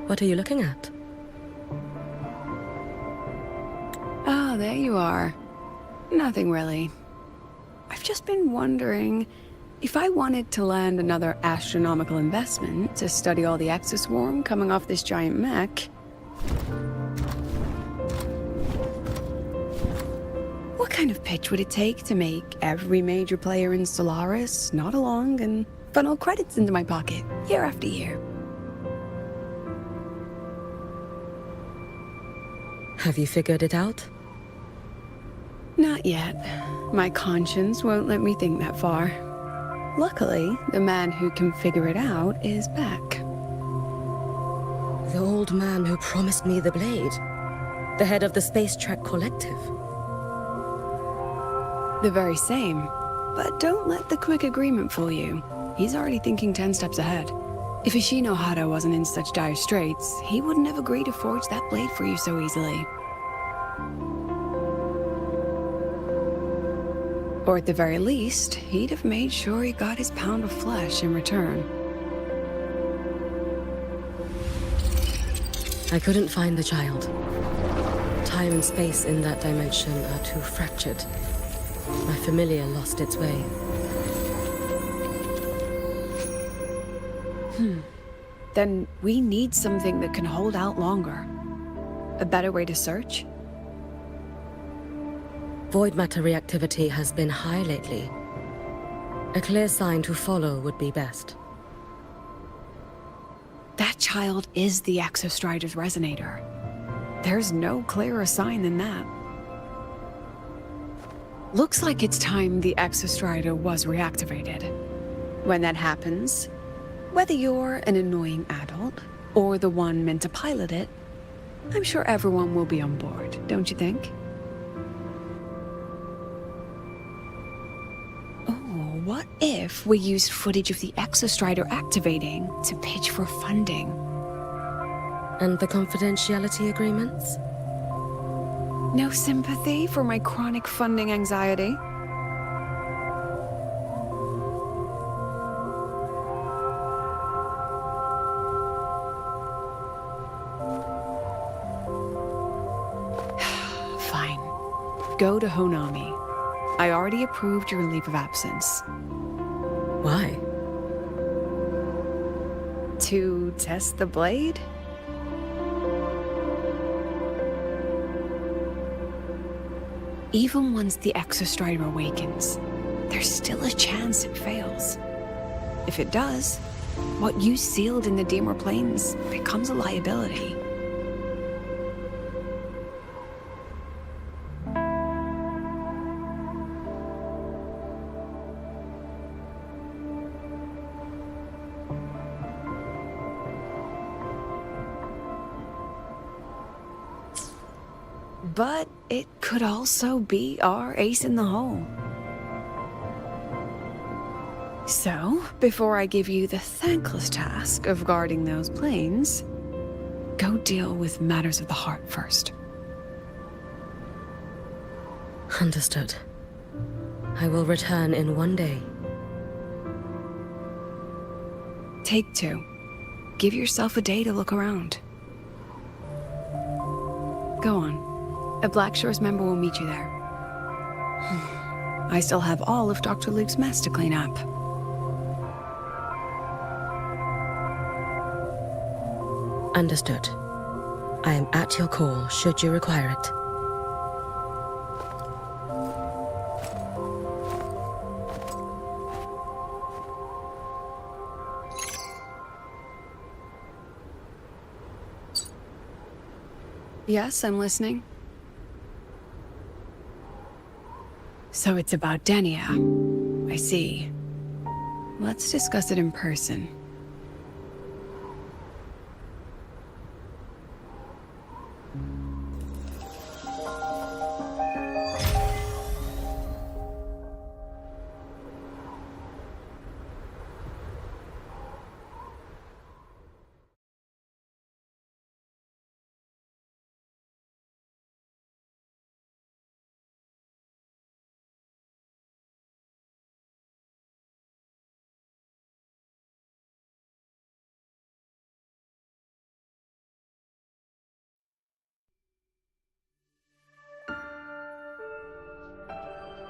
What are you looking at? Ah, there you are. Nothing really. I've just been wondering if I wanted to land another astronomical investment to study all the exoswarm coming off this giant mech. What kind of pitch would it take to make every major player in Solaris nod along and funnel credits into my pocket year after year? Have you figured it out? Not yet. My conscience won't let me think that far. Luckily, the man who can figure it out is back. The old man who promised me the blade. The head of the Space Trek Collective. The very same. But don't let the quick agreement fool you. He's already thinking 10 steps ahead. If Ishino Hada wasn't in such dire straits, he wouldn't have agreed to forge that blade for you so easily. Or at the very least, he'd have made sure he got his pound of flesh in return. I couldn't find the child. Time and space in that dimension are too fractured. My familiar lost its way. Then we need something that can hold out longer. A better way to search? Void matter reactivity has been high lately. A clear sign to follow would be best. That child is the Exostrider's resonator. There's no clearer sign than that. Looks like it's time the Exostrider was reactivated. When that happens, whether you're an annoying adult or the one meant to pilot it, I'm sure everyone will be on board, don't you think? Oh, what if we used footage of the Exostrider activating to pitch for funding? And the confidentiality agreements? No sympathy for my chronic funding anxiety? Fine. Go to Honami. I already approved your leave of absence. Why? To test the blade? Even once the Exostrider awakens, there's still a chance it fails. If it does, what you sealed in the Dimmer Plains becomes a liability. But it could also be our ace in the hole. So, before I give you the thankless task of guarding those planes, go deal with matters of the heart first. Understood. I will return in one day. Take 2. Give yourself a day to look around. Go on. A Black Shores member will meet you there. I still have all of Dr. Luke's mess to clean up. Understood. I am at your call should you require it. Yes, I'm listening. So it's about Denia. I see. Let's discuss it in person.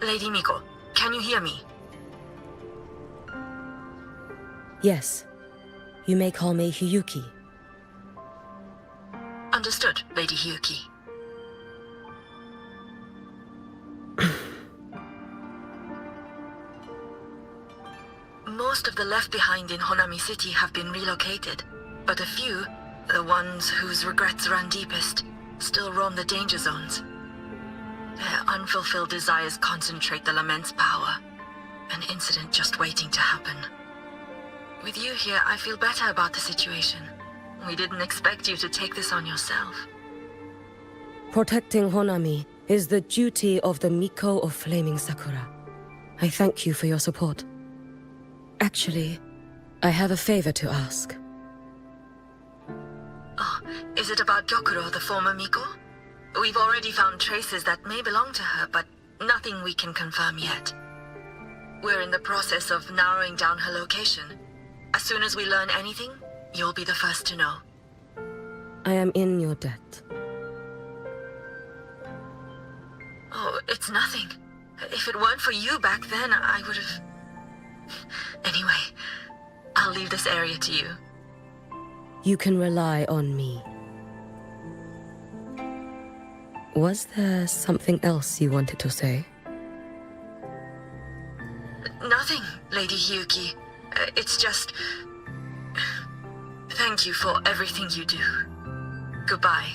Lady Miko, can you hear me? Yes. You may call me Hiyuki. Understood, Lady Hiyuki. Most of the left behind in Honami City have been relocated, but a few, the ones whose regrets run deepest, still roam the danger zones. Their unfulfilled desires concentrate the lament's power. An incident just waiting to happen. With you here, I feel better about the situation. We didn't expect you to take this on yourself. Protecting Honami is the duty of the Miko of Flaming Sakura. I thank you for your support. Actually, I have a favor to ask. Oh, is it about Gyokuro, the former Miko? We've already found traces that may belong to her, but nothing we can confirm yet. We're in the process of narrowing down her location. As soon as we learn anything, you'll be the first to know. I am in your debt. Oh, it's nothing. If it weren't for you back then, I would have... Anyway, I'll leave this area to you. You can rely on me. Was there something else you wanted to say? Nothing, Lady Hiyuki. It's just... Thank you for everything you do. Goodbye.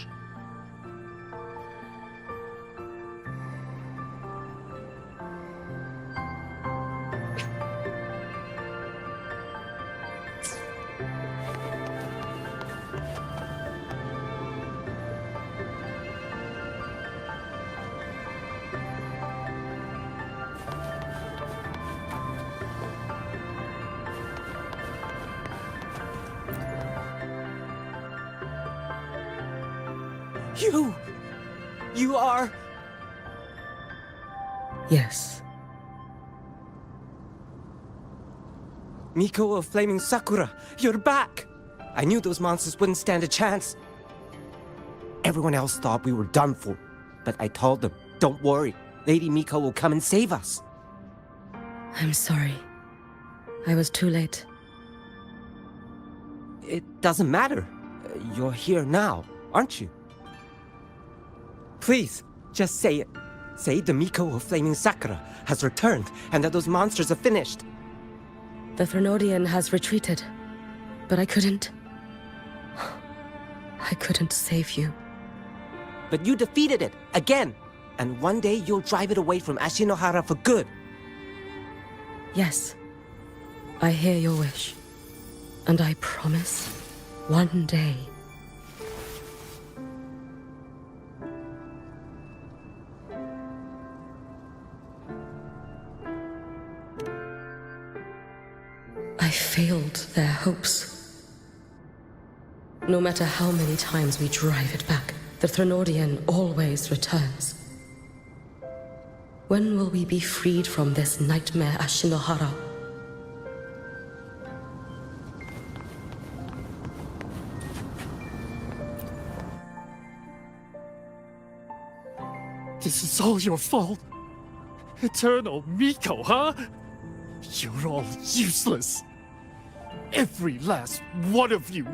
You are... Yes. Miko of Flaming Sakura, you're back! I knew those monsters wouldn't stand a chance. Everyone else thought we were done for, but I told them, don't worry, Lady Miko will come and save us. I'm sorry. I was too late. It doesn't matter. You're here now, aren't you? Please, just say it. Say the Miko of Flaming Sakura has returned and that those monsters are finished. The Threnodian has retreated, but I couldn't... I couldn't save you. But you defeated it, again! And one day you'll drive it away from Ashinohara for good. Yes. I hear your wish. And I promise, one day... I failed their hopes. No matter how many times we drive it back, the Threnodian always returns. When will we be freed from this nightmare Ashinohara? This is all your fault. Eternal Miko, huh? You're all useless. Every last one of you.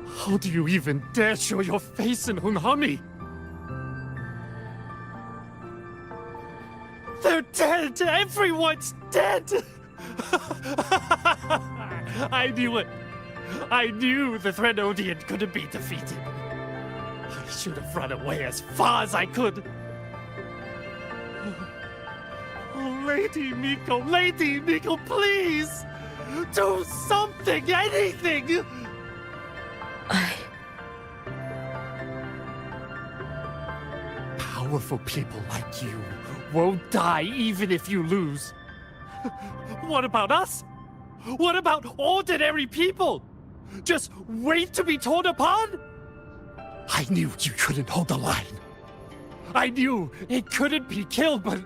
How do you even dare show your face in Hunhami? They're dead! Everyone's dead! I knew it. I knew the Threnodian couldn't be defeated. I should have run away as far as I could. Oh, Lady Miko, please! Do something, anything! Powerful people like you won't die even if you lose. What about us? What about ordinary people? Just wait to be torn apart? I knew you couldn't hold the line. I knew it couldn't be killed, but...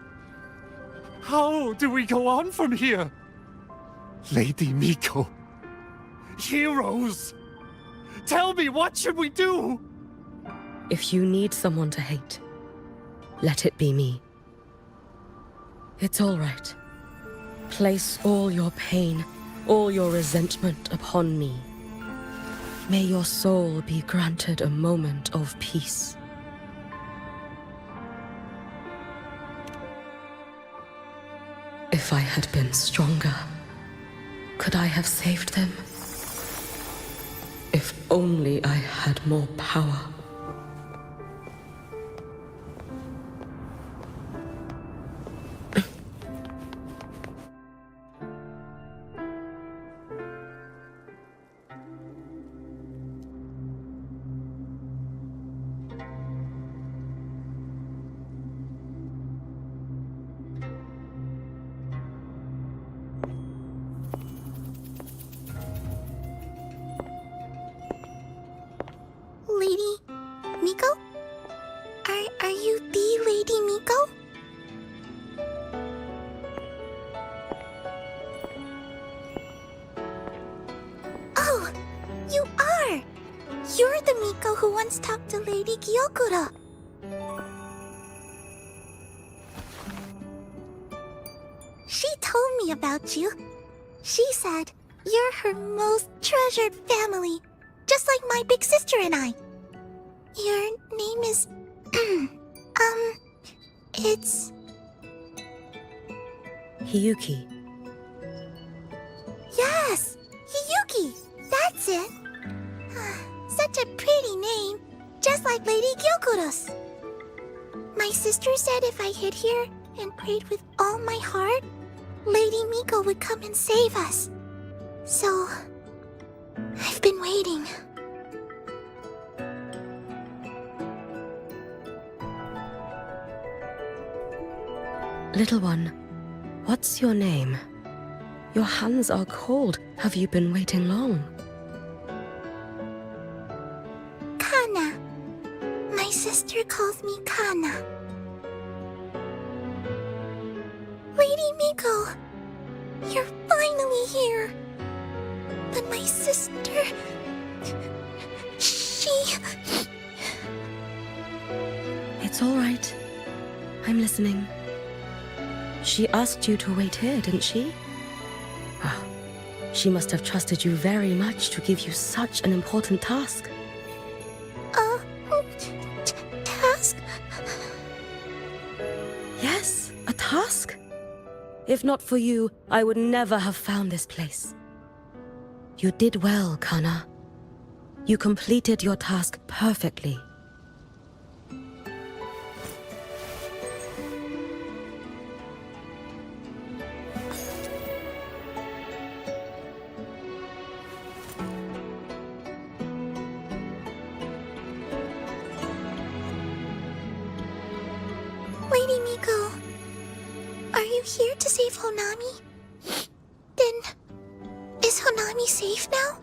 how do we go on from here? Lady Miko. Heroes. Tell me, what should we do? If you need someone to hate, let it be me. It's all right. Place all your pain, all your resentment upon me. May your soul be granted a moment of peace. If I had been stronger, could I have saved them? If only I had more power. Lady Miko? Are you the Lady Miko? Oh, you are! You're the Miko who once talked to Lady Gyokuro. She told me about you. She said you're her most treasured family, just like my big sister and I. Your name is... it's... Hiyuki. Yes! Hiyuki! That's it! Such a pretty name, just like Lady Gyokuro's. My sister said if I hid here and prayed with all my heart, Lady Miko would come and save us. So... I've been waiting. Little one, what's your name? Your hands are cold. Have you been waiting long? Kana. My sister calls me Kana. Lady Miko, you're finally here. But my sister... she... It's all right. I'm listening. She asked you to wait here, didn't she? Ah, she must have trusted you very much to give you such an important task. Task? Yes, a task. If not for you, I would never have found this place. You did well, Kana. You completed your task perfectly. Lady Miko, are you here to save Honami? Then, is Honami safe now?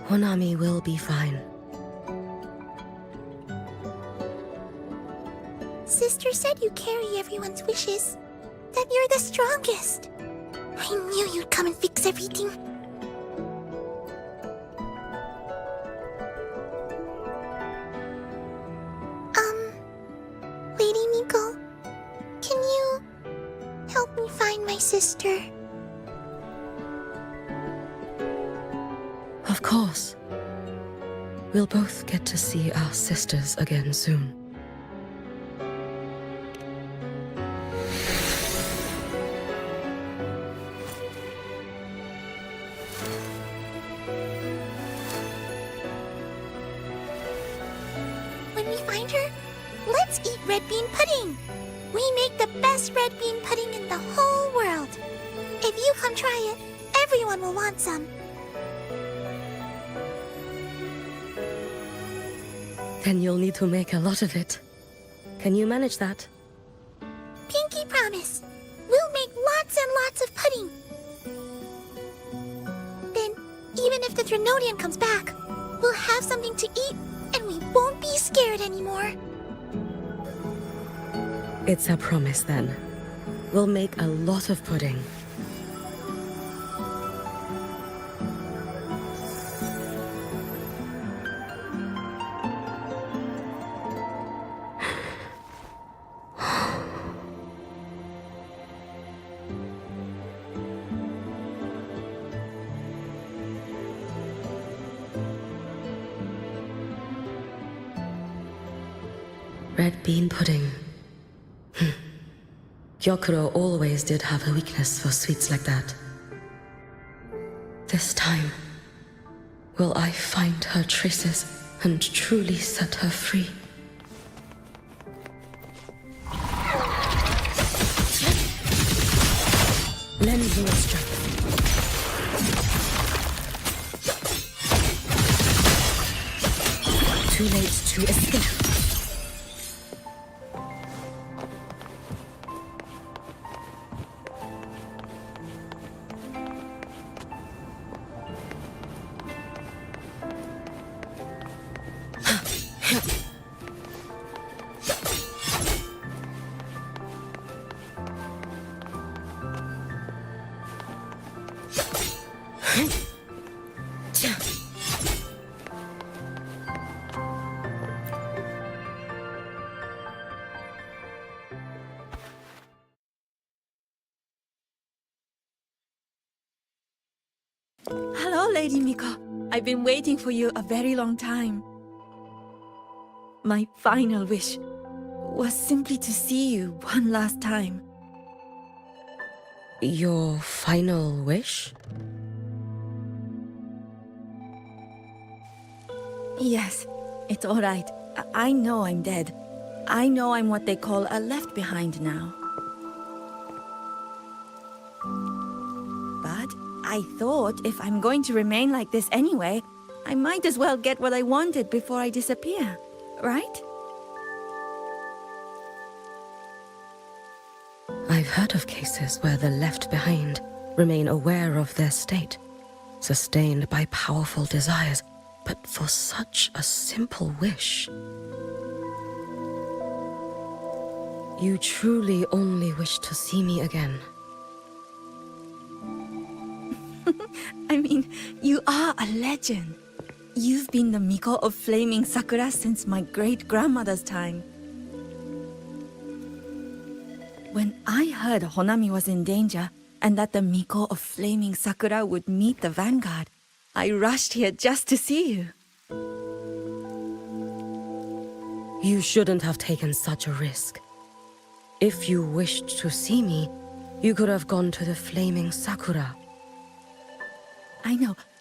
Honami will be fine. Sister said you carry everyone's wishes. That you're the strongest. I knew you'd come and fix everything. Lady Miko, can you help me find my sister? Of course. We'll both get to see our sisters again soon. When we find her, let's eat red bean pudding. We make the best red bean pudding in the whole world. If you come try it, everyone will want some. Then you'll need to make a lot of it. Can you manage that? Pinky promise. We'll make lots and lots of pudding. Then, even if the Trinodian comes back, we'll have something to eat and we won't be scared anymore. It's a promise then. We'll make a lot of pudding. red bean pudding. Gyokuro always did have a weakness for sweets like that. This time, will I find her traces and truly set her free? Lend me your strength. Too late to escape. Hello, Lady Miko. I've been waiting for you a very long time. My final wish was simply to see you one last time. Your final wish? Yes, it's all right. I know I'm dead. I know I'm what they call a left behind now. But I thought if I'm going to remain like this anyway, I might as well get what I wanted before I disappear, right? I've heard of cases where the left behind remain aware of their state, sustained by powerful desires, but for such a simple wish. You truly only wish to see me again. I mean, you are a legend. You've been the Miko of Flaming Sakura since my great-grandmother's time. When I heard Honami was in danger, and that the Miko of Flaming Sakura would meet the vanguard, I rushed here just to see you. You shouldn't have taken such a risk. If you wished to see me, you could have gone to the Flaming Sakura.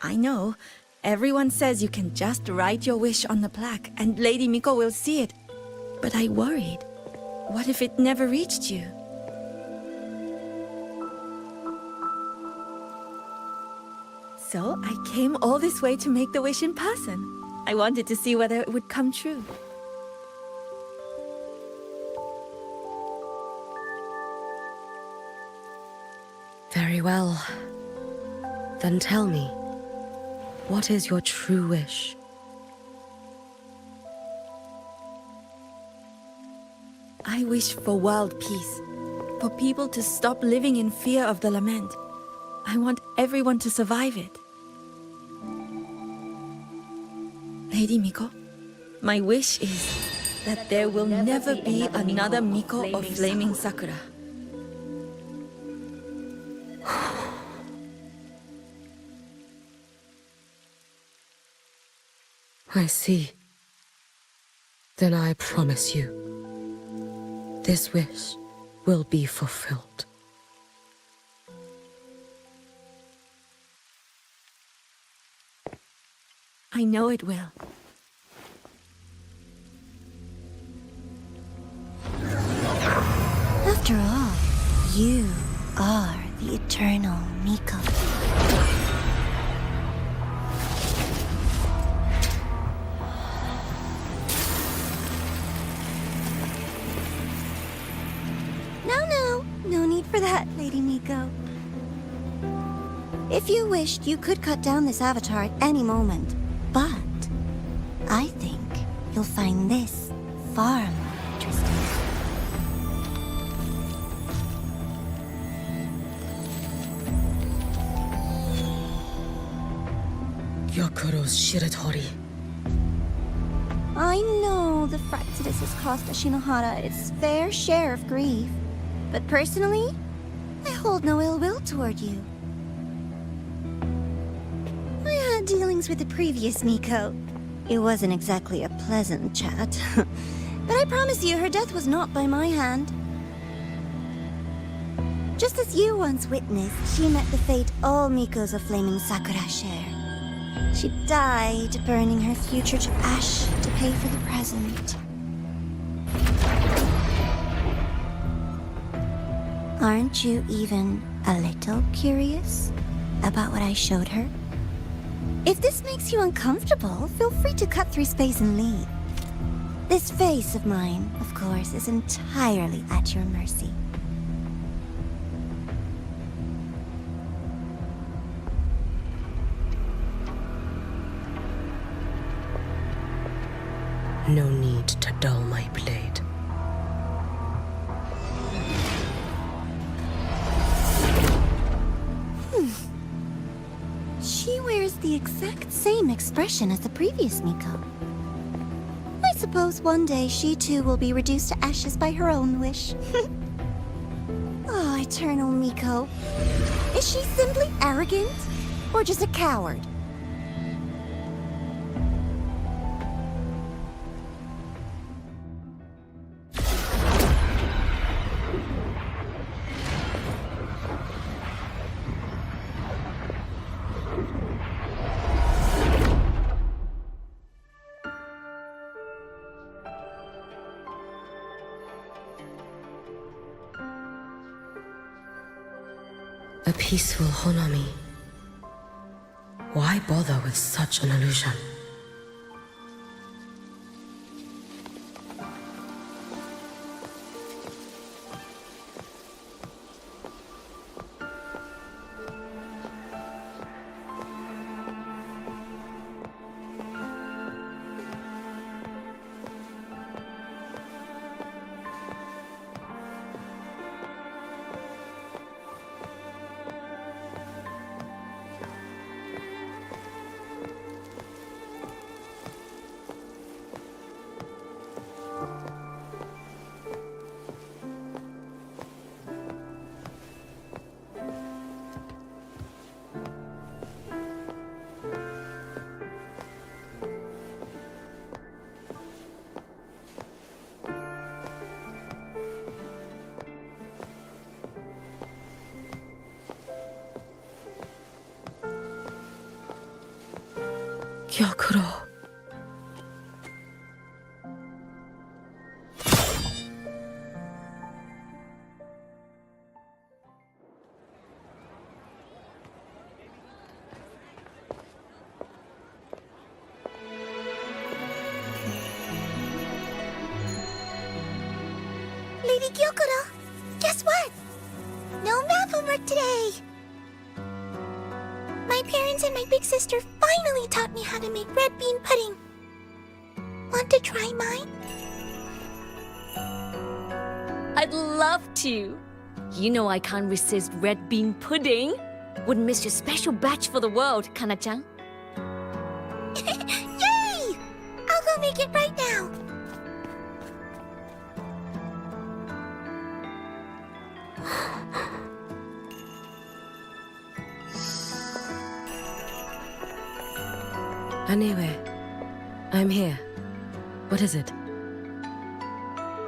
I know. Everyone says you can just write your wish on the plaque and Lady Miko will see it. But I worried. What if it never reached you? So I came all this way to make the wish in person. I wanted to see whether it would come true. Very well. Then tell me, what is your true wish? I wish for world peace, for people to stop living in fear of the lament. I want everyone to survive it. Lady Miko, my wish is that there will never be another Miko of Flaming Sakura. I see. Then I promise you, this wish will be fulfilled. I know it will. After all, you are the eternal Miko. No need for that, Lady Miko. If you wished, you could cut down this avatar at any moment. But I think you'll find this far more interesting. Gyokuro's Shiratori. I know the Fractidus has cost Ashinohara its fair share of grief. But personally, I hold no ill will toward you. I had dealings with the previous Miko. It wasn't exactly a pleasant chat. But I promise you, her death was not by my hand. Just as you once witnessed, she met the fate all Mikos of Flaming Sakura share. She died, burning her future to ash to pay for the present. Aren't you even a little curious about what I showed her? If this makes you uncomfortable, feel free to cut through space and leave. This face of mine, of course, is entirely at your mercy. No need to dull my blade. She wears the exact same expression as the previous Miko. I suppose one day she too will be reduced to ashes by her own wish. Oh, Eternal Miko. Is she simply arrogant? Or just a coward? A peaceful Honami. Why bother with such an illusion? Gyokuro. Lady Gyokuro, guess what? No math homework today. My parents and my big sister finally taught me how to make red bean pudding. Want to try mine? I'd love to. You know I can't resist red bean pudding. Wouldn't miss your special batch for the world, Kana-chan. Yay! I'll go make it right now. Anyway, I'm here. What is it?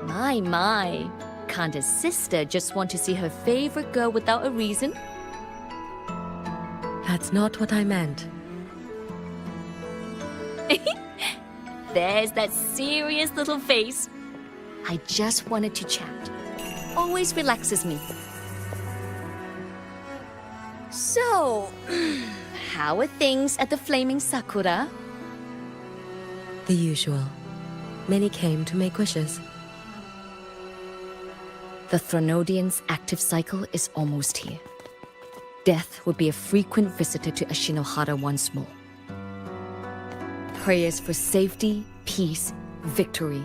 My. Can't a sister just want to see her favorite girl without a reason? That's not what I meant. There's that serious little face. I just wanted to chat. Always relaxes me. So, how are things at the Flaming Sakura? The usual. Many came to make wishes. The Thronodian's active cycle is almost here. Death will be a frequent visitor to Ashinohara once more. Prayers for safety, peace, victory,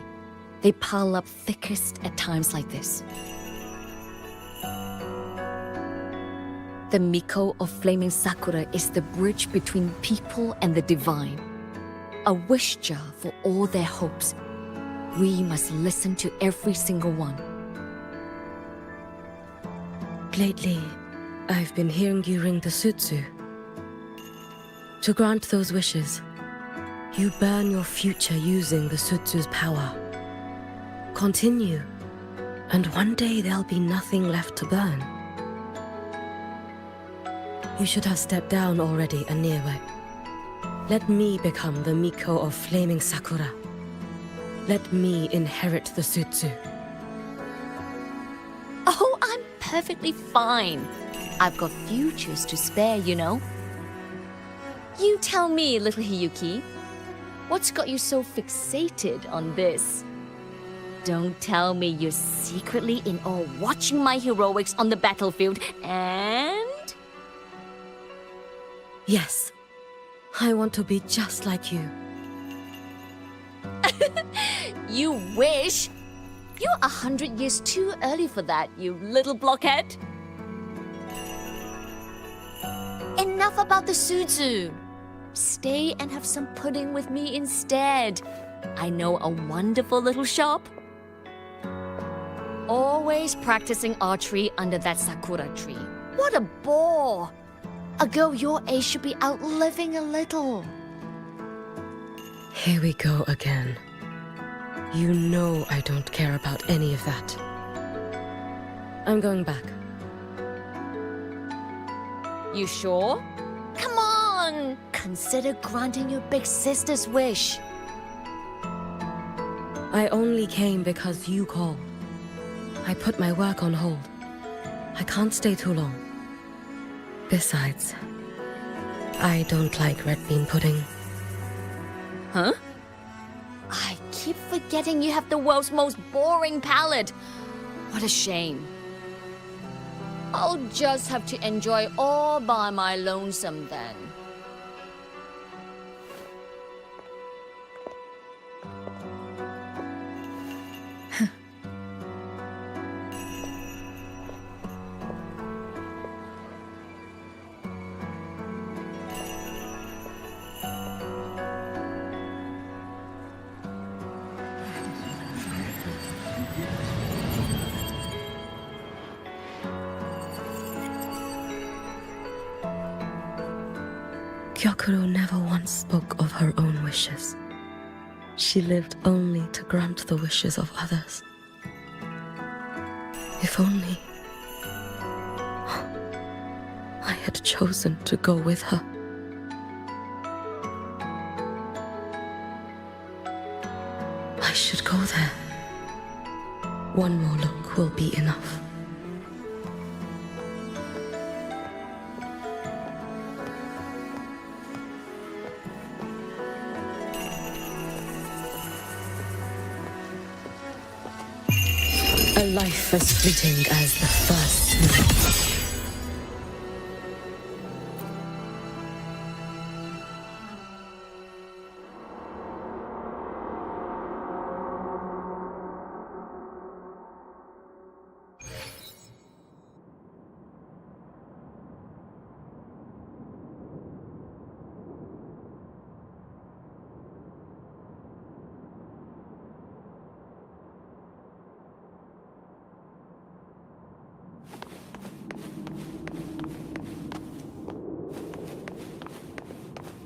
they pile up thickest at times like this. The Miko of Flaming Sakura is the bridge between people and the divine. A wish jar for all their hopes. We must listen to every single one. Lately, I've been hearing you ring the Sutsu. To grant those wishes, you burn your future using the Sutsu's power. continue, and one day there'll be nothing left to burn. You should have stepped down already, Aniwe. Let me become the Miko of Flaming Sakura. Let me inherit the Sutsu. Oh, I'm perfectly fine. I've got futures to spare, you know. You tell me, little Hiyuki, what's got you so fixated on this? Don't tell me you're secretly in awe watching my heroics on the battlefield and... Yes, I want to be just like you. You wish? You're 100 years too early for that, you little blockhead. Enough about the Suzu. Stay and have some pudding with me instead. I know a wonderful little shop. Always practicing archery under that sakura tree. What a bore! A girl your age should be out living a little. Here we go again. You know I don't care about any of that. I'm going back. You sure? Come on! Consider granting your big sister's wish. I only came because you called. I put my work on hold. I can't stay too long. Besides, I don't like red bean pudding. Huh? I keep forgetting you have the world's most boring palate. What a shame. I'll just have to enjoy all by my lonesome then. Gyokuro never once spoke of her own wishes. She lived only to grant the wishes of others. If only I had chosen to go with her. I should go there. One more look will be enough. A life as fleeting as the first snow.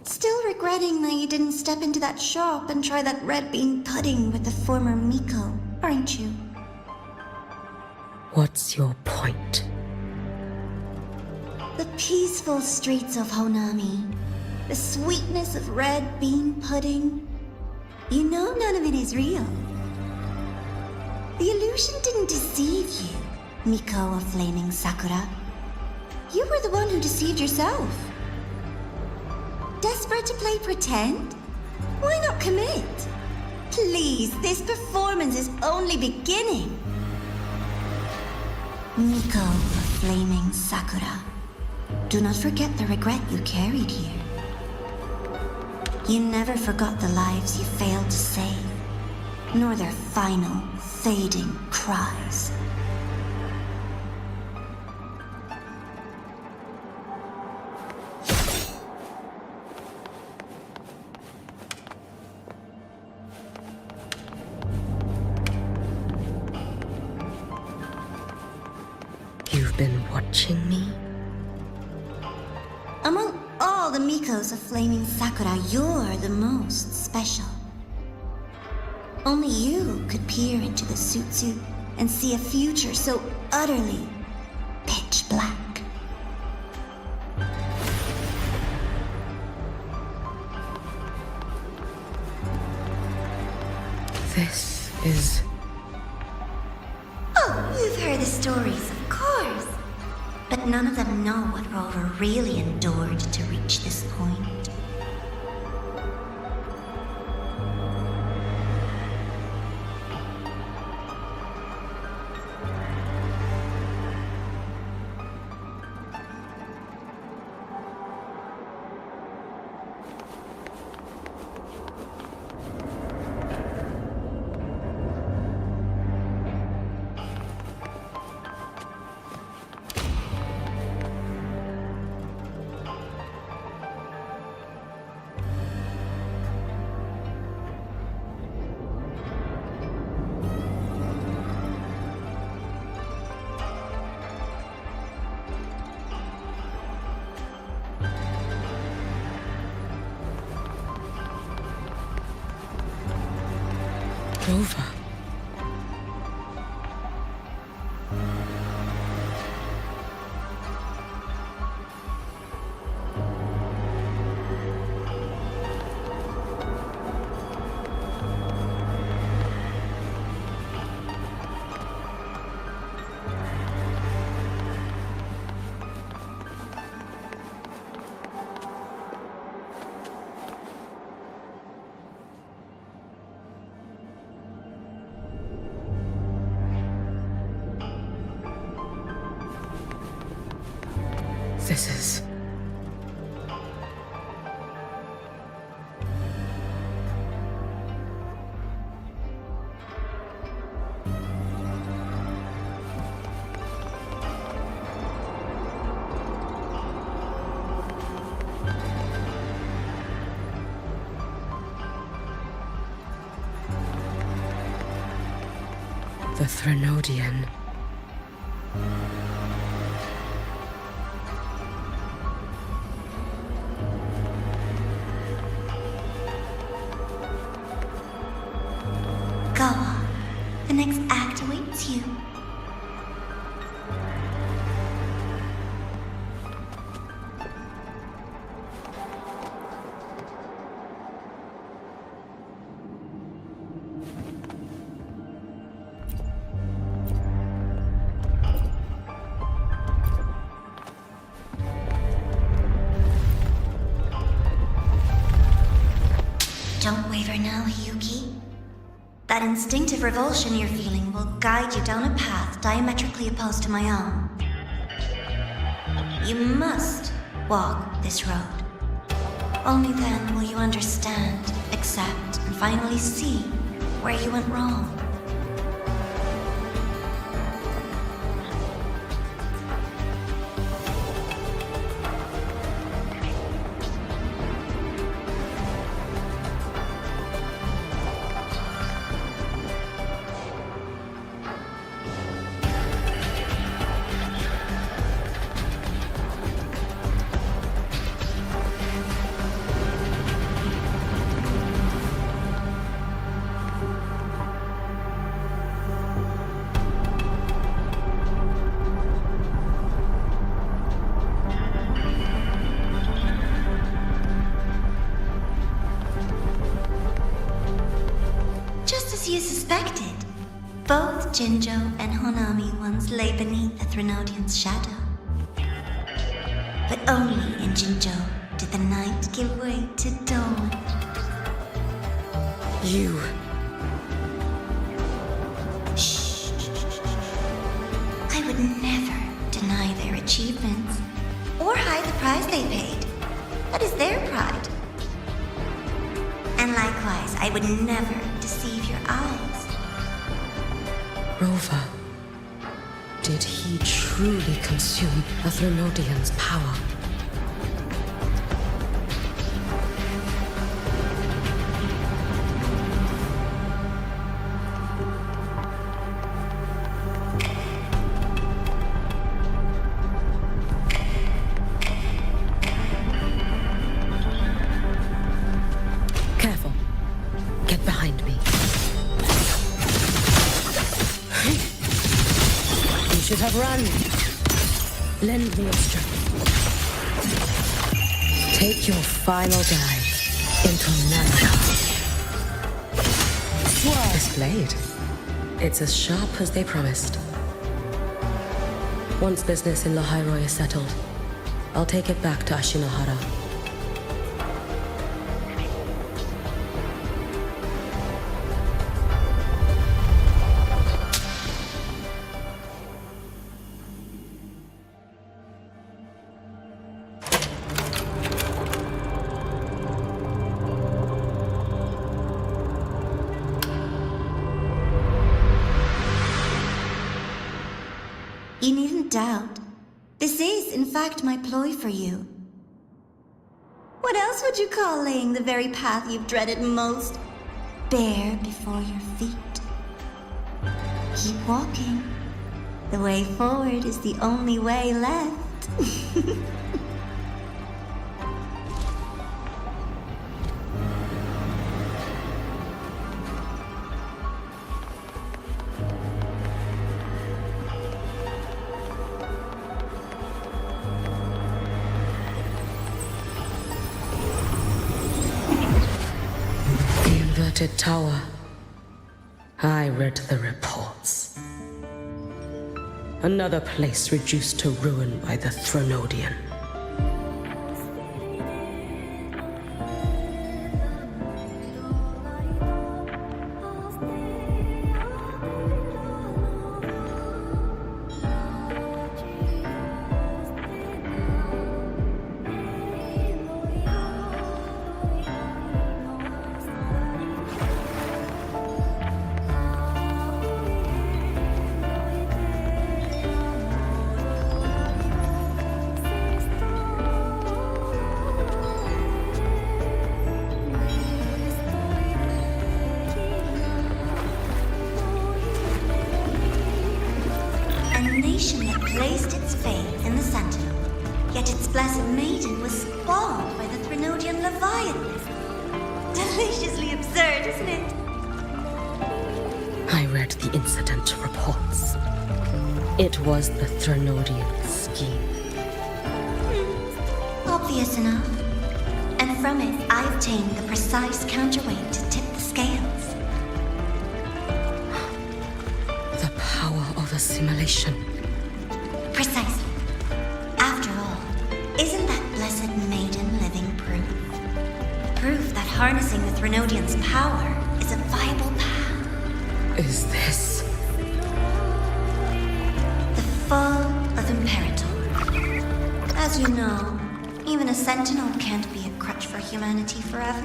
Still regretting that you didn't step into that shop and try that red bean pudding with the former Miko, aren't you? What's your point? The peaceful streets of Honami, the sweetness of red bean pudding. You know none of it is real. The illusion didn't deceive you, Miko of Flaming Sakura. You were the one who deceived yourself. Desperate to play pretend? Why not commit? Please, this performance is only beginning. Miko of Flaming Sakura, do not forget the regret you carried here. You never forgot the lives you failed to save, nor their final, fading cries. You've been watching me? Among all the Mikos of Flaming Sakura, you're the most special. Only you could peer into the Sutsu and see a future so utterly pitch black. This is... Oh, you've heard the stories, of course. But none of them know what Rover really endured to reach this point. Rover. This is... the Threnodian. Go on. The next act awaits you. Don't waver now, Hiyuki. That instinctive revulsion you're feeling will guide you down a path diametrically opposed to my own. You must walk this road. Only then will you understand, accept, and finally see where you went wrong. As you suspected, both Jinjo and Honami once lay beneath the Threnodian's shadow. But only in Jinjo did the night give way to dawn. You... Shh. I would never deny their achievements or hide the price they paid. That is their pride. And likewise, I would never deceive your eyes. Rover. Did he truly consume a Threnodian's power? Careful. Get behind me. have run. Lend me your strength. Take your final dive into Nanaka. This blade, it's as sharp as they promised. Once business in Lahairoi is settled, I'll take it back to Ashinohara. You needn't doubt. This is, in fact, my ploy for you. What else would you call laying the very path you've dreaded most bare before your feet? Keep walking. The way forward is the only way left. Inverted tower. I read the reports. Another place reduced to ruin by the Threnodian. Placed its faith in the Sentinel, yet its blessed maiden was spawned by the Threnodian Leviathan. Deliciously absurd, isn't it? I read the incident reports. It was the Threnodian scheme. Obvious enough. And from it, I obtained the precise counterweight to tip the scales. The power of assimilation. Precisely. After all, isn't that blessed maiden living proof? Proof that harnessing the Threnodian's power is a viable path. Is this the fall of Imperator? As you know, even a sentinel can't be a crutch for humanity forever.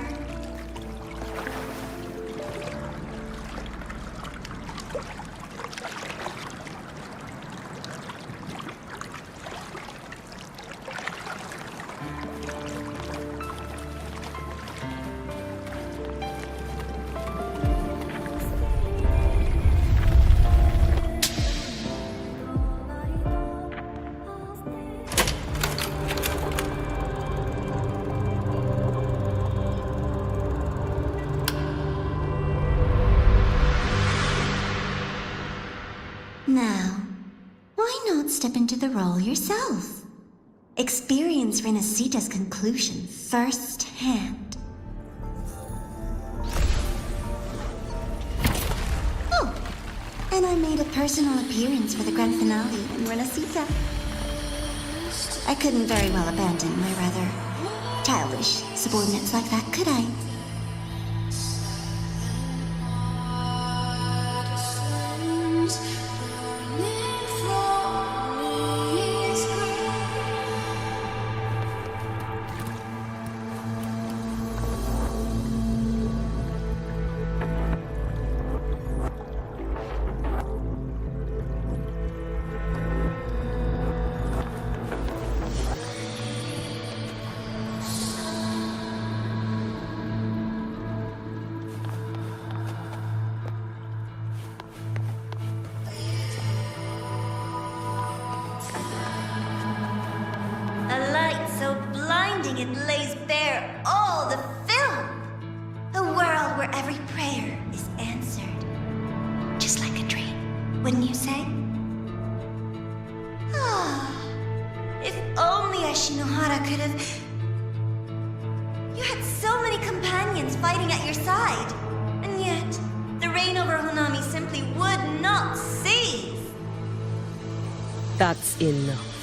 Now, why not step into the role yourself? Experience Renacita's conclusion firsthand. Oh, and I made a personal appearance for the grand finale in Renacita. I couldn't very well abandon my rather childish subordinates like that, could I? Ashinohara could have... You had so many companions fighting at your side. And yet, the reign over Honami simply would not cease. That's enough.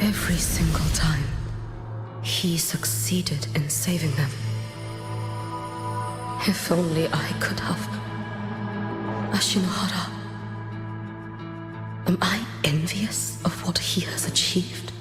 Every single time, he succeeded in saving them. If only I could have. Ashinohara. Am I envious of what he has achieved?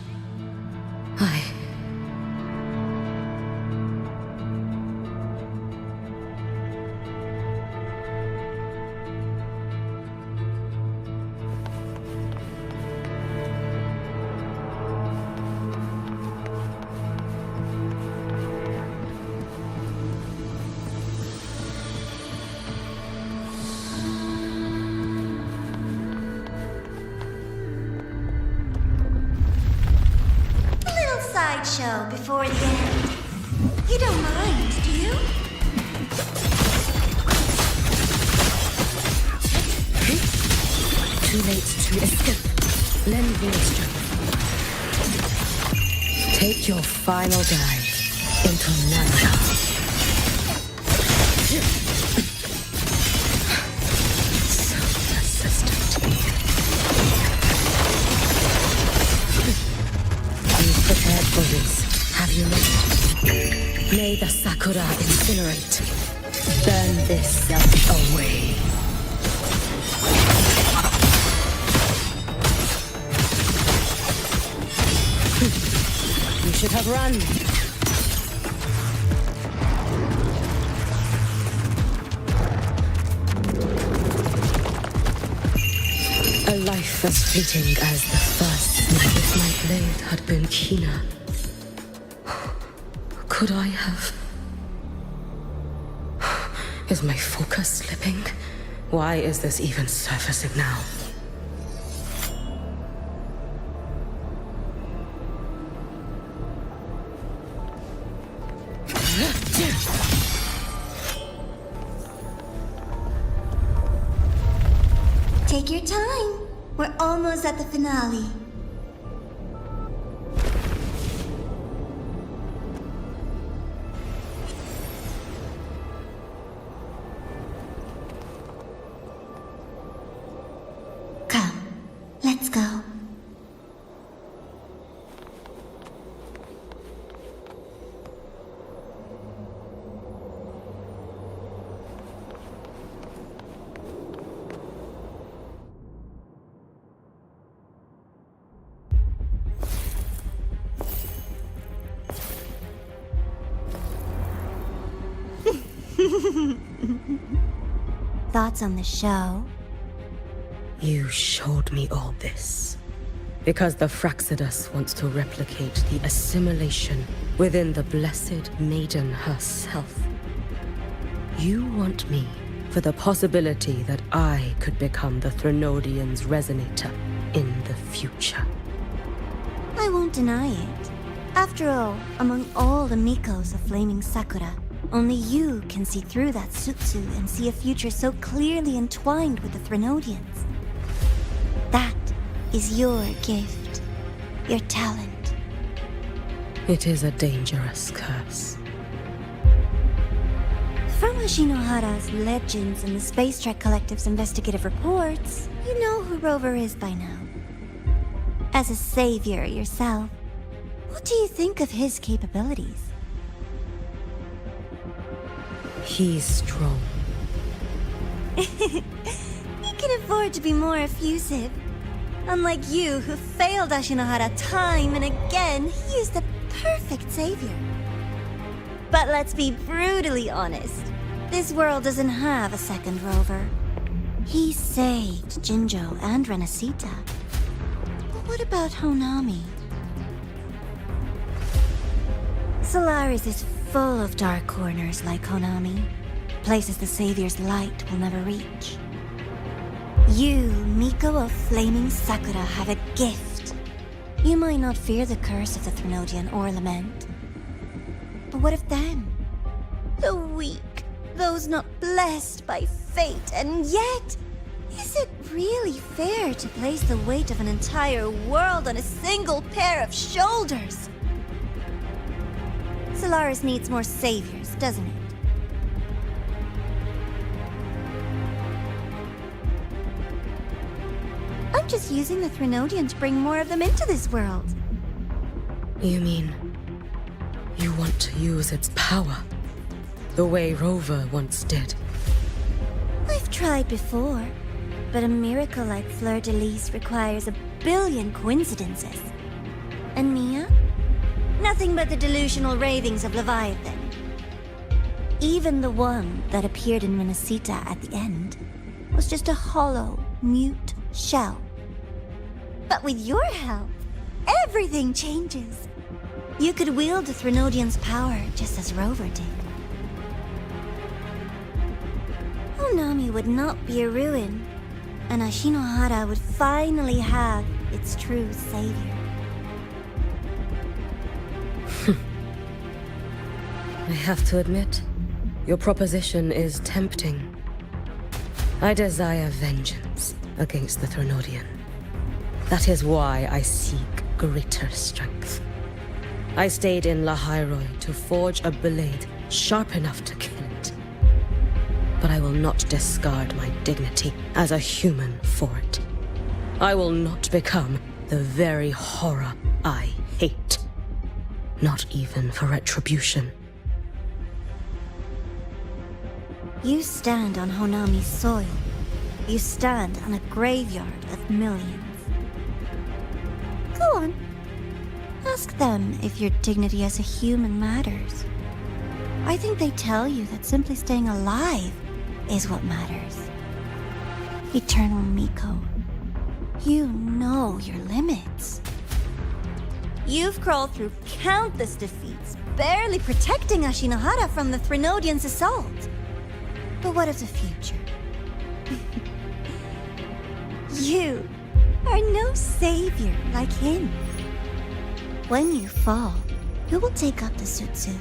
Sideshow before the end. You don't mind, do you? Too late to escape. Lend me your strength. Take your final dive into Nanda. So persistent. You've prepared for this, have you not? May the Sakura incinerate. Burn this self away. You should have run. A life as fleeting as the first. If my blade had been keener, could I have... Is my focus slipping? Why is this even surfacing now? Take your time. We're almost at the finale. Come, let's go. Thoughts on the show? You showed me all this because the Fraxidus wants to replicate the assimilation within the blessed maiden herself. You want me for the possibility that I could become the Threnodian's resonator in the future. I won't deny it. After all, among all the Mikos of Flaming Sakura, only you can see through that Sutsu and see a future so clearly entwined with the Threnodians. That is your gift, your talent. It is a dangerous curse. From Ashinohara's legends and the Space Trek Collective's investigative reports, you know who Rover is by now. As a savior yourself, what do you think of his capabilities? He's strong. He can afford to be more effusive. Unlike you, who failed Ashinohara time and again, he is the perfect savior. But let's be brutally honest. This world doesn't have a second rover. He saved Jinjo and Renacita. But what about Honami? Solaris is full of dark corners like Honami. Places the Savior's light will never reach. You, Miko of Flaming Sakura, have a gift. You might not fear the curse of the Threnodian or lament. But what of them? The weak, those not blessed by fate, and yet, is it really fair to place the weight of an entire world on a single pair of shoulders? Solaris needs more saviors, doesn't it? I'm just using the Threnodian to bring more of them into this world. You mean you want to use its power the way Rover once did? I've tried before, but a miracle like Fleur-de-Lis requires a billion coincidences. And Mia? Nothing but the delusional ravings of Leviathan. Even the one that appeared in Renacita at the end was just a hollow, mute shell. But with your help, everything changes. You could wield the Threnodian's power just as Rover did. Honami would not be a ruin, and Ashinohara would finally have its true savior. I have to admit, your proposition is tempting. I desire vengeance against the Threnodian. That is why I seek greater strength. I stayed in Lahairoi to forge a blade sharp enough to kill it. But I will not discard my dignity as a human for it. I will not become the very horror I hate. Not even for retribution. You stand on Honami's soil. You stand on a graveyard of millions. Go on. Ask them if your dignity as a human matters. I think they tell you that simply staying alive is what matters. Eternal Miko, you know your limits. You've crawled through countless defeats, barely protecting Ashinohara from the Threnodian's assault. But what of the future? You are no savior like him. When you fall, who will take up the Sutsu?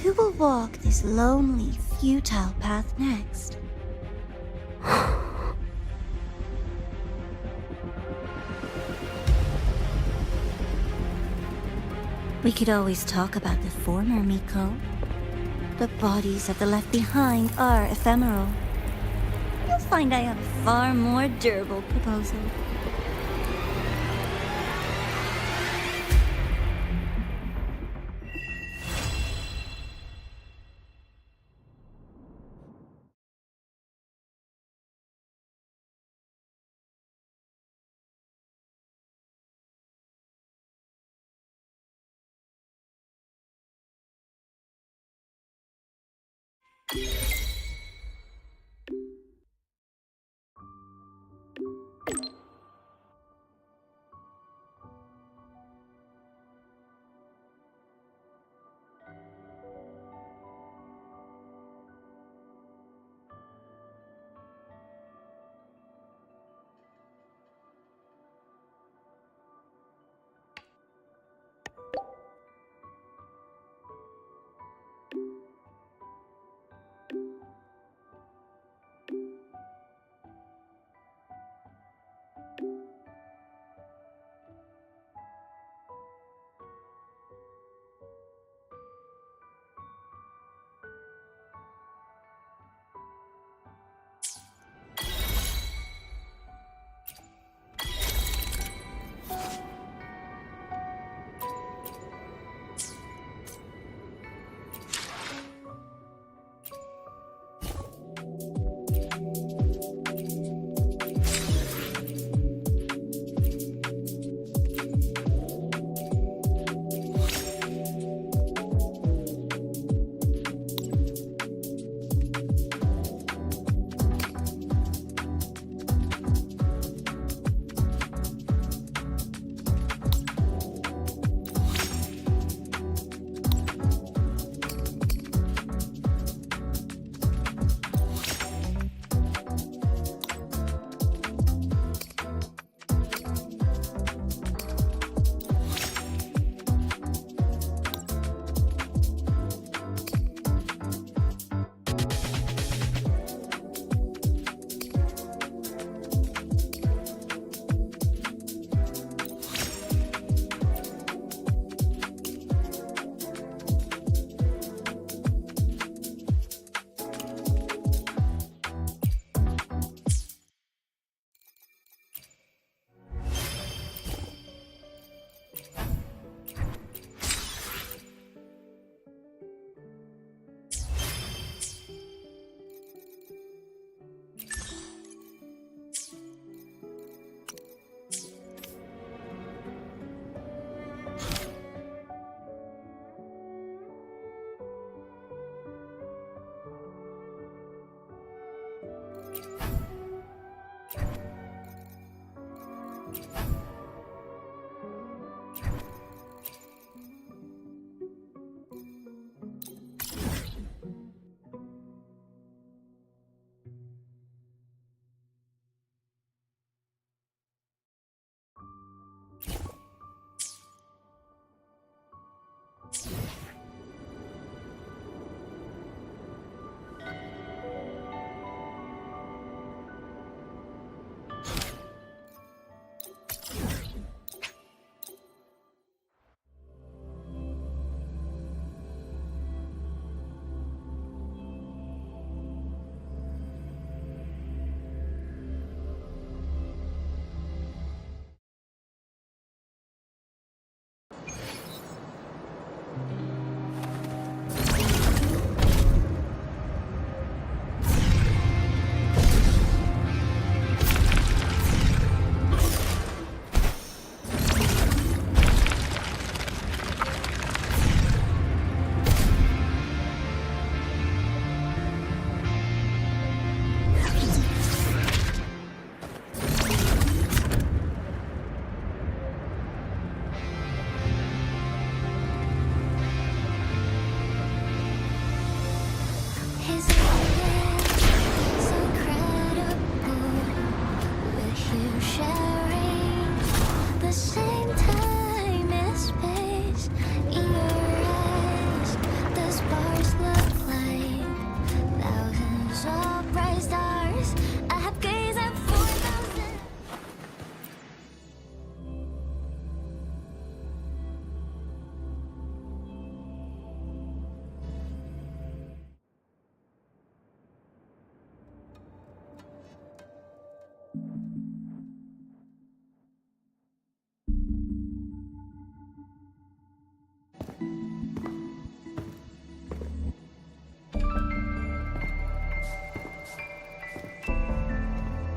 Who will walk this lonely, futile path next? We could always talk about the former, Miko. The bodies of the left behind are ephemeral. You'll find I have a far more durable proposal.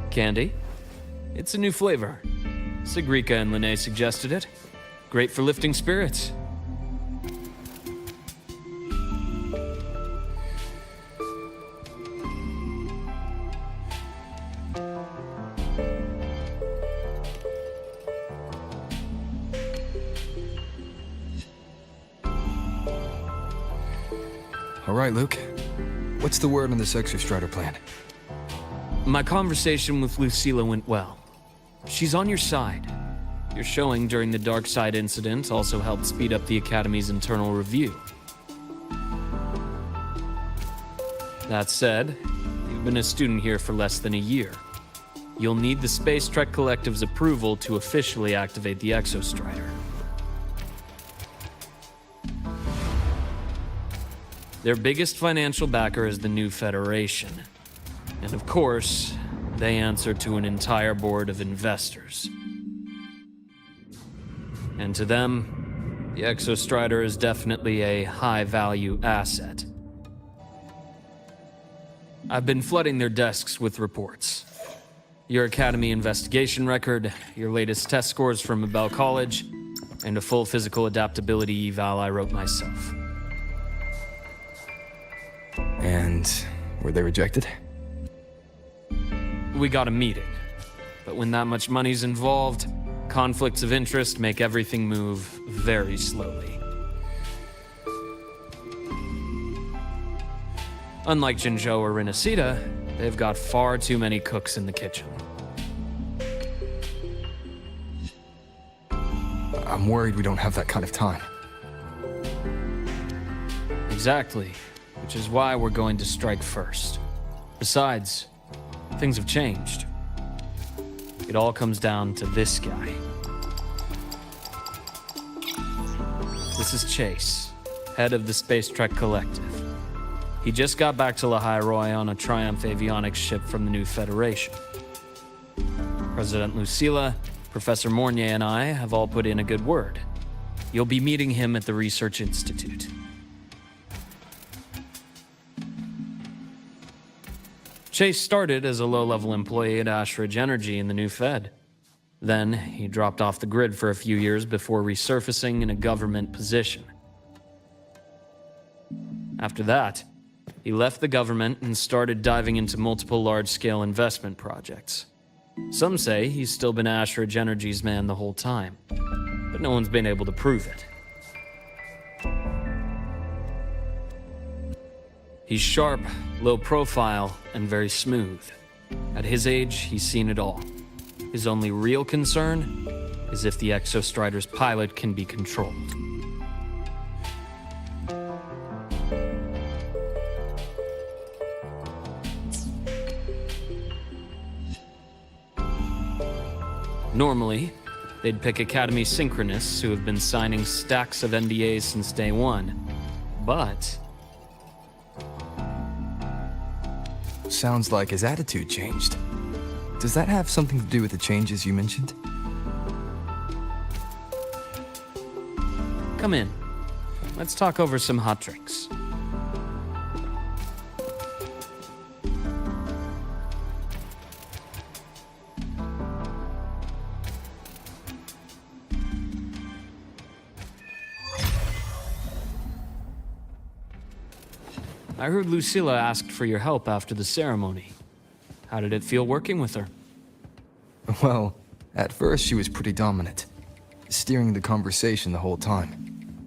Candy? It's a new flavor. Sigrika and Lene suggested it. Great for lifting spirits. All right, Luke. What's the word on this Exostrider plan? My conversation with Lucilla went well. She's on your side. Your showing during the Dark Side incident also helped speed up the Academy's internal review. That said, you've been a student here for less than a year. You'll need the Space Trek Collective's approval to officially activate the Exostrider. Their biggest financial backer is the new Federation. And of course, they answer to an entire board of investors. And to them, the Exostrider is definitely a high-value asset. I've been flooding their desks with reports. Your Academy investigation record, your latest test scores from Abel College, and a full physical adaptability eval I wrote myself. And were they rejected? We got a meeting, but when that much money's involved, conflicts of interest make everything move very slowly. Unlike Jinzhou or Rinasita, they've got far too many cooks in the kitchen. I'm worried we don't have that kind of time. Exactly, which is why we're going to strike first. Besides, things have changed. It all comes down to this guy. This is Chase, head of the Space Trek Collective. He just got back to Lahai on a Triumph avionics ship from the new Federation. President Lucilla, Professor Mornier, and I have all put in a good word. You'll be meeting him at the Research Institute. Chase started as a low-level employee at Ashridge Energy in the new Fed. Then, he dropped off the grid for a few years before resurfacing in a government position. After that, he left the government and started diving into multiple large-scale investment projects. Some say he's still been Ashridge Energy's man the whole time, but no one's been able to prove it. He's sharp, low profile, and very smooth. At his age, he's seen it all. His only real concern is if the Exostrider's pilot can be controlled. Normally, they'd pick Academy synchronists who have been signing stacks of NDAs since day one. But Sounds like his attitude changed. Does that have something to do with the changes you mentioned? come in. Let's talk over some hot drinks. I heard Lucilla asked for your help after the ceremony. How did it feel working with her? Well, at first she was pretty dominant, steering the conversation the whole time.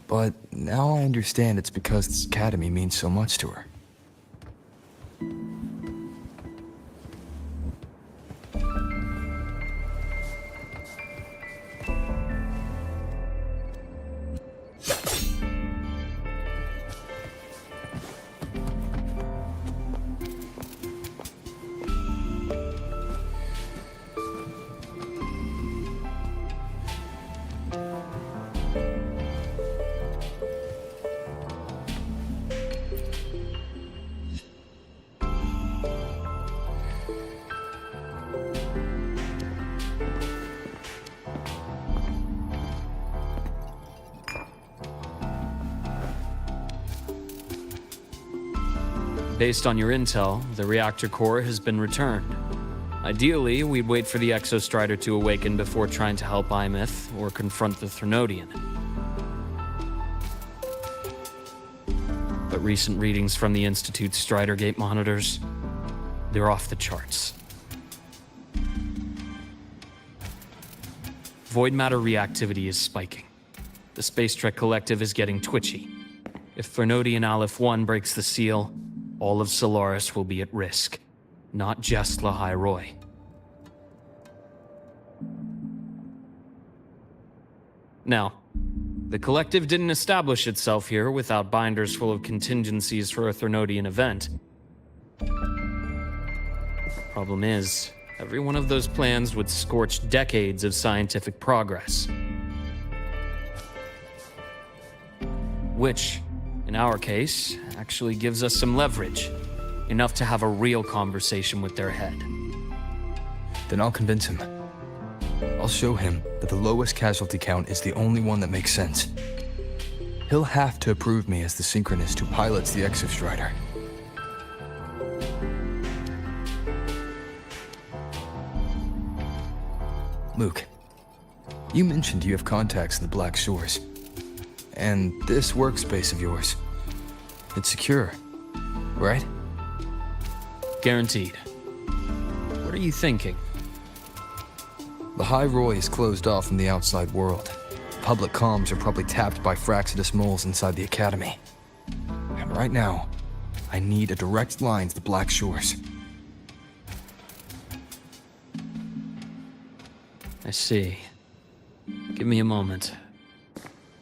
But now I understand it's because this academy means so much to her. Based on your intel, the reactor core has been returned. Ideally, we'd wait for the Exostrider to awaken before trying to help Imith or confront the Threnodian. But recent readings from the Institute's Strider Gate monitors, they're off the charts. Void matter reactivity is spiking. The Space Trek Collective is getting twitchy. If Threnodian Aleph 1 breaks the seal, all of Solaris will be at risk. Not just Lahai Roy. Now, the Collective didn't establish itself here without binders full of contingencies for a Threnodian event. Problem is, every one of those plans would scorch decades of scientific progress. Which, in our case, actually gives us some leverage. Enough to have a real conversation with their head. Then I'll convince him. I'll show him that the lowest casualty count is the only one that makes sense. He'll have to approve me as the synchronist who pilots the Exostrider. Luke, you mentioned you have contacts in the Black Shores. And this workspace of yours, it's secure, right? Guaranteed. What are you thinking? Lahai Roy is closed off from the outside world. Public comms are probably tapped by Fraxidus moles inside the Academy. And right now, I need a direct line to the Black Shores. I see. Give me a moment.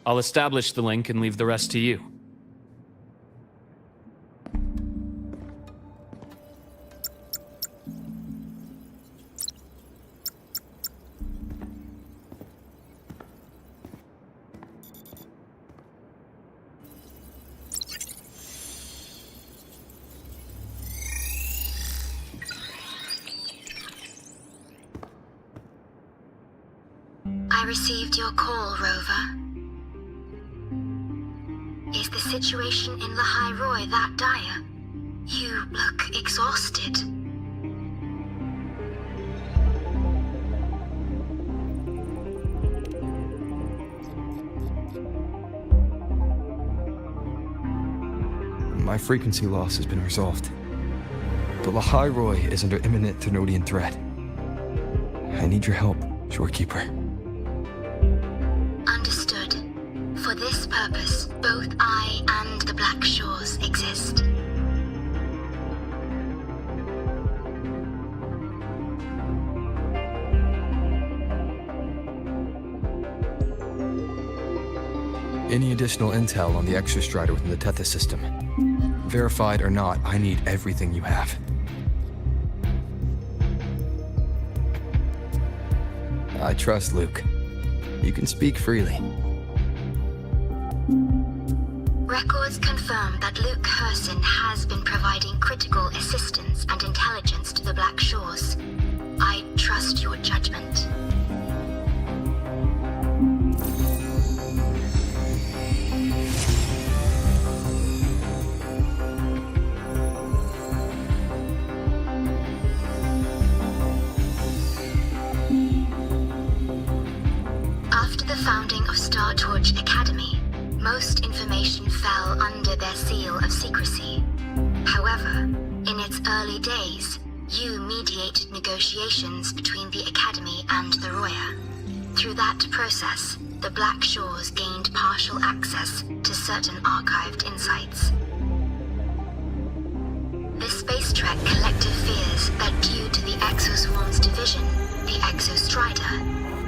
I'll establish the link and leave the rest to you. I received your call, Rover. Is the situation in Lahai Roy that dire? You look exhausted. My frequency loss has been resolved. But Lahai Roy is under imminent Threnodian threat. I need your help, Shorekeeper. Understood. For this purpose, both I and the Black Shores exist. Any additional intel on the Exostrider within the Tethys system? Verified or not, I need everything you have. I trust Luke. You can speak freely. Records confirm that Luke Herson has been providing critical assistance and intelligence to the Black Shores. I trust your judgment. After the founding of Star Torch Academy, most information fell under their seal of secrecy. However, in its early days, you mediated negotiations between the Academy and the Roya. Through that process, the Black Shores gained partial access to certain archived insights. The Space Trek Collective fears that due to the Exoswarm's division, the Exostrider,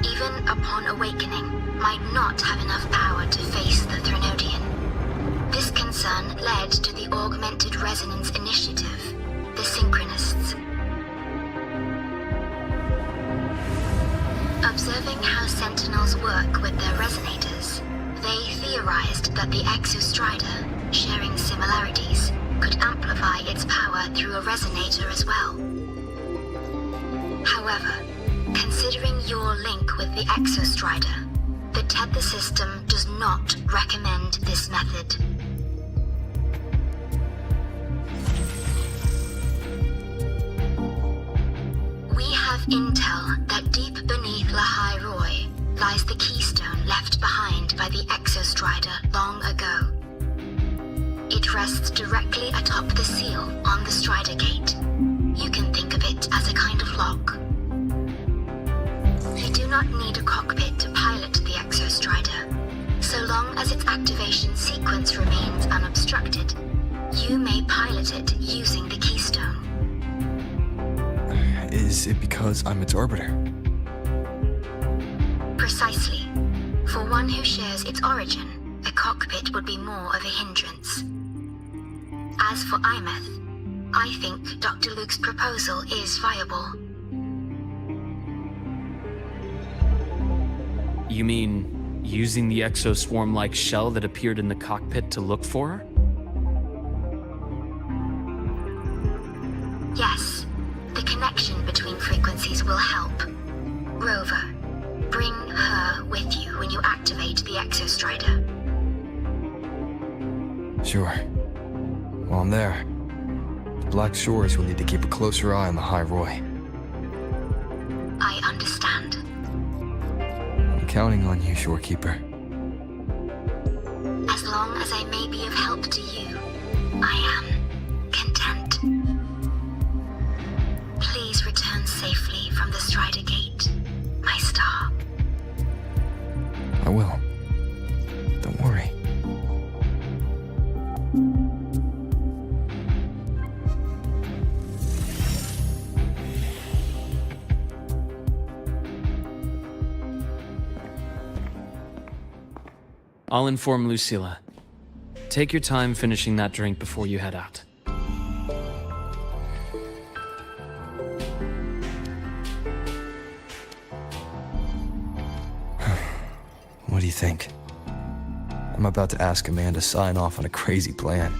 even upon awakening, might not have enough power to face the Threnodian. This concern led to the Augmented Resonance Initiative, the Synchronists. Observing how Sentinels work with their resonators, they theorized that the Exostrider, sharing similarities, could amplify its power through a resonator as well. However, considering your link with the Exostrider, the Tether system does not recommend this method. We intel that deep beneath Lahai Roy lies the keystone left behind by the Exostrider long ago. It rests directly atop the seal on the Strider Gate. You can think of it as a kind of lock. You do not need a cockpit to pilot the Exostrider. So long as its activation sequence remains unobstructed, you may pilot it using the keystone. Is it because I'm its arbiter? Precisely. For one who shares its origin, a cockpit would be more of a hindrance. As for Imeth, I think Dr. Luke's proposal is viable. You mean using the exoswarm-like shell that appeared in the cockpit to look for her? Yes, the connection between frequencies will help. Rover, bring her with you when you activate the Exostrider. Sure. While I'm there, the Black Shores will need to keep a closer eye on the High Roy. I understand. I'm counting on you, Shorekeeper. As long as I may be of help to you, I am content. Please return safely from the Strider Gate, my star. I will. Don't worry. I'll inform Lucilla. Take your time finishing that drink before you head out. What do you think? I'm about to ask a man to sign off on a crazy plan,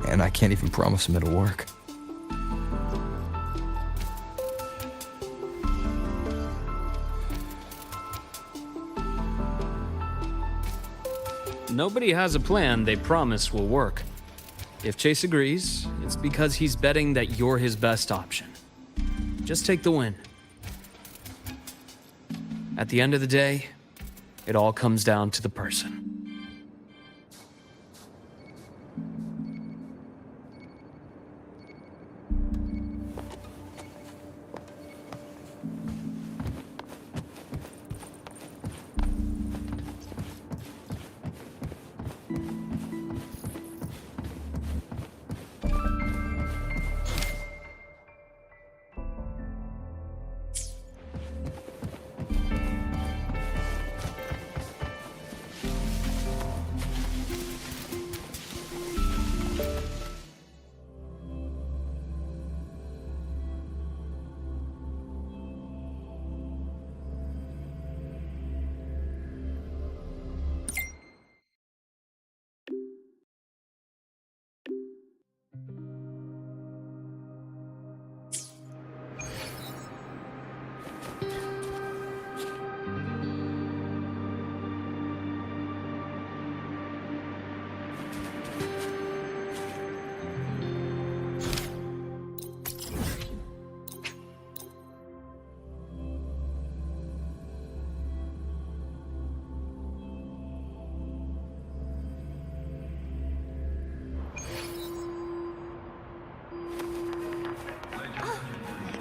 and I can't even promise him it'll work. Nobody has a plan they promise will work. If Chase agrees, it's because he's betting that you're his best option. Just take the win. At the end of the day, it all comes down to the person.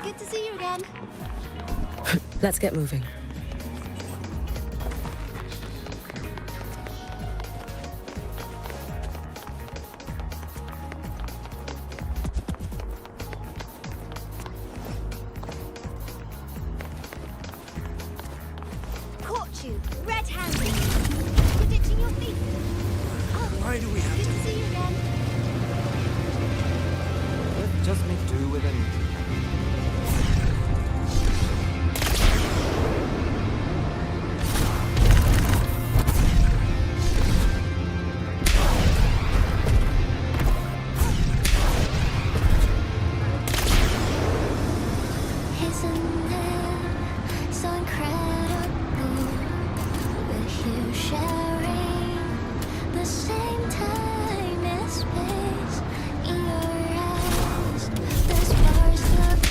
Good to see you again. Let's get moving. Caught you, red-handed. You're ditching your feet. Oh, Why do we have good to see you again. to just make do with him? Isn't it so incredible? We're here sharing the same time and space. In your eyes, the stars look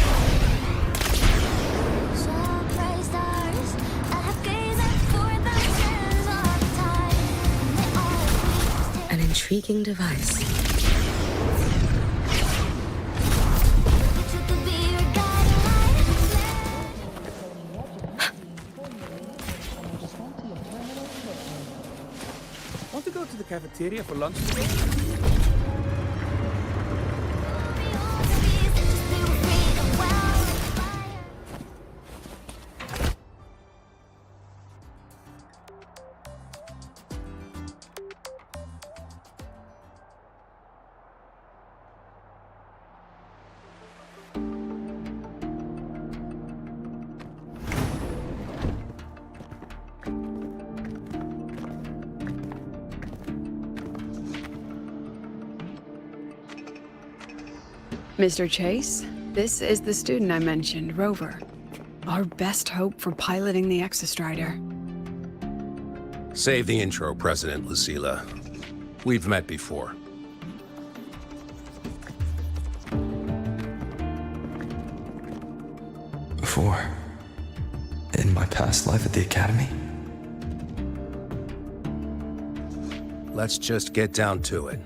intriguing device. Want to go to the cafeteria for lunch? Mr. Chase, this is the student I mentioned, Rover. Our best hope for piloting the Exostrider. Save the intro, President Lucilla. We've met before. Before? In my past life at the Academy? Let's just get down to it.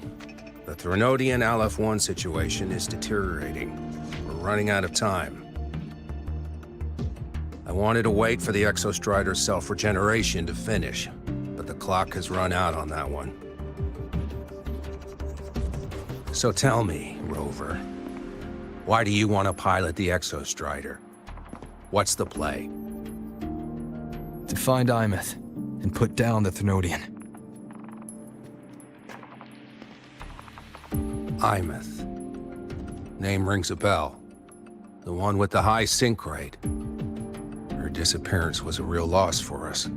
The Threnodian LF-1 situation is deteriorating. We're running out of time. I wanted to wait for the Exostrider's self-regeneration to finish, but the clock has run out on that one. So tell me, Rover, why do you want to pilot the Exostrider? What's the play? To find Imeth and put down the Threnodian. Imeth. Name rings a bell. The one with the high sync rate. Her disappearance was a real loss for us.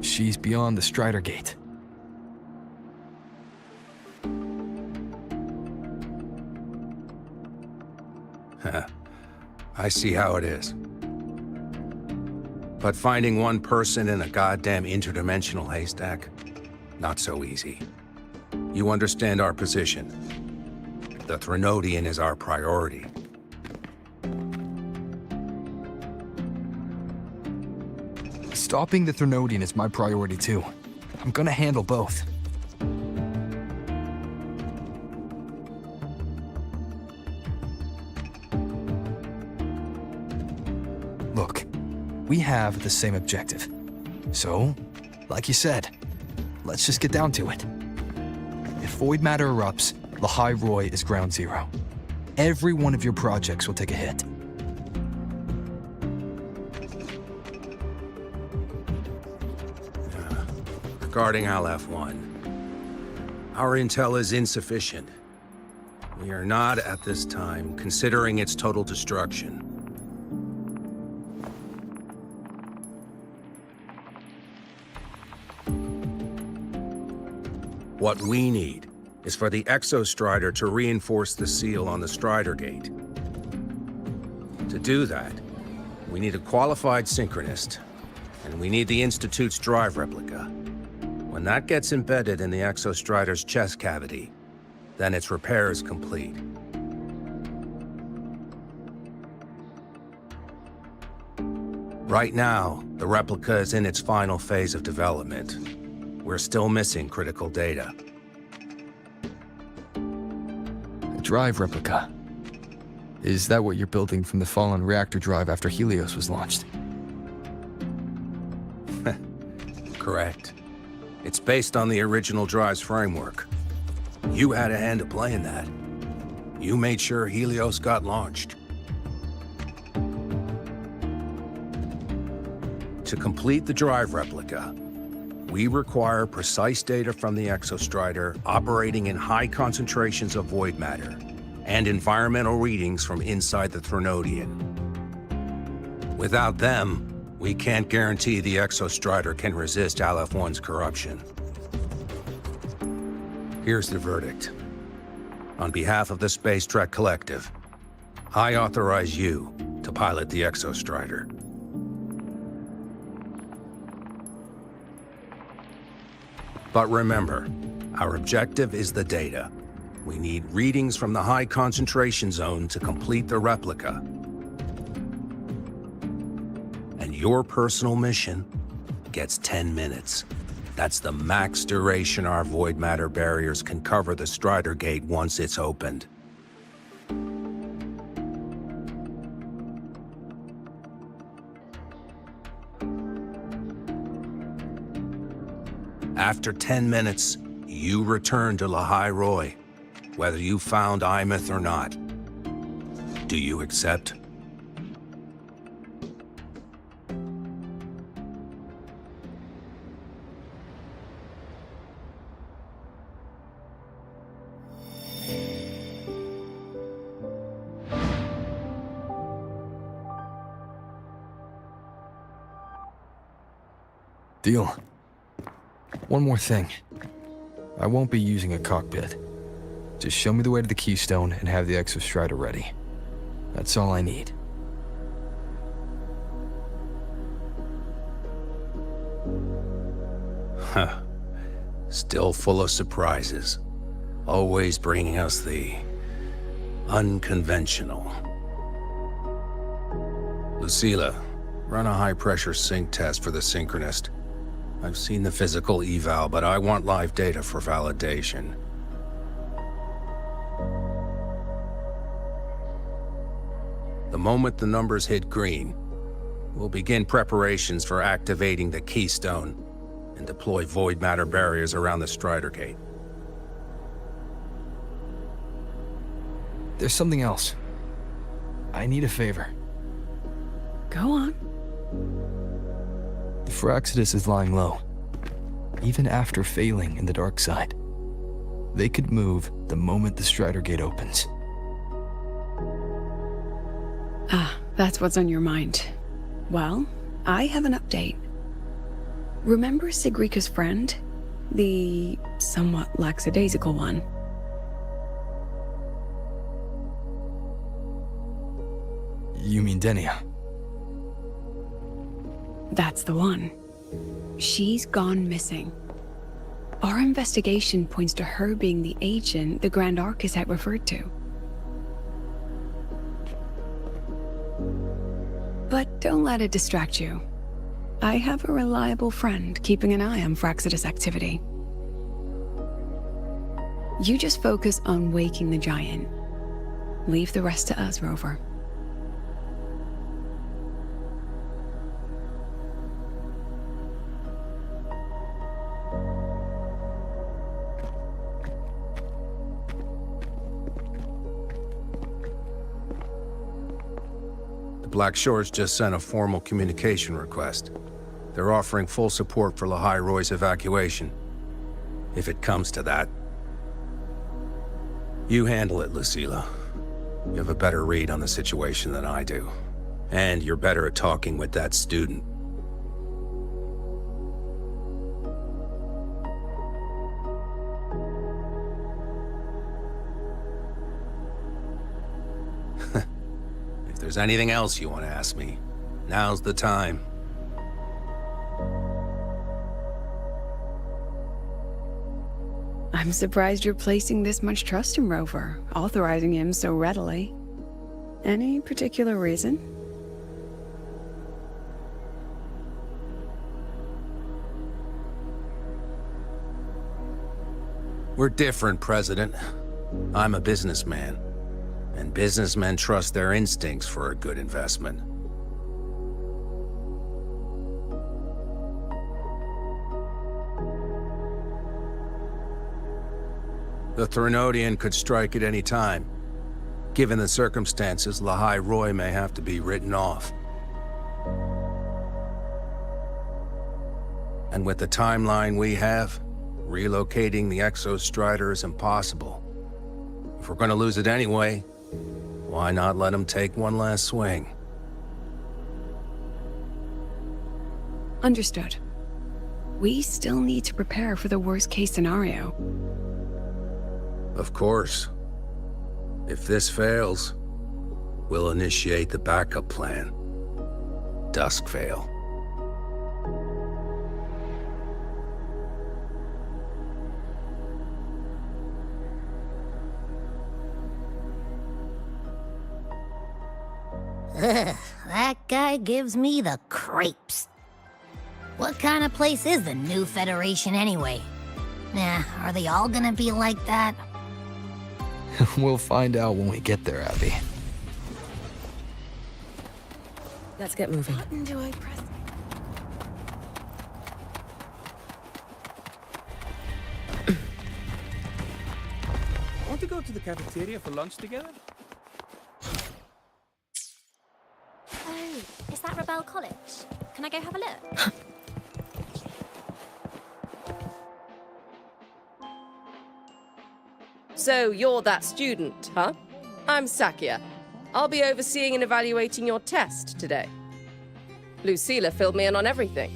She's beyond the Strider Gate. I see how it is. But finding one person in a goddamn interdimensional haystack, not so easy. You understand our position. The Threnodian is our priority. Stopping the Threnodian is my priority too. I'm gonna handle both. Look, we have the same objective. So, like you said, let's just get down to it. If void matter erupts, Lahai Roy is ground zero. Every one of your projects will take a hit. Regarding LF-1, our intel is insufficient. We are not, at this time, considering its total destruction. What we need is for the Exostrider to reinforce the seal on the Strider Gate. To do that, we need a qualified synchronist, and we need the Institute's drive replica. When that gets embedded in the Exostrider's chest cavity, then its repair is complete. Right now, the replica is in its final phase of development. We're still missing critical data. A drive replica. Is that what you're building from the fallen reactor drive after Helios was launched? Correct. It's based on the original drive's framework. You had a hand to play in that. You made sure Helios got launched. To complete the drive replica, we require precise data from the Exostrider operating in high concentrations of void matter and environmental readings from inside the Threnodian. Without them, we can't guarantee the Exostrider can resist LF-1's corruption. Here's the verdict. On behalf of the Space Trek Collective, I authorize you to pilot the Exostrider. But remember, our objective is the data. We need readings from the high concentration zone to complete the replica. And your personal mission gets 10 minutes. That's the max duration our void matter barriers can cover the Strider Gate once it's opened. After 10 minutes, you return to Lahai Roy, whether you found Imeth or not. Do you accept? Deal. One more thing. I won't be using a cockpit. Just show me the way to the Keystone and have the Exostrider ready. That's all I need. Huh. Still full of surprises. Always bringing us the unconventional. Lucilla, run a high-pressure sync test for the Synchronist. I've seen the physical eval, but I want live data for validation. The moment the numbers hit green, we'll begin preparations for activating the Keystone and deploy void matter barriers around the Strider Gate. There's something else. I need a favor. Go on. The Firaxidus is lying low. Even after failing in the dark side, they could move the moment the Strider Gate opens. Ah, that's what's on your mind. Well, I have an update. Remember Sigrika's friend? The somewhat lackadaisical one? You mean Denia? That's the one. She's gone missing. Our investigation points to her being the agent the Grand Architect referred to. But don't let it distract you. I have a reliable friend keeping an eye on Firaxidus activity. You just focus on waking the giant. Leave the rest to us, Rover. Black Shores just sent a formal communication request. They're offering full support for Lahai Roy's evacuation. If it comes to that. You handle it, Lucilla. You have a better read on the situation than I do. And you're better at talking with that student. If there's anything else you want to ask me, now's the time. I'm surprised you're placing this much trust in Rover, authorizing him so readily. Any particular reason? We're different, President. I'm a businessman, and businessmen trust their instincts for a good investment. The Threnodian could strike at any time. Given the circumstances, Lahai Roy may have to be written off. And with the timeline we have, relocating the Exostrider is impossible. If we're going to lose it anyway, why not let him take one last swing? Understood. We still need to prepare for the worst-case scenario. Of course. If this fails, we'll initiate the backup plan. Duskvale. Ugh, that guy gives me the creeps. What kind of place is the new Federation anyway? Nah, are they all gonna be like that? We'll find out when we get there, Abby. Let's get moving. What button do I press? Want to go to the cafeteria for lunch together? Oh, is that Rebel College? Can I go have a look? So you're that student, huh? I'm Sakia. I'll be overseeing and evaluating your test today. Lucilla filled me in on everything.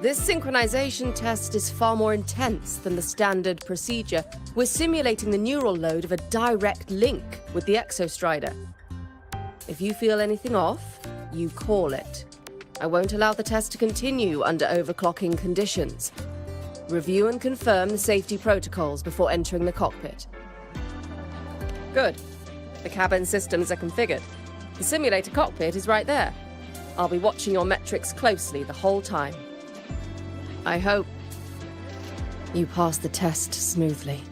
This synchronization test is far more intense than the standard procedure. We're simulating the neural load of a direct link with the Exostrider. If you feel anything off, you call it. I won't allow the test to continue under overclocking conditions. Review and confirm the safety protocols before entering the cockpit. Good. The cabin systems are configured. The simulator cockpit is right there. I'll be watching your metrics closely the whole time. I hope you pass the test smoothly.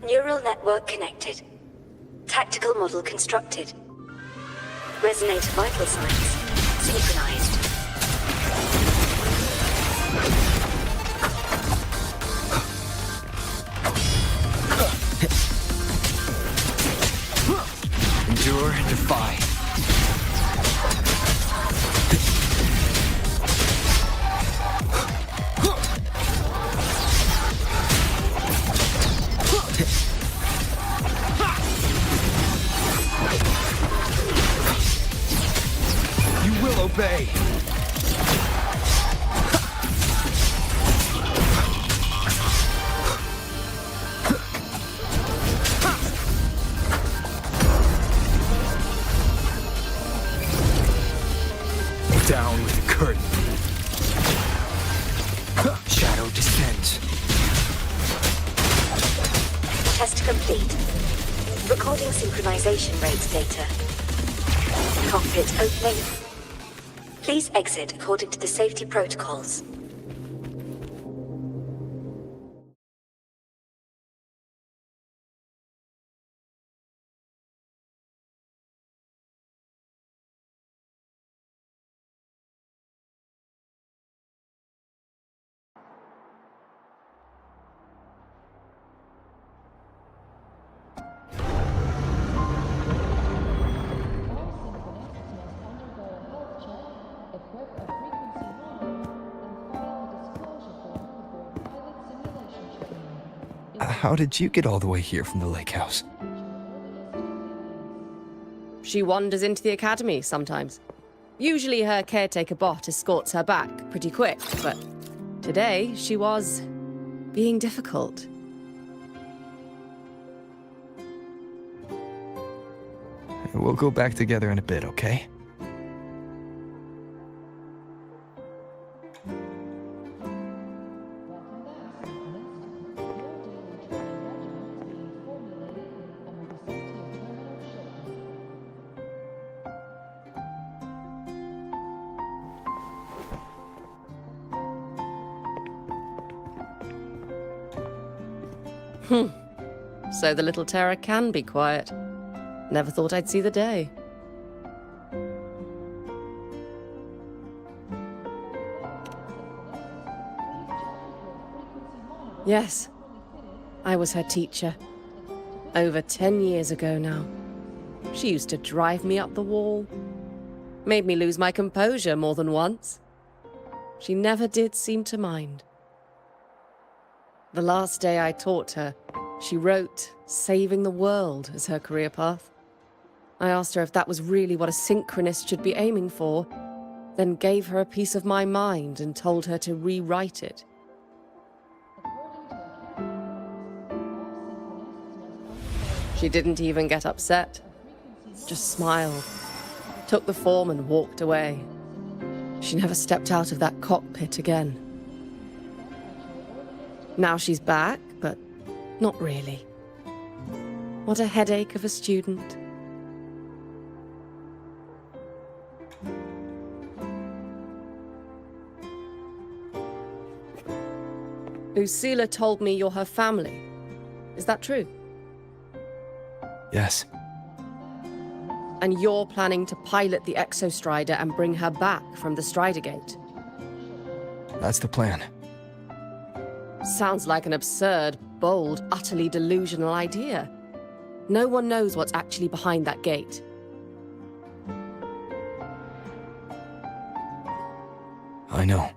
Neural network connected. Tactical model constructed. Resonator vital signs synchronized. Endure and defy. Obey. Down with the curtain. Shadow descends. Test complete. Recording synchronization rate data. Cockpit opening. Please exit according to the safety protocols. How did you get all the way here from the lake house? She wanders into the academy sometimes. Usually her caretaker bot escorts her back pretty quick, but today she was being difficult. We'll go back together in a bit, okay? So the little terror can be quiet. Never thought I'd see the day. Yes, I was her teacher. Over 10 years ago now. She used to drive me up the wall. Made me lose my composure more than once. She never did seem to mind. The last day I taught her, she wrote saving the world as her career path. I asked her if that was really what a synchronist should be aiming for, then gave her a piece of my mind and told her to rewrite it. She didn't even get upset, just smiled, took the form and walked away. She never stepped out of that cockpit again. Now she's back, but not really. What a headache of a student. Usila told me you're her family. Is that true? Yes. And you're planning to pilot the Exostrider and bring her back from the Strider Gate? That's the plan. Sounds like an absurd, bold, utterly delusional idea. No one knows what's actually behind that gate. I know.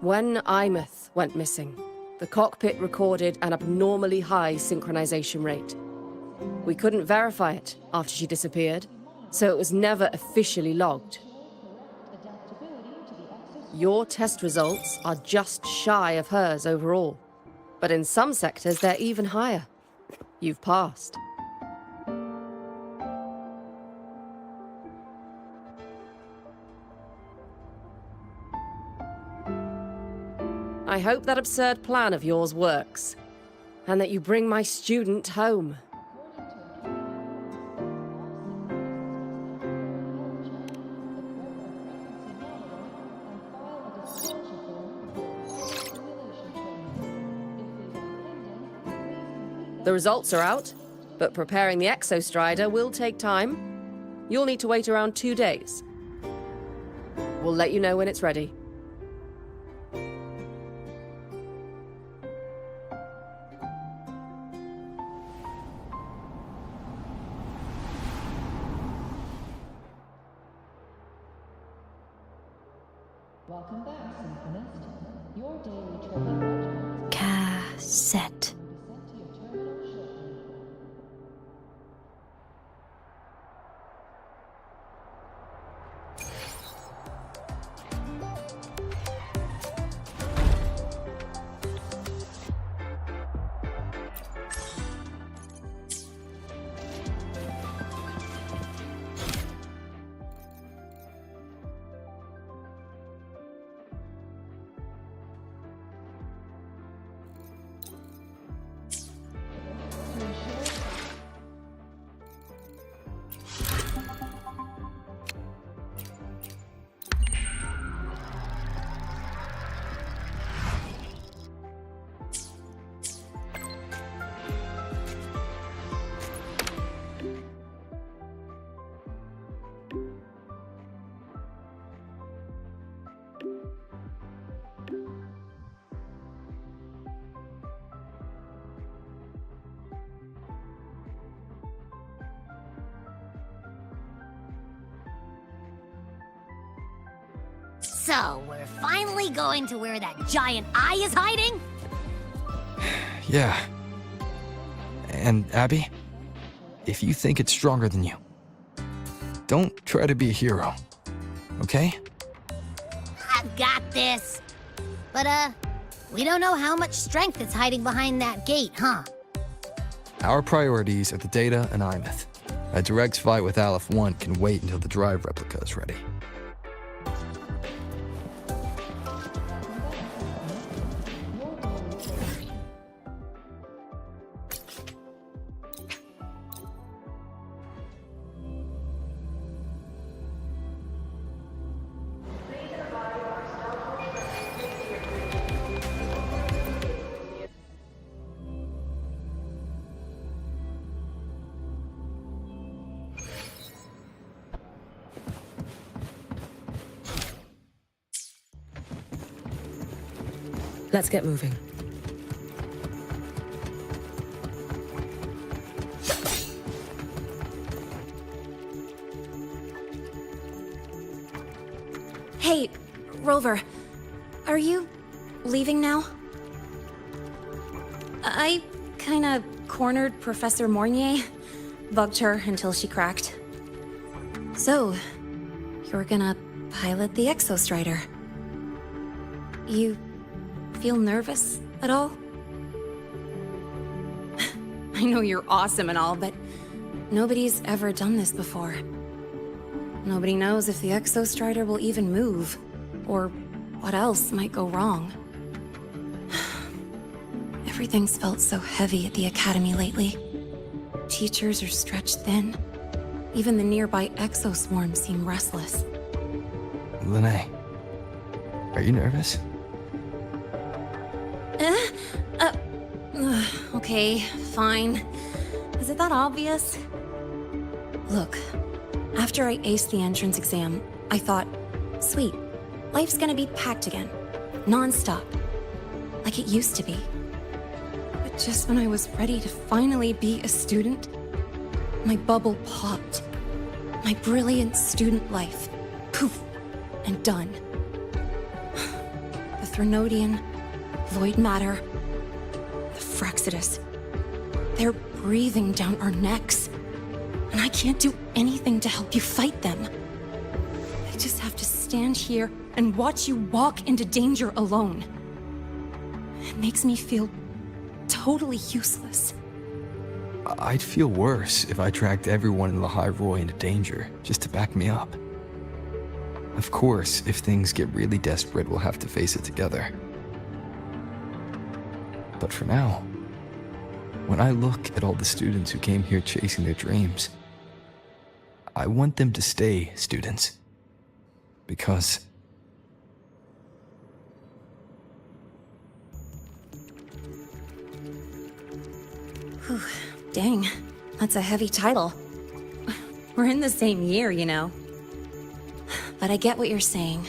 When Imeth went missing, the cockpit recorded an abnormally high synchronization rate. We couldn't verify it after she disappeared, so it was never officially logged. Your test results are just shy of hers overall, but in some sectors they're even higher. You've passed. I hope that absurd plan of yours works, and that you bring my student home. The results are out, but preparing the Exostrider will take time. You'll need to wait around 2 days. We'll let you know when it's ready. Welcome back, Synchronist. Your daily training regimen. Cassette. So, we're finally going to where that giant eye is hiding? Yeah. And Abby, if you think it's stronger than you, don't try to be a hero, okay? I've got this. But, we don't know how much strength is hiding behind that gate, huh? Our priorities are the data and Imeth. A direct fight with Aleph 1 can wait until the drive replica is ready. Let's get moving. Hey, Rover. Are you leaving now? I kinda cornered Professor Mornier. bugged her until she cracked. So, you're gonna pilot the Exostrider. You feel nervous at all? I know you're awesome and all, but nobody's ever done this before. Nobody knows if the Exostrider will even move, or what else might go wrong. Everything's felt so heavy at the Academy lately. Teachers are stretched thin. Even the nearby exoswarms seem restless. Lene, are you nervous? Okay, fine. Is it that obvious? Look, after I aced the entrance exam, I thought, sweet, life's gonna be packed again. Non-stop. Like it used to be. But just when I was ready to finally be a student, my bubble popped. My brilliant student life. Poof. And done. The Threnodian, void matter, the Frexidus. They're breathing down our necks. And I can't do anything to help you fight them. I just have to stand here and watch you walk into danger alone. It makes me feel totally useless. I'd feel worse if I tracked everyone in Lehigh Roy into danger, just to back me up. Of course, if things get really desperate, we'll have to face it together. But for now, when I look at all the students who came here chasing their dreams, I want them to stay students. Because... Whew, dang, that's a heavy title. We're in the same year, you know. But I get what you're saying.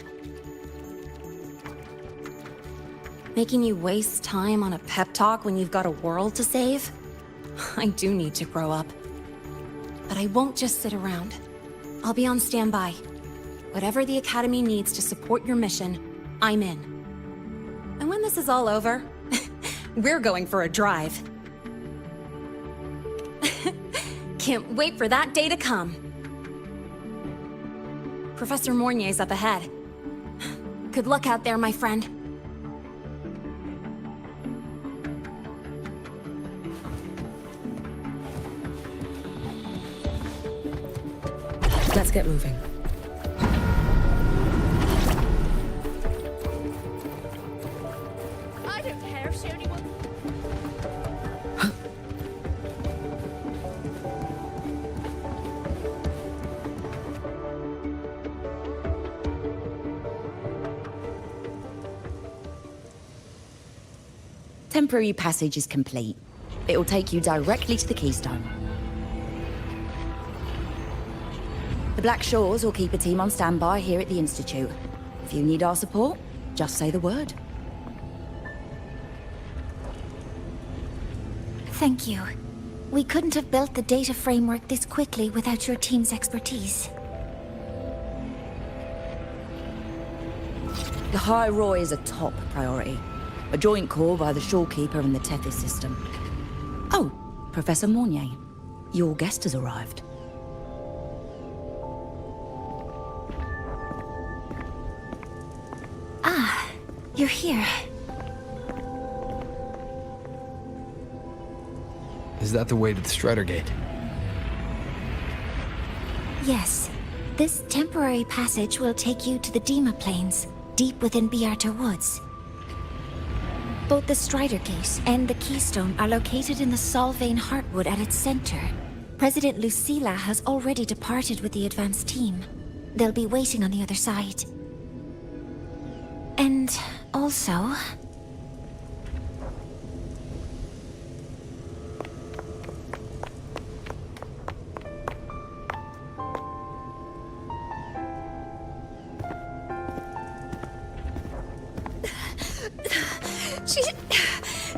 Making you waste time on a pep talk when you've got a world to save? I do need to grow up. But I won't just sit around. I'll be on standby. Whatever the Academy needs to support your mission, I'm in. And when this is all over, we're going for a drive. Can't wait for that day to come. Professor Mornier's up ahead. Good luck out there, my friend. Let's get moving. I don't care if she only wants... Temporary passage is complete. It will take you directly to the Keystone. The Black Shores will keep a team on standby here at the Institute. If you need our support, just say the word. Thank you. We couldn't have built the data framework this quickly without your team's expertise. The High Roy is a top priority. A joint call by the Shorekeeper and the Tethys system. Oh, Professor Mornier, your guest has arrived. Ah, you're here. Is that the way to the Strider Gate? Yes. This temporary passage will take you to the Dima Plains, deep within Biarta Woods. Both the Strider Gate and the Keystone are located in the Solvane Heartwood at its center. President Lucilla has already departed with the advance team. They'll be waiting on the other side. And also...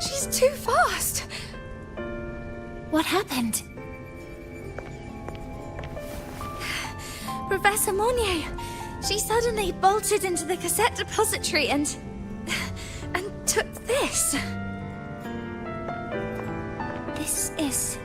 She's too fast. What happened? Professor Monnier, she suddenly bolted into the cassette depository and took this. This is...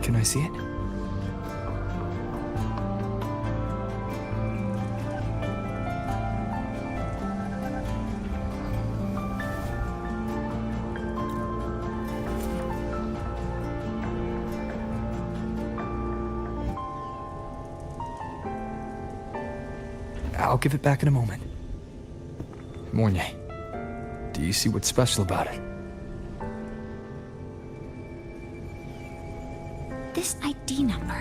Can I see it? I'll give it back in a moment. Mornier, do you see what's special about it? This ID number.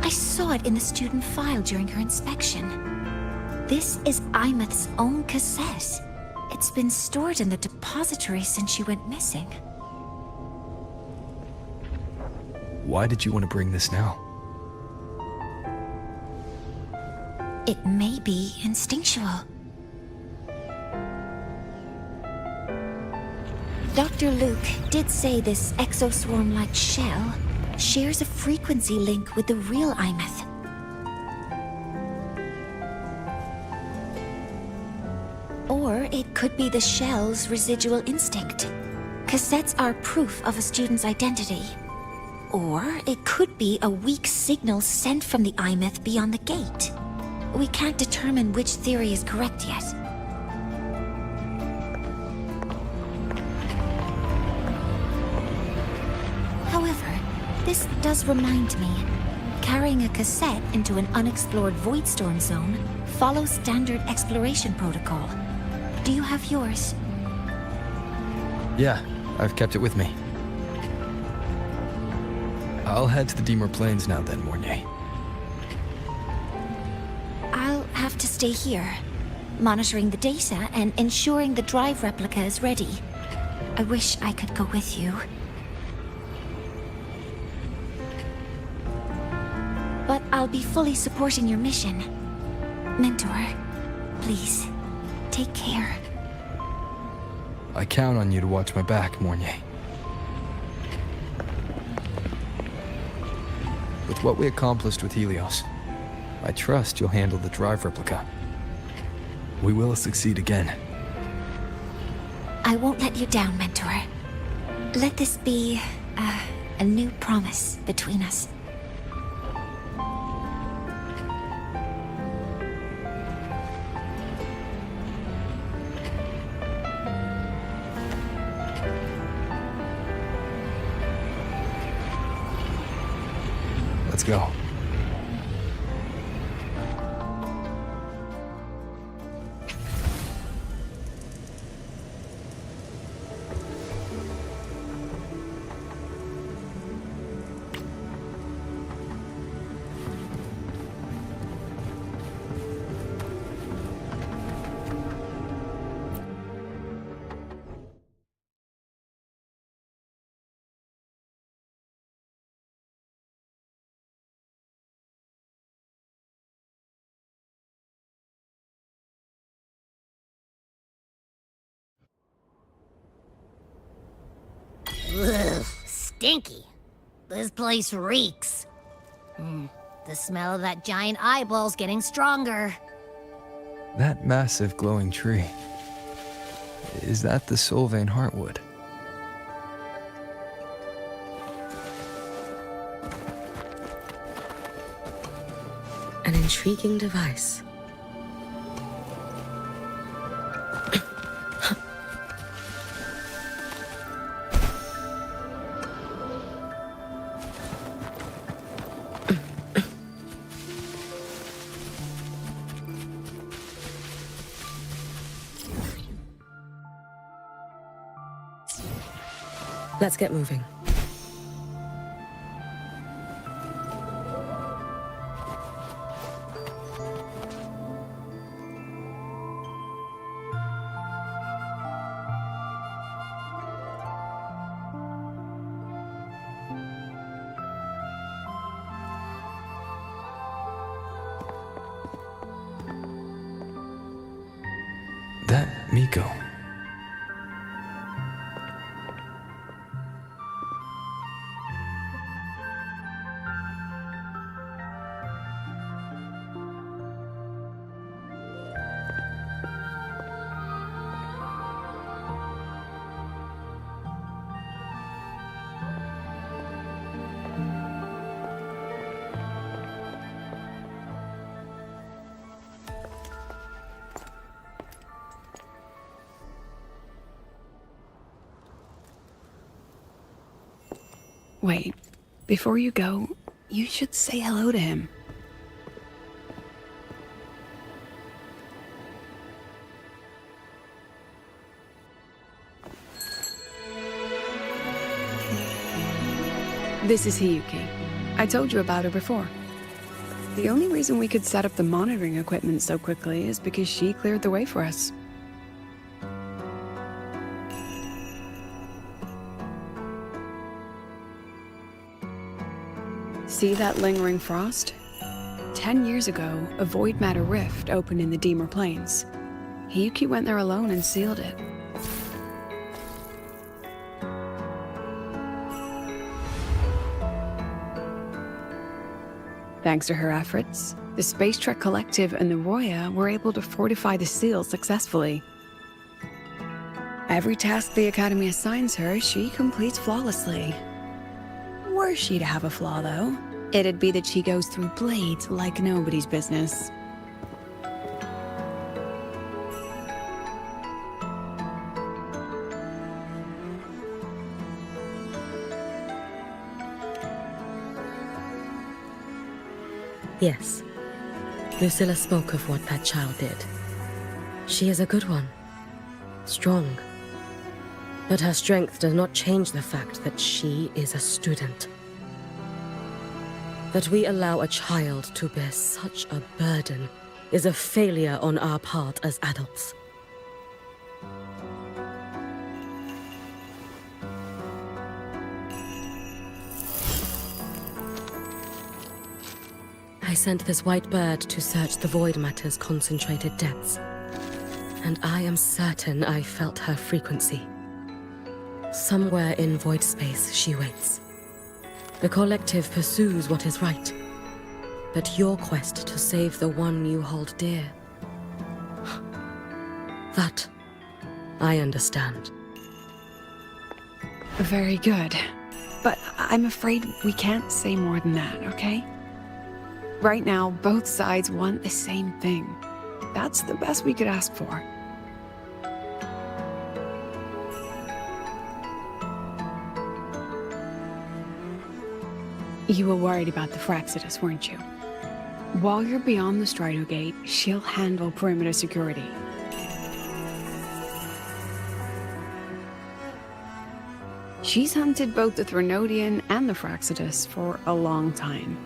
I saw it in the student file during her inspection. This is Imeth's own cassette. It's been stored in the depository since she went missing. Why did you want to bring this now? It may be instinctual. Dr. Luke did say this exoswarm-like shell shares a frequency link with the real Imeth. Or it could be the shell's residual instinct. Cassettes are proof of a student's identity. Or it could be a weak signal sent from the Imeth beyond the gate. We can't determine which theory is correct yet. However, this does remind me, carrying a cassette into an unexplored Voidstorm zone follows standard exploration protocol. Do you have yours? Yeah, I've kept it with me. I'll head to the Deemer Plains now then, Mornier. I'll have to stay here, monitoring the data and ensuring the drive replica is ready. I wish I could go with you. But I'll be fully supporting your mission. Mentor, please, take care. I count on you to watch my back, Mornier. With what we accomplished with Helios, I trust you'll handle the drive replica. We will succeed again. I won't let you down, Mentor. Let this be a new promise between us. Let's go. Ugh, stinky. This place reeks. The smell of that giant eyeball's getting stronger. That massive glowing tree. Is that the Solvane Heartwood? An intriguing device. Let's get moving. That Miko. Wait, before you go, you should say hello to him. This is Hiyuki. I told you about her before. The only reason we could set up the monitoring equipment so quickly is because she cleared the way for us. See that lingering frost? 10 years ago, a void matter rift opened in the Deemer Plains. Hiyuki went there alone and sealed it. Thanks to her efforts, the Space Trek Collective and the Roya were able to fortify the seal successfully. Every task the Academy assigns her, she completes flawlessly. Were she to have a flaw, though, it'd be that she goes through blades like nobody's business. Yes. Lucilla spoke of what that child did. She is a good one. Strong. But her strength does not change the fact that she is a student. That we allow a child to bear such a burden is a failure on our part as adults. I sent this white bird to search the void matter's concentrated depths, and I am certain I felt her frequency. Somewhere in void space she waits. The collective pursues what is right, but your quest to save the one you hold dear, that I understand. Very good. But I'm afraid we can't say more than that, okay? Right now, both sides want the same thing. That's the best we could ask for. You were worried about the Fraxidus, weren't you? While you're beyond the Strider Gate, she'll handle perimeter security. She's hunted both the Threnodian and the Fraxidus for a long time.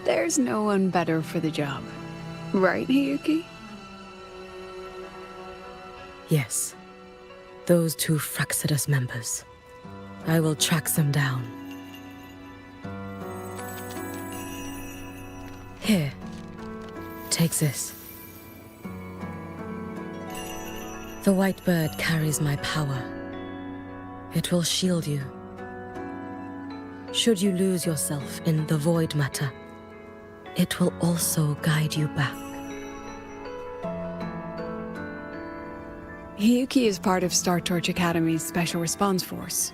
There's no one better for the job. Right, Hiyuki? Yes. Those two Fraxidus members. I will track them down. Here. Take this. The white bird carries my power. It will shield you. Should you lose yourself in the void matter, it will also guide you back. Hiyuki is part of Star Torch Academy's Special Response Force.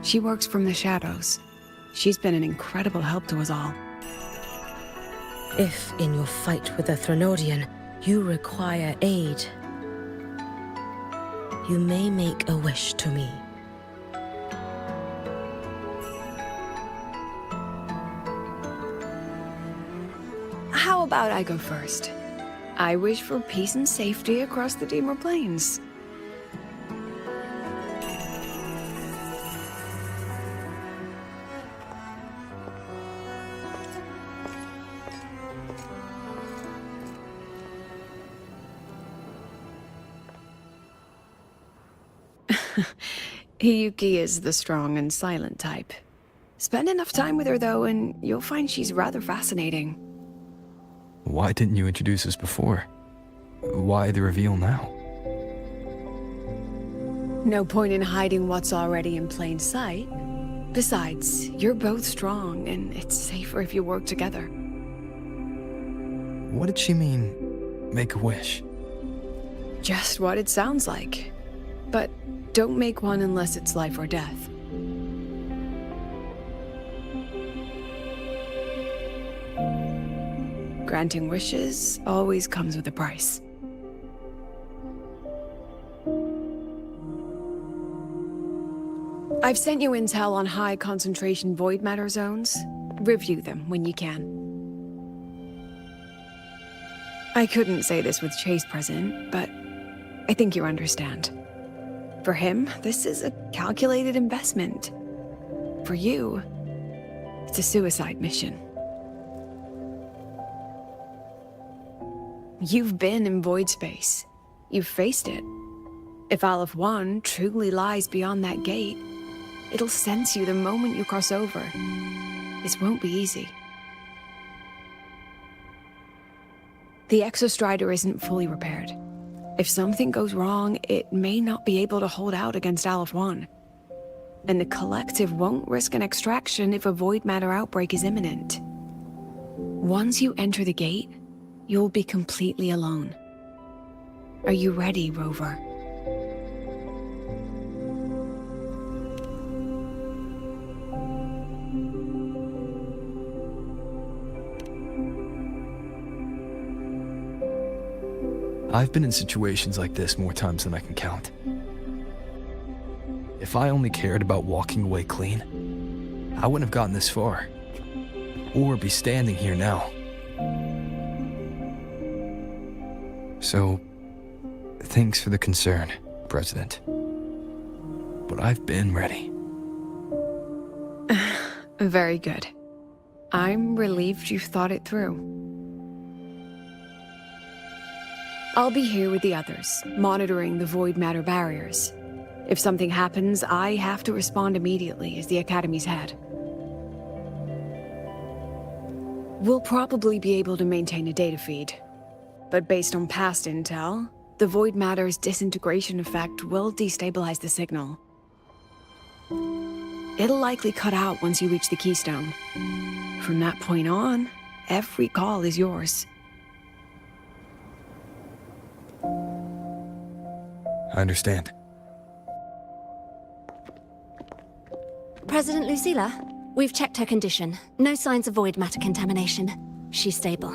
She works from the shadows. She's been an incredible help to us all. If, in your fight with the Threnodian, you require aid, you may make a wish to me. How about I go first? I wish for peace and safety across the Deemer Plains. Hiyuki is the strong and silent type. Spend enough time with her, though, and you'll find she's rather fascinating. Why didn't you introduce us before? Why the reveal now? No point in hiding what's already in plain sight. Besides, you're both strong, and it's safer if you work together. What did she mean, make a wish? Just what it sounds like. But don't make one unless it's life or death. Granting wishes always comes with a price. I've sent you intel on high concentration void matter zones. Review them when you can. I couldn't say this with Chase present, but I think you understand. For him, this is a calculated investment. For you, it's a suicide mission. You've been in void space. You've faced it. If Aleph 1 truly lies beyond that gate, it'll sense you the moment you cross over. This won't be easy. The Exostrider isn't fully repaired. If something goes wrong, it may not be able to hold out against Aleph 1. And the Collective won't risk an extraction if a void matter outbreak is imminent. Once you enter the gate, you'll be completely alone. Are you ready, Rover? I've been in situations like this more times than I can count. If I only cared about walking away clean, I wouldn't have gotten this far. Or be standing here now. So, thanks for the concern, President. But I've been ready. Very good. I'm relieved you've thought it through. I'll be here with the others, monitoring the void matter barriers. If something happens, I have to respond immediately as the Academy's head. We'll probably be able to maintain a data feed. But based on past intel, the void matter's disintegration effect will destabilize the signal. It'll likely cut out once you reach the keystone. From that point on, every call is yours. I understand. President Lucilla, we've checked her condition. No signs of void matter contamination. She's stable.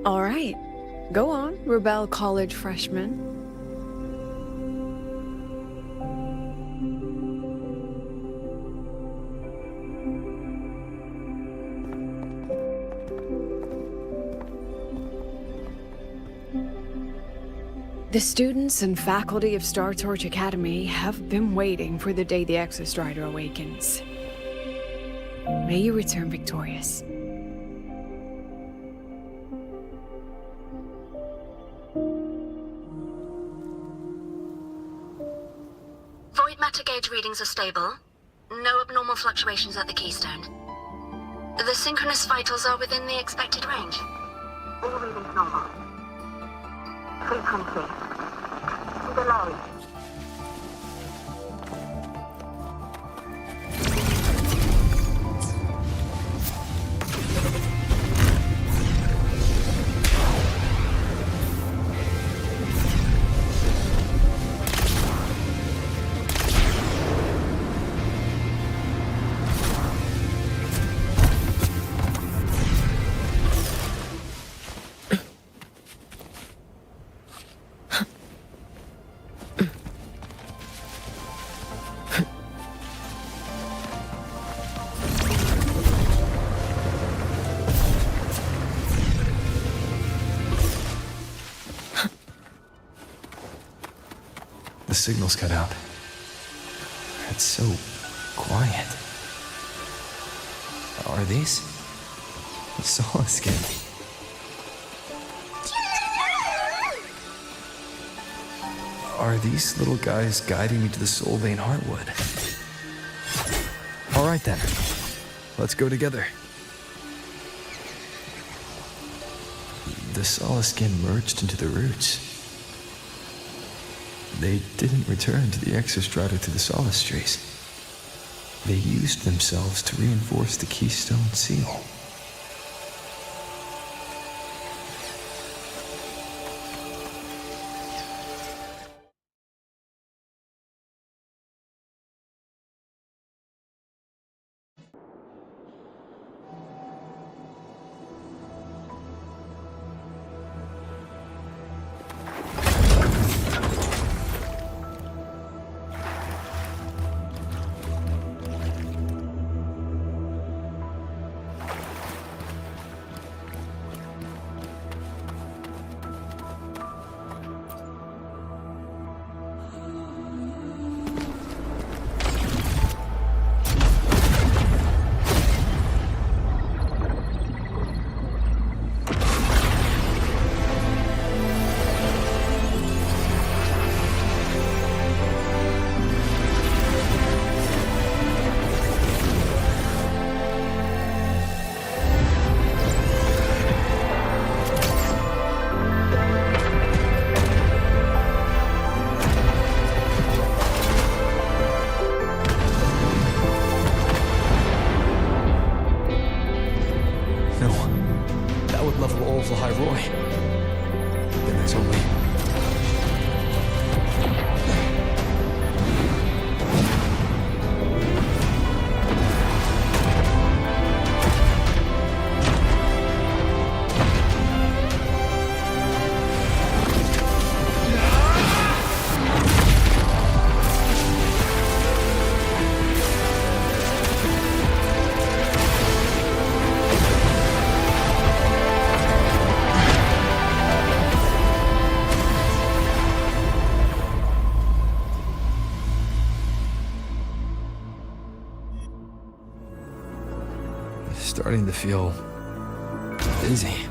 All right. Go on, Rebel College freshman. The students and faculty of Star Torch Academy have been waiting for the day the Exostrider awakens. May you return victorious. Void matter gauge readings are stable. No abnormal fluctuations at the keystone. The synchronous vitals are within the expected range. All readings normal. Frequency. Delay. The signal's cut out. It's so quiet. Are these? Solace skin. Are these little guys guiding me to the Soul Vein Heartwood? All right then. Let's go together. The Solace skin merged into the roots. They didn't return to the Exostrider through the Solace Trace. They used themselves to reinforce the Keystone Seal. starting to feel dizzy.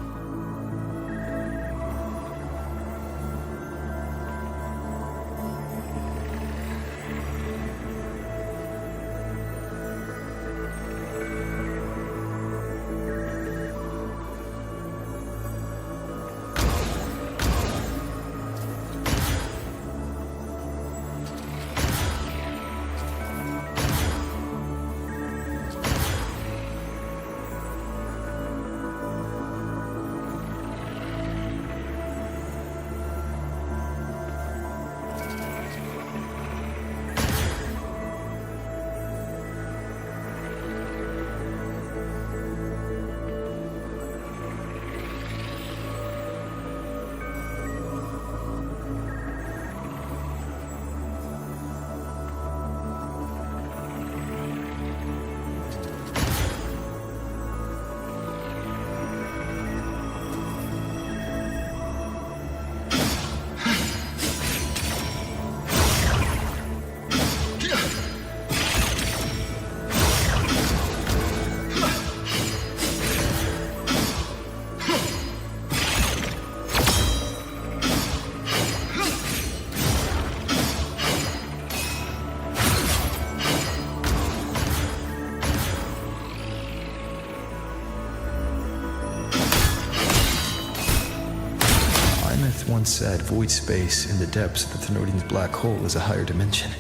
Once said void space in the depths of the Thenodian's black hole is a higher dimension,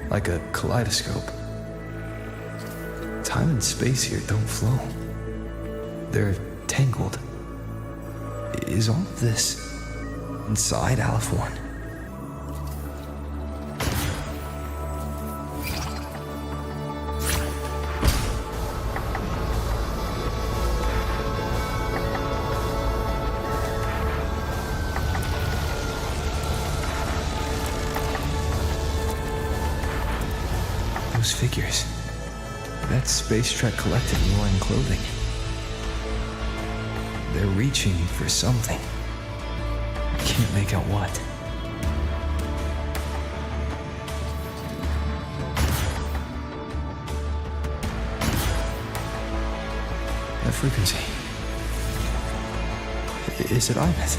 like a kaleidoscope. Time and space here don't flow. They're tangled. Is all of this inside Aleph 1? Figures. That's Space Trek Collective in wearing clothing. They're reaching for something. I can't make out what. That frequency. Is it Imeth?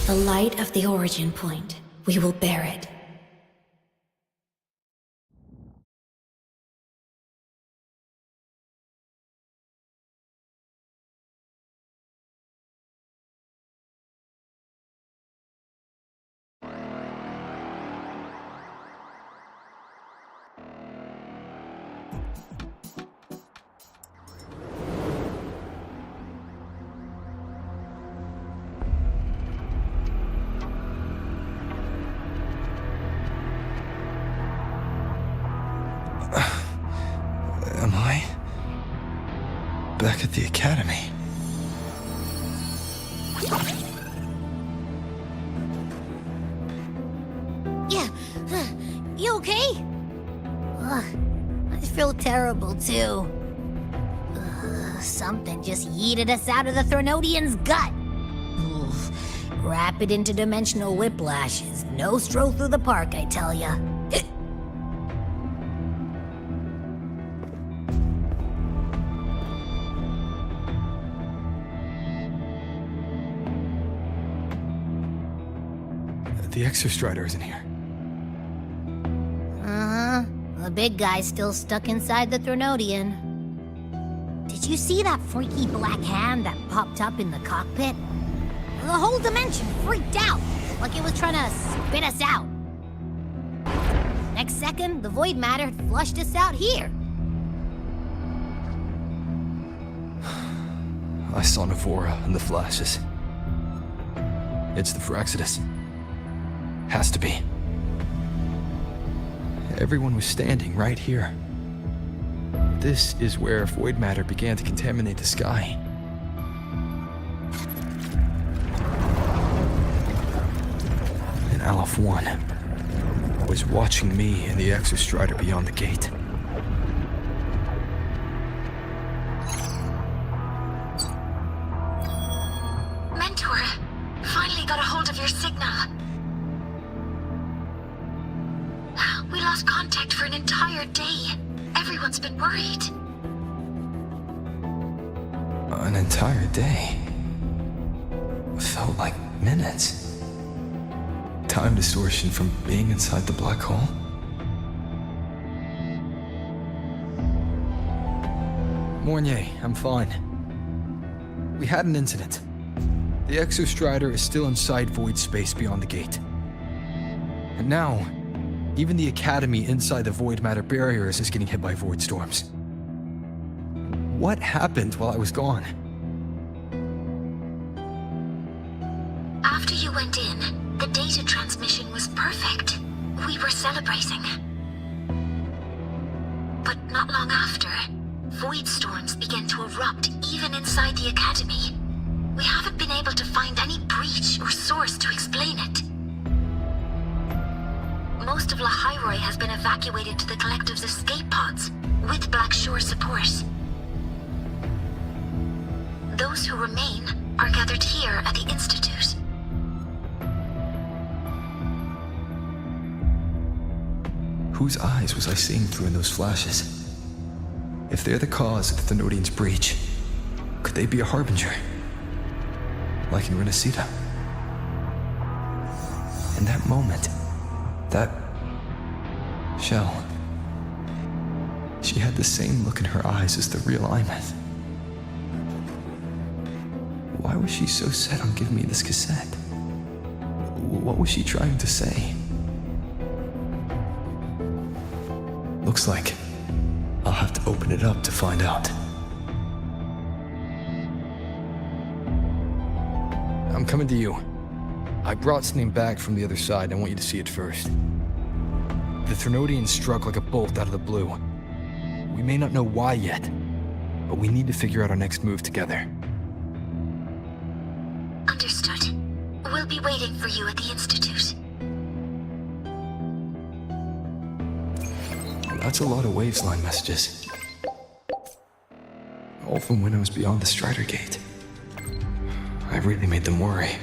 The light of the origin point. We will bear it. Look at the Academy. Yeah, you okay? I feel terrible too. Something just yeeted us out of the Threnodian's gut. Rapid interdimensional whiplash is no stroll through the park, I tell ya. The Exostrider isn't here. Uh-huh. The big guy's still stuck inside the Threnodian. Did you see that freaky black hand that popped up in the cockpit? The whole dimension freaked out, like it was trying to spit us out. Next second, the void matter had flushed us out here. I saw Navora in the flashes. It's the Fraxidus. Has to be. Everyone was standing right here. This is where void matter began to contaminate the sky. And Aleph 1 was watching me and the Exostrider beyond the gate. Mentor, finally got a hold of your signal. We lost contact for an entire day. Everyone's been worried. An entire day. Felt like minutes. Time distortion from being inside the black hole. Mornier, I'm fine. We had an incident. The Exostrider is still inside void space beyond the gate. And now, even the Academy inside the void matter barriers is getting hit by void storms. What happened while I was gone? After you went in, the data transmission was perfect. We were celebrating. But not long after, void storms began to erupt even inside the Academy. We haven't been able to find any breach or source to explain it. Most of Lahiroi has been evacuated to the Collective's escape pods, with Black Shore support. Those who remain are gathered here at the Institute. Whose eyes was I seeing through in those flashes? If they're the cause of the Thenodian's breach, could they be a harbinger? Like in Renacita? In that moment, that shell, she had the same look in her eyes as the real Imeth. Why was she so set on giving me this cassette? What was she trying to say? Looks like I'll have to open it up to find out. I'm coming to you. I brought something back from the other side. I want you to see it first. The Threnodian struck like a bolt out of the blue. We may not know why yet, but we need to figure out our next move together. Understood. We'll be waiting for you at the Institute. That's a lot of Waveline messages. All from when I was beyond the Strider Gate. I really made them worry.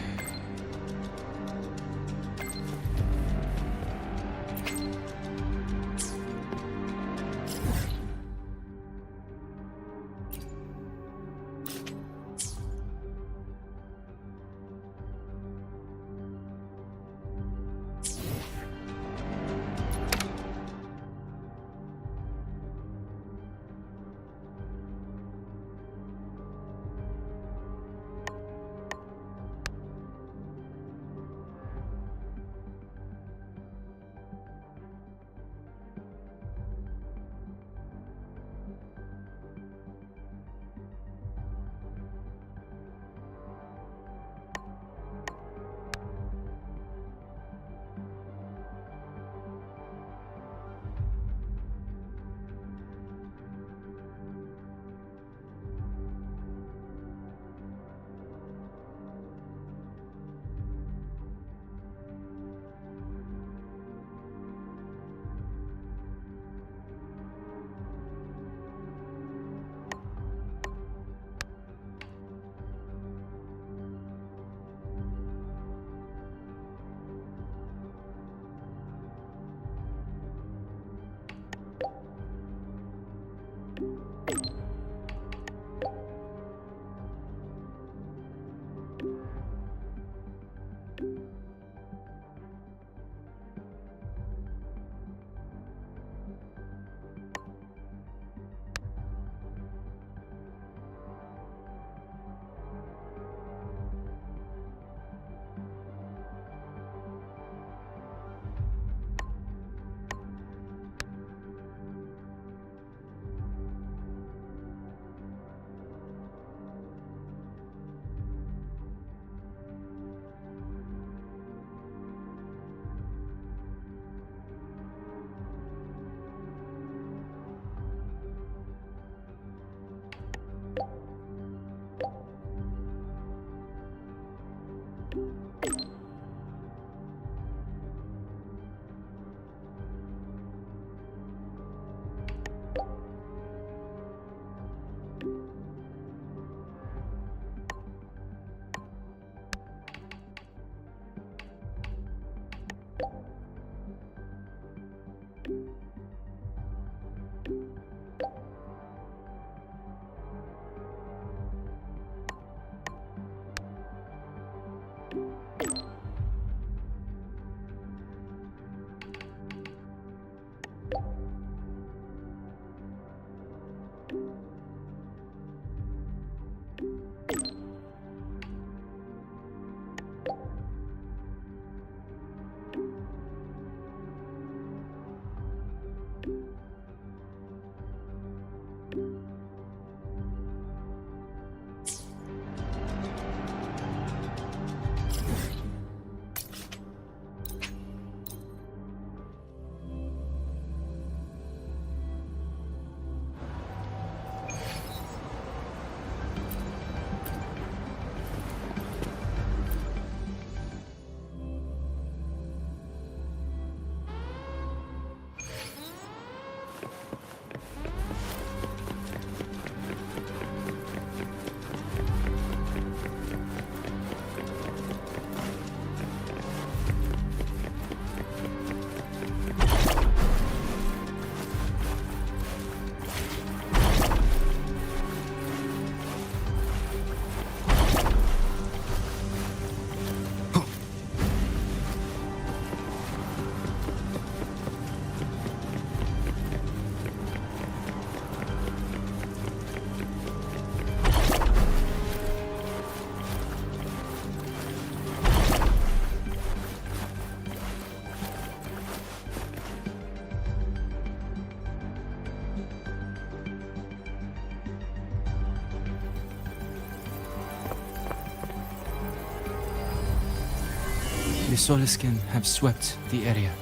Soliskin have swept the area.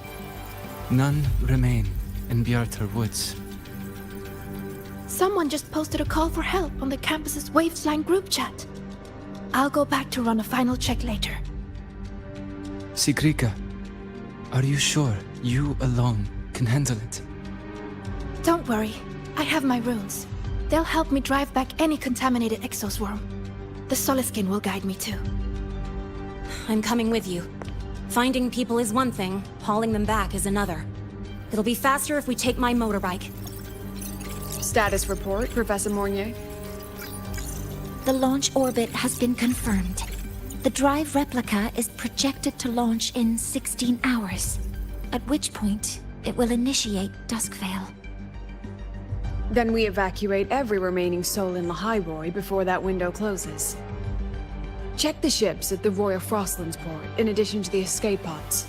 None remain in Bjartar Woods. Someone just posted a call for help on the campus's Wavesline group chat. I'll go back to run a final check later. Sigrika, are you sure you alone can handle it? Don't worry, I have my runes. They'll help me drive back any contaminated exoswarm. The Soliskin will guide me too. I'm coming with you. Finding people is one thing, hauling them back is another. It'll be faster if we take my motorbike. Status report, Professor Mornier. The launch orbit has been confirmed. The drive replica is projected to launch in 16 hours, at which point it will initiate Duskvale. Then we evacuate every remaining soul in Lahairoi before that window closes. Check the ships at the Royal Frostlands port, in addition to the escape pods.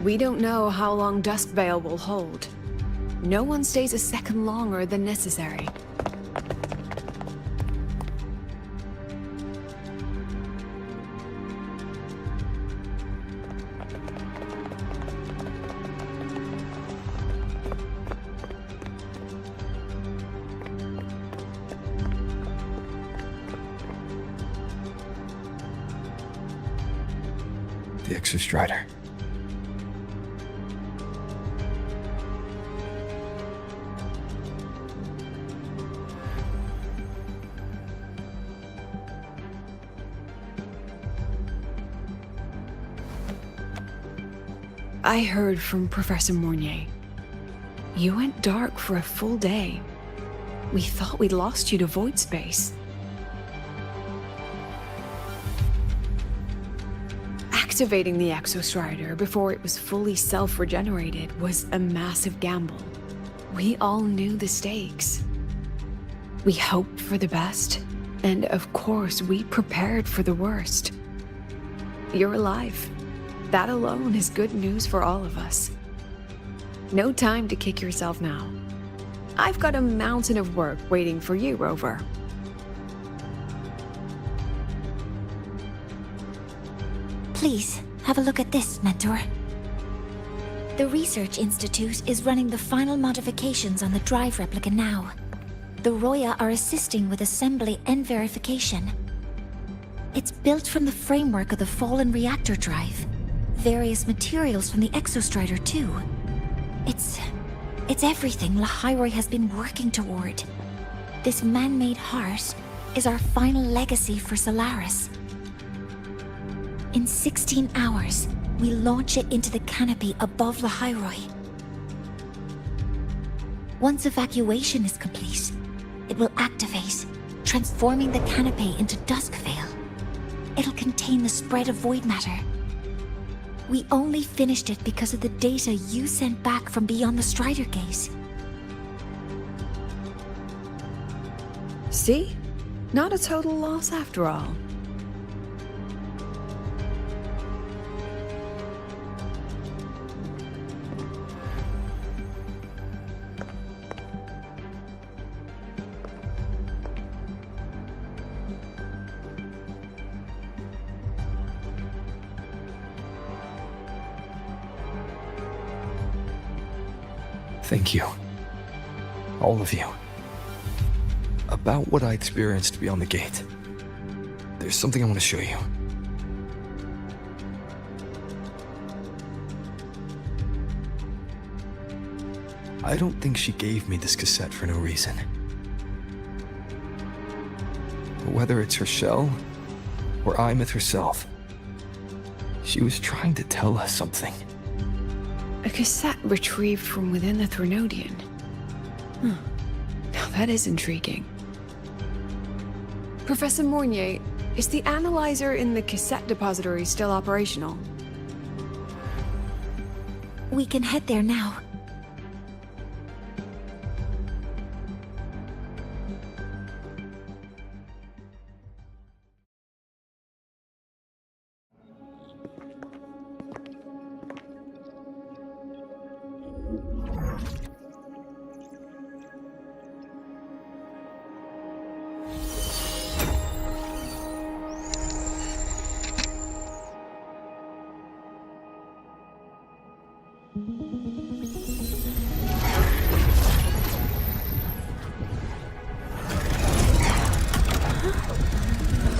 We don't know how long Duskvale will hold. No one stays a second longer than necessary. The Exostrider. I heard from Professor Mornier. You went dark for a full day. We thought we'd lost you to void space. Activating the Exostrider before it was fully self-regenerated was a massive gamble. We all knew the stakes. We hoped for the best, and of course we prepared for the worst. You're alive. That alone is good news for all of us. No time to kick yourself now. I've got a mountain of work waiting for you, Rover. Please, have a look at this, Mentor. The Research Institute is running the final modifications on the drive replica now. The Roya are assisting with assembly and verification. It's built from the framework of the fallen reactor drive. Various materials from the Exostrider, too. It's everything Lahairoi has been working toward. This man-made heart is our final legacy for Solaris. In 16 hours, we launch it into the canopy above Lahairoi. Once evacuation is complete, it will activate, transforming the canopy into Duskvale. It'll contain the spread of void matter. We only finished it because of the data you sent back from beyond the Strider Gate. See? Not a total loss after all. Thank you. All of you. About what I experienced beyond the gate. There's something I want to show you. I don't think she gave me this cassette for no reason. Whether it's her shell, or Imeth herself, she was trying to tell us something. A cassette retrieved from within the Threnodian. Huh. Now that is intriguing. Professor Mornier, is the analyzer in the cassette depository still operational? We can head there now.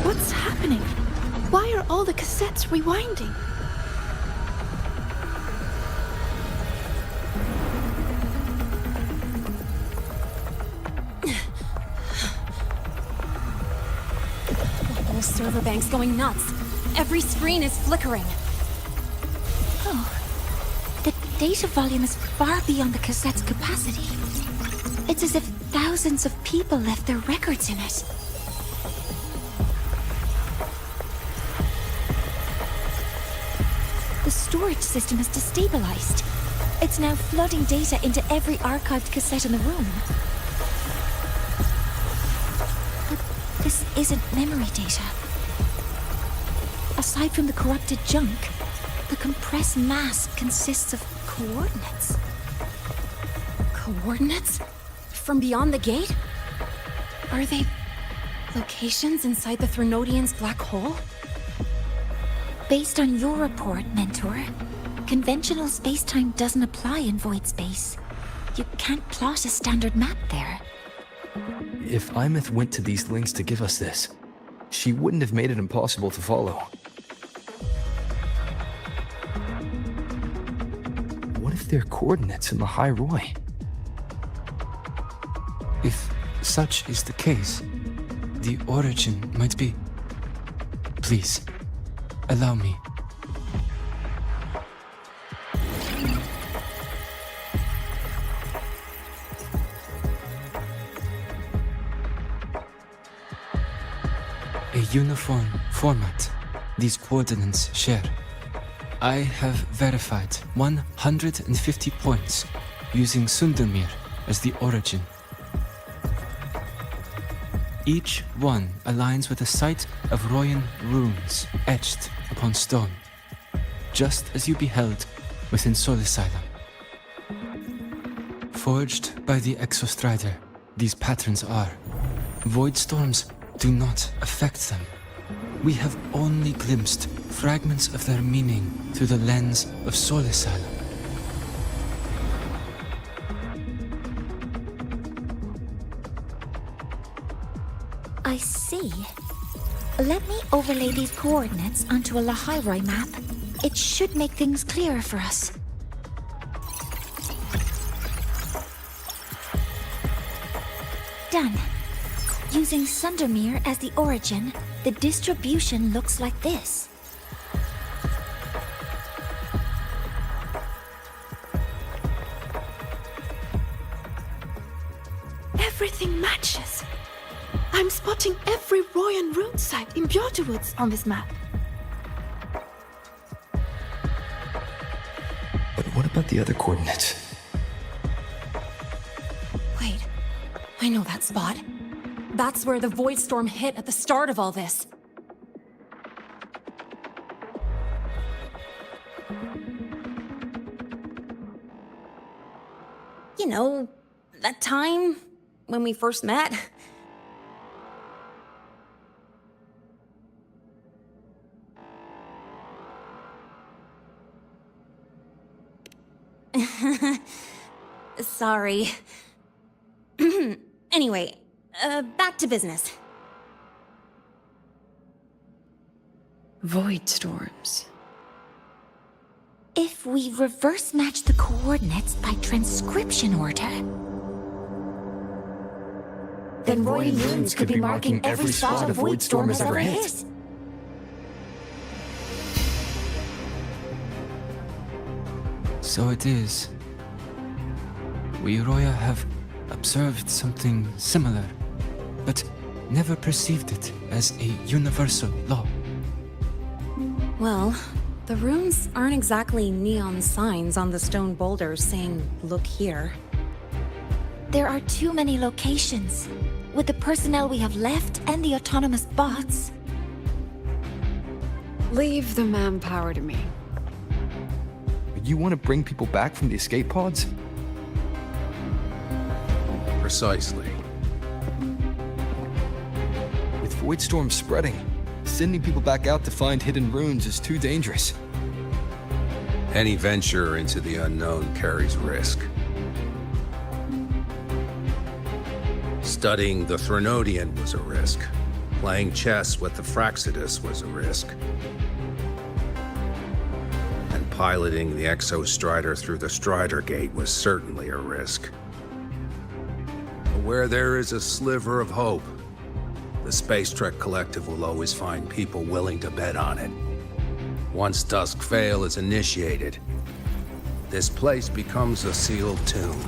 What's happening? Why are all the cassettes rewinding? The whole server bank's going nuts. Every screen is flickering. Oh. The data volume is far beyond the cassette's capacity. It's as if thousands of people left their records in it. The storage system is destabilized. It's now flooding data into every archived cassette in the room. But this isn't memory data. Aside from the corrupted junk, the compressed mass consists of coordinates. Coordinates? From beyond the gate? Are they locations inside the Threnodian's black hole? Based on your report, Mentor, conventional space-time doesn't apply in void space. You can't plot a standard map there. If Imeth went to these links to give us this, she wouldn't have made it impossible to follow. What if they're coordinates in the High Roy? If such is the case, the origin might be... Please, allow me. A uniform format these coordinates share. I have verified 150 points using Sundermere as the origin. Each one aligns with a site of Royan runes etched upon stone, just as you beheld within Solisylum. Forged by the Exostrider, these patterns are. Void storms do not affect them. We have only glimpsed fragments of their meaning through the lens of Solisylum. I see. Let me overlay these coordinates onto a Lahairoi map. It should make things clearer for us. Done. Using Sundermere as the origin, the distribution looks like this. Everything matches. I'm spotting every Royan rune site in Bjorterwoods on this map. But what about the other coordinates? Wait, I know that spot. That's where the void storm hit at the start of all this. You know, that time when we first met. Sorry. Anyway, back to business. Void storms. If we reverse match the coordinates by transcription order, then Royan runes could be marking every spot a void storm has ever hit. So it is. We Roya have observed something similar, but never perceived it as a universal law. Well, the runes aren't exactly neon signs on the stone boulders saying, "Look here." There are too many locations. With the personnel we have left and the autonomous bots. Leave the manpower to me. You want to bring people back from the escape pods? Precisely. With void storms spreading, sending people back out to find hidden runes is too dangerous. Any venture into the unknown carries risk. Studying the Threnodian was a risk. Playing chess with the Fraxidus was a risk. And piloting the Exostrider through the Strider Gate was certainly a risk. But where there is a sliver of hope, the Space Trek Collective will always find people willing to bet on it. Once Dusk Vale is initiated, this place becomes a sealed tomb.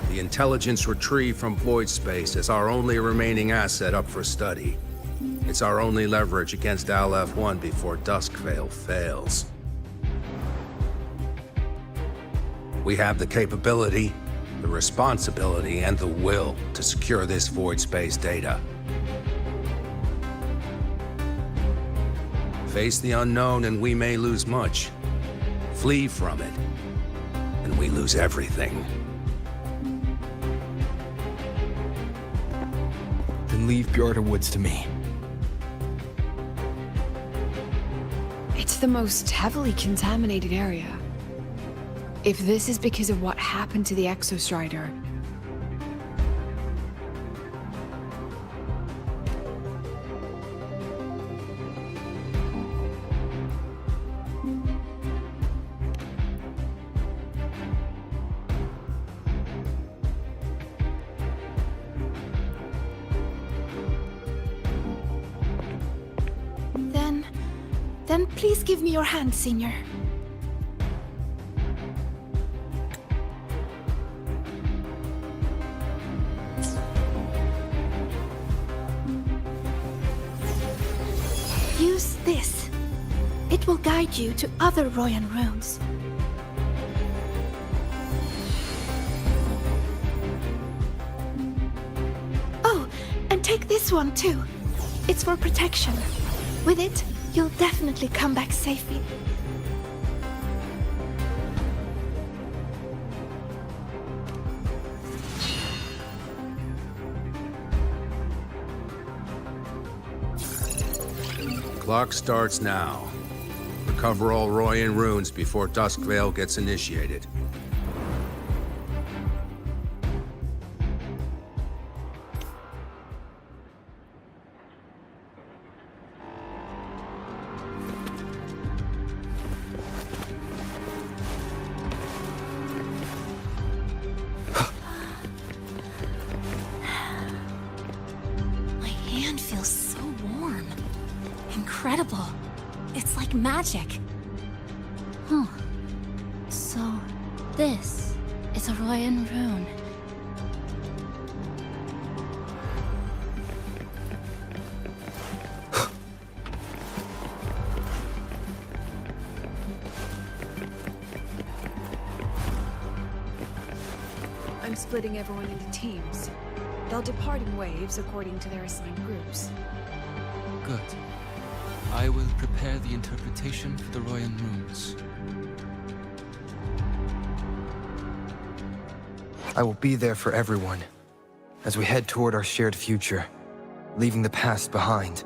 The intelligence retrieved from void space is our only remaining asset up for study. It's our only leverage against Aleph-1 before Dusk Vale fails. We have the capability, the responsibility, and the will to secure this void space data. Face the unknown and we may lose much. Flee from it, and we lose everything. Then leave Bjorda Woods to me. It's the most heavily contaminated area. If this is because of what happened to the Exostrider, then please give me your hand, Senior. Use this. It will guide you to other Royan runes. Oh, and take this one too. It's for protection. With it, you'll definitely come back safely. Clock starts now. Recover all Royan runes before Dusk Vale gets initiated. Incredible. It's like magic. Huh. So, this is a Royan rune. I'm splitting everyone into teams. They'll depart in waves according to their assigned groups. Good. I will prepare the interpretation for the Royan runes. I will be there for everyone, as we head toward our shared future, leaving the past behind.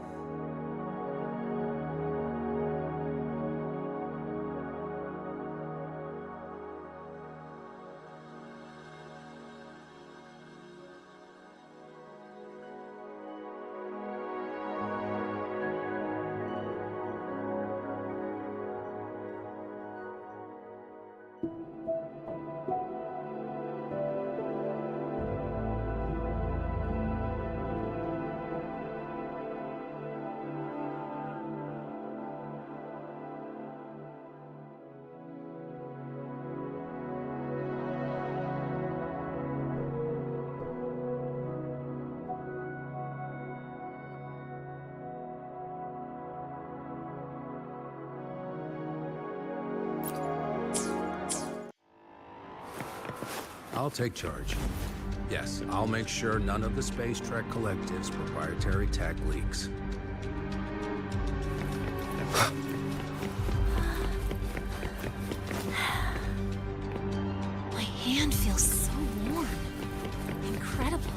I'll take charge. Yes, I'll make sure none of the Space Trek Collective's proprietary tech leaks. My hand feels so warm. Incredible.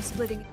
splitting.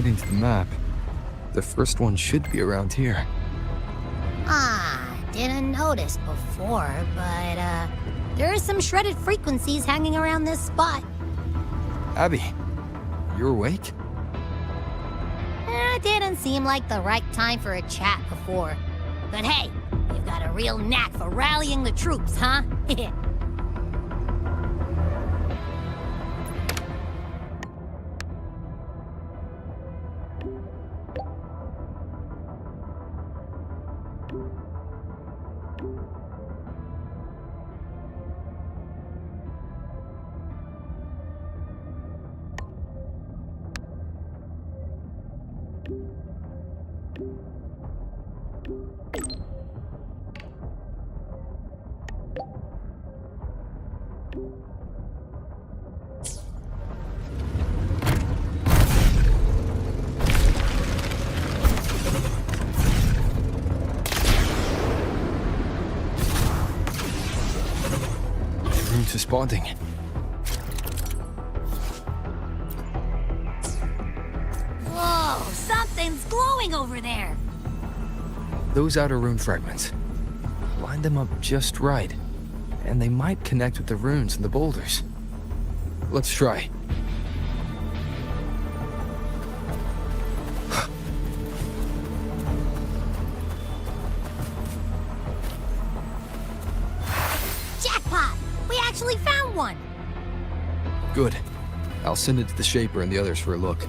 According to the map, the first one should be around here. Didn't notice before, but, there are some shredded frequencies hanging around this spot. Abby, you're awake? Didn't seem like the right time for a chat before. But hey, you've got a real knack for rallying the troops, huh? Room's responding. Whoa, something's glowing over there. Those outer rune fragments. Line them up just right, and they might connect with the runes and the boulders. Let's try. Jackpot! We actually found one! Good. I'll send it to the Shaper and the others for a look.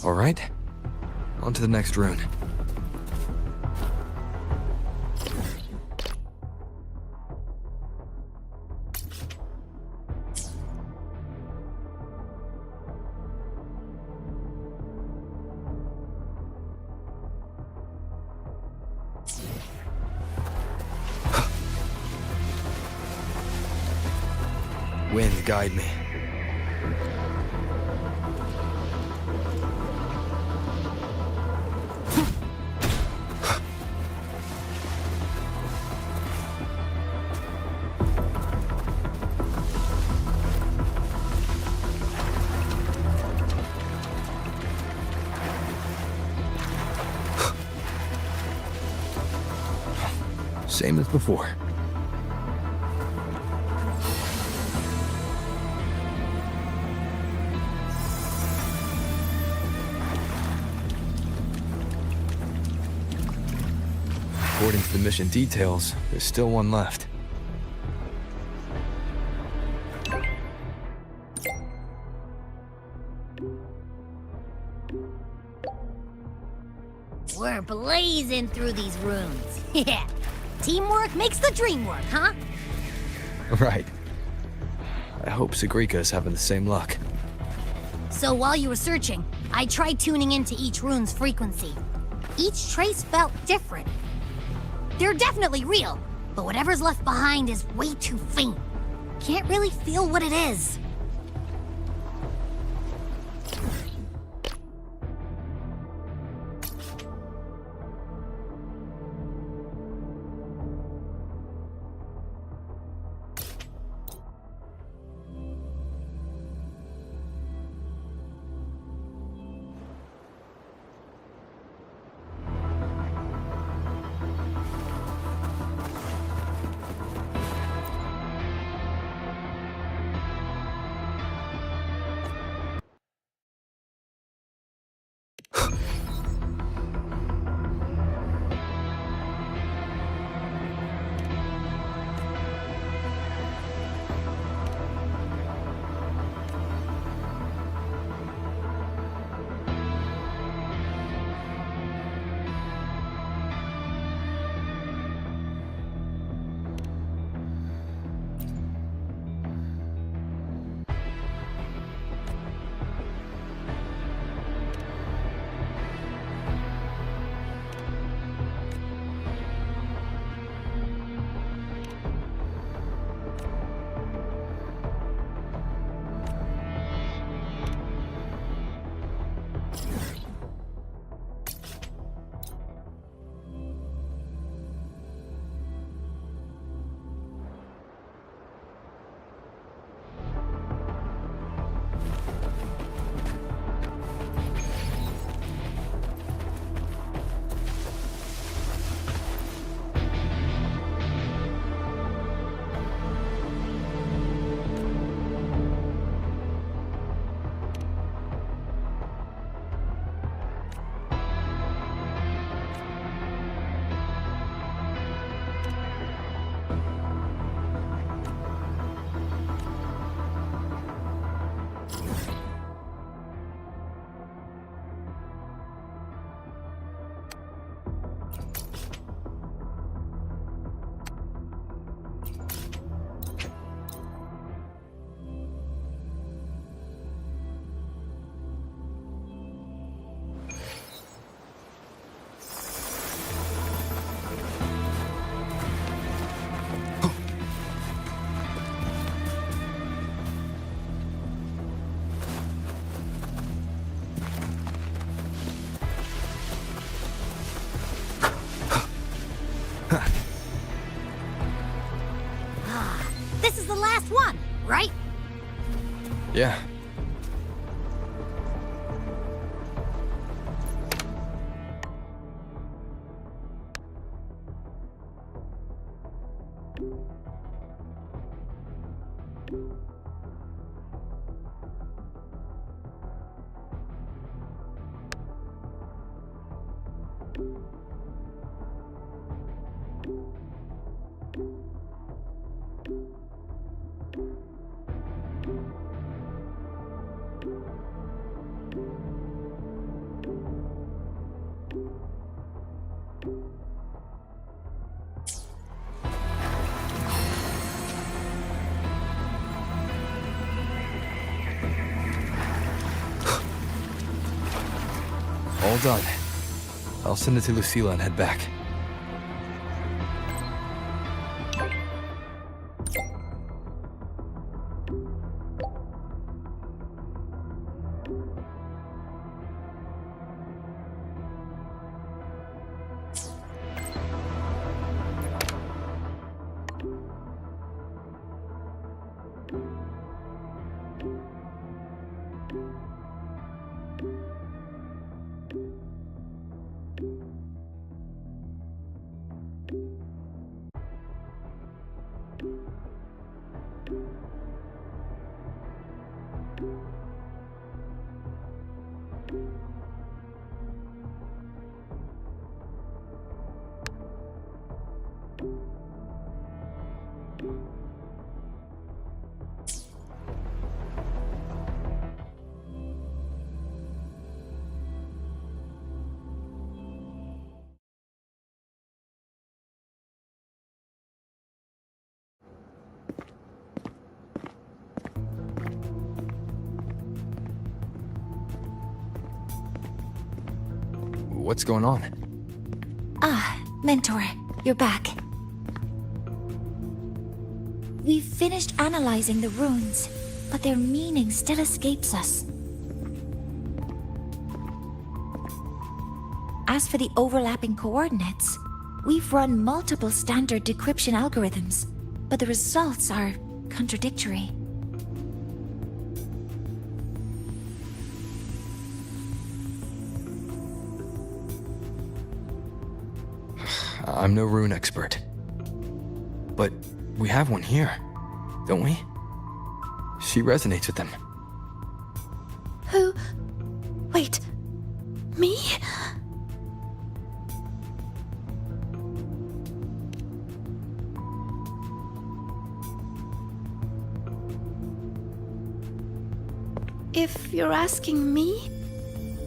All right, on to the next rune. Wind, guide me. Same as before. According to the mission details, there's still one left. We're blazing through these runes. Yeah. Teamwork makes the dream work, huh? Right. I hope Sagrika's having the same luck. So while you were searching, I tried tuning into each rune's frequency. Each trace felt different. They're definitely real, but whatever's left behind is way too faint. Can't really feel what it is. Yeah. All done. I'll send it to Lucilla and head back. What's going on? Ah, Mentor, you're back. We've finished analyzing the runes, but their meaning still escapes us. As for the overlapping coordinates, we've run multiple standard decryption algorithms, but the results are contradictory. I'm no rune expert. But we have one here, don't we? She resonates with them. Who? Wait. Me? If you're asking me,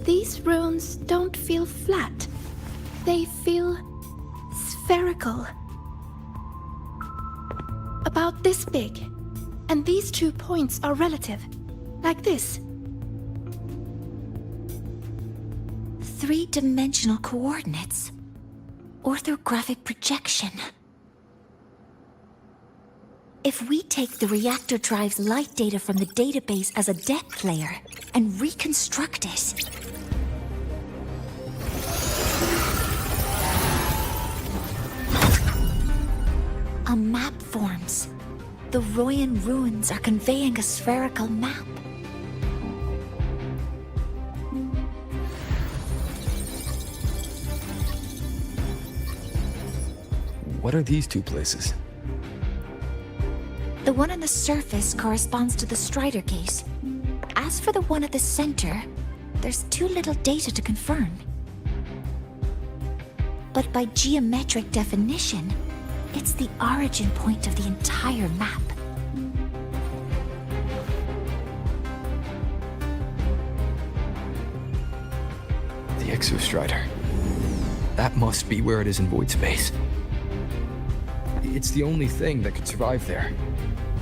these runes don't feel flat. They feel spherical. About this big. And these 2 points are relative. Like this. 3-dimensional coordinates. Orthographic projection. If we take the reactor drive's light data from the database as a depth layer and reconstruct it, a map forms. The Royan ruins are conveying a spherical map. What are these 2 places? The one on the surface corresponds to the Strider case. As for the one at the center, there's too little data to confirm. But by geometric definition, it's the origin point of the entire map. The Exostrider. That must be where it is in void space. It's the only thing that could survive there.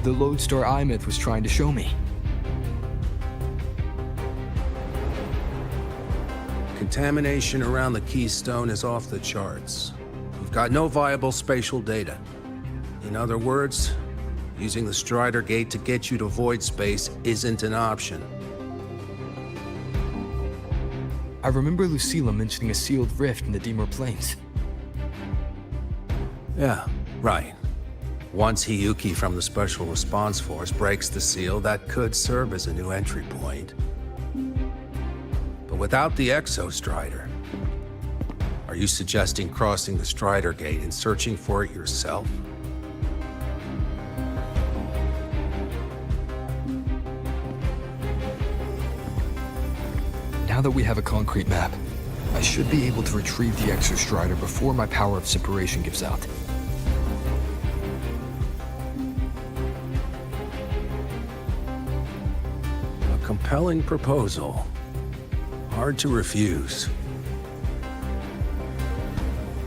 The lodestar Imyth was trying to show me. Contamination around the keystone is off the charts. We've got no viable spatial data. In other words, using the Strider Gate to get you to void space isn't an option. I remember Lucilla mentioning a sealed rift in the Dimmer Plains. Yeah, right. Once Hiyuki from the Special Response Force breaks the seal, that could serve as a new entry point. But without the Exostrider, are you suggesting crossing the Strider Gate and searching for it yourself? Now that we have a concrete map, I should be able to retrieve the Exostrider before my power of separation gives out. A compelling proposal. Hard to refuse.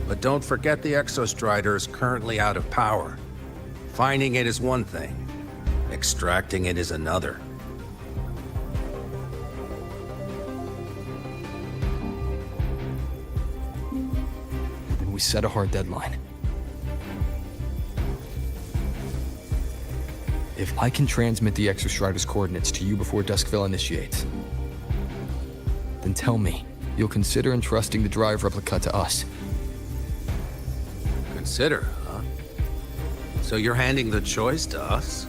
But don't forget the Exostrider is currently out of power. Finding it is one thing. Extracting it is another. Then we set a hard deadline. If I can transmit the Exostrider's coordinates to you before Duskville initiates, then tell me you'll consider entrusting the drive replica to us. Consider, huh? So you're handing the choice to us?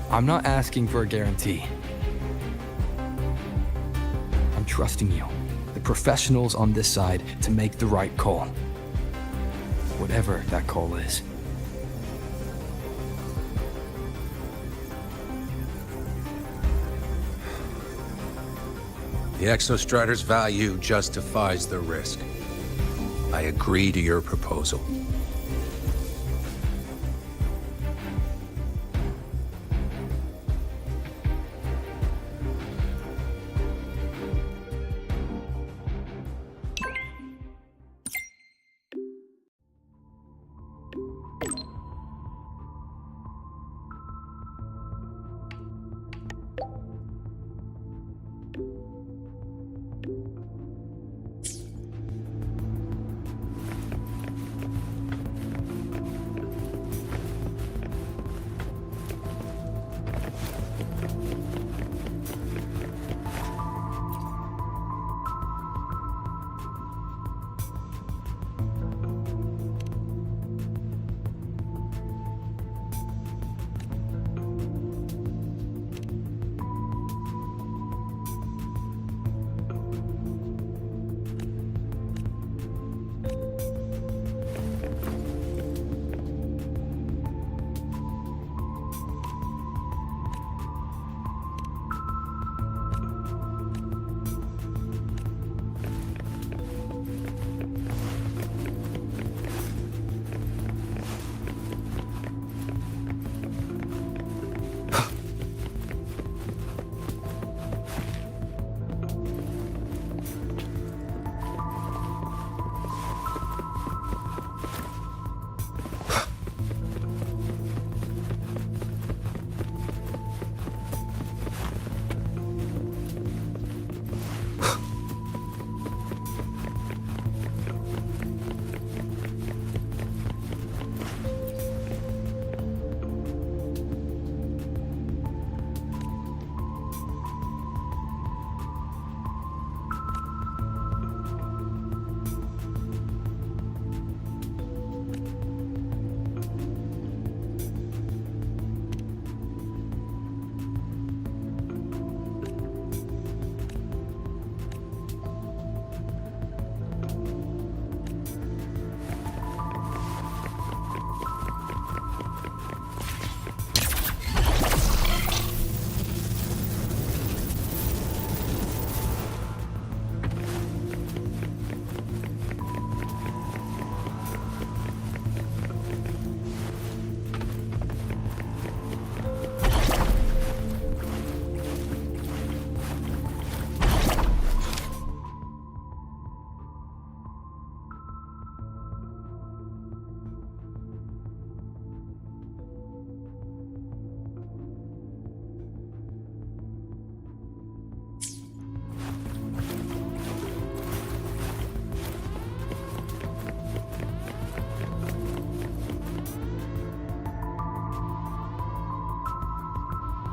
I'm not asking for a guarantee. I'm trusting you, the professionals on this side, to make the right call. Whatever that call is. The Exostrider's value justifies the risk. I agree to your proposal.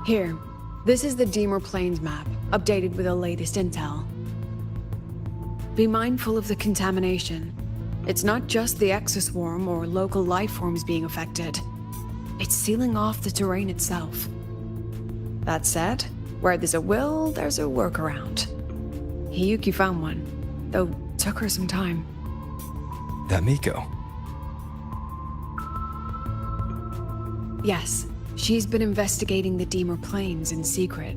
Here, this is the Deemer Plains map, updated with the latest intel. Be mindful of the contamination. It's not just the exoswarm or local life forms being affected. It's sealing off the terrain itself. That said, where there's a will, there's a workaround. Hiyuki found one, though took her some time. That Miko. Yes, she's been investigating the Deemer Plains in secret.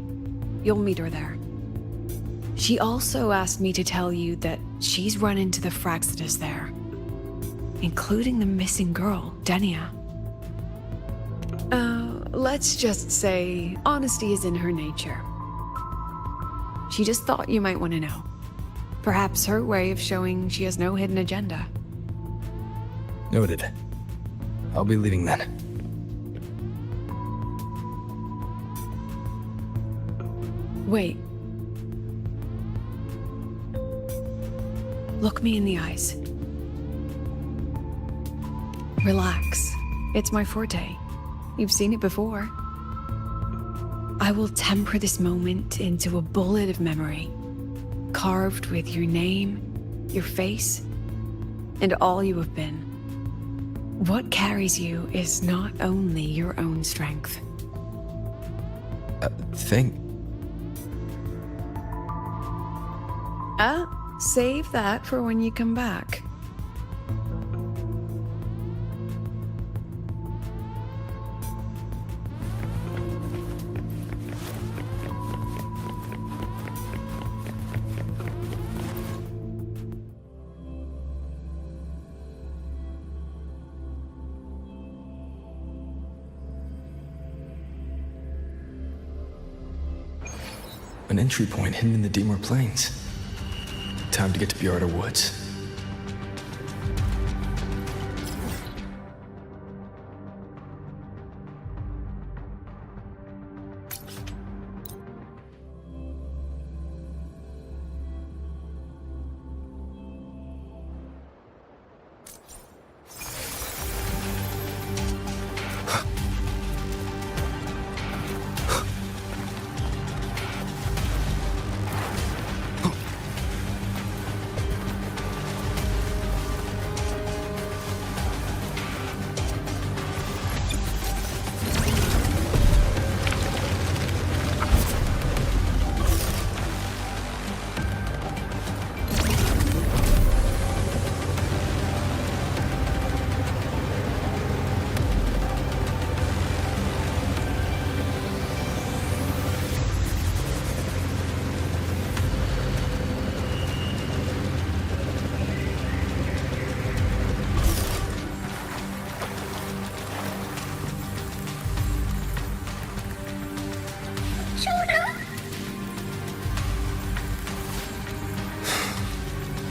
You'll meet her there. She also asked me to tell you that she's run into the Fraxidus there, including the missing girl, Denia. Let's just say honesty is in her nature. She just thought you might want to know. Perhaps her way of showing she has no hidden agenda. Noted. I'll be leaving then. Wait. Look me in the eyes. Relax. It's my forte. You've seen it before. I will temper this moment into a bullet of memory, carved with your name, your face, and all you have been. What carries you is not only your own strength. Save that for when you come back. An entry point hidden in the Deemer Plains. Time to get to Bjarda Woods.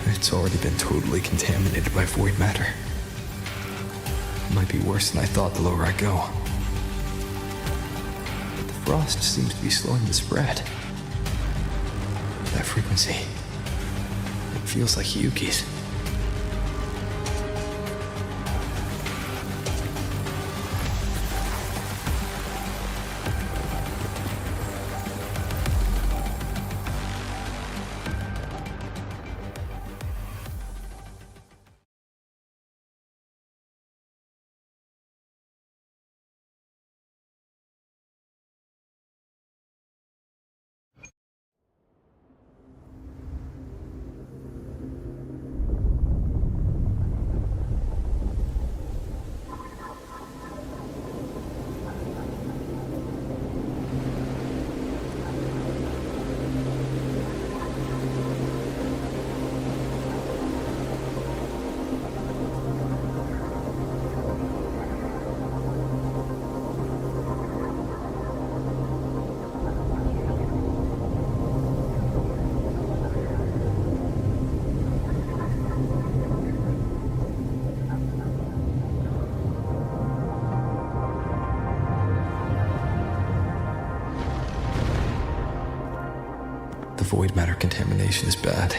It's already been totally contaminated by void matter. It might be worse than I thought the lower I go. But the frost seems to be slowing the spread. That frequency, it feels like Hiyuki's. The void matter contamination is bad.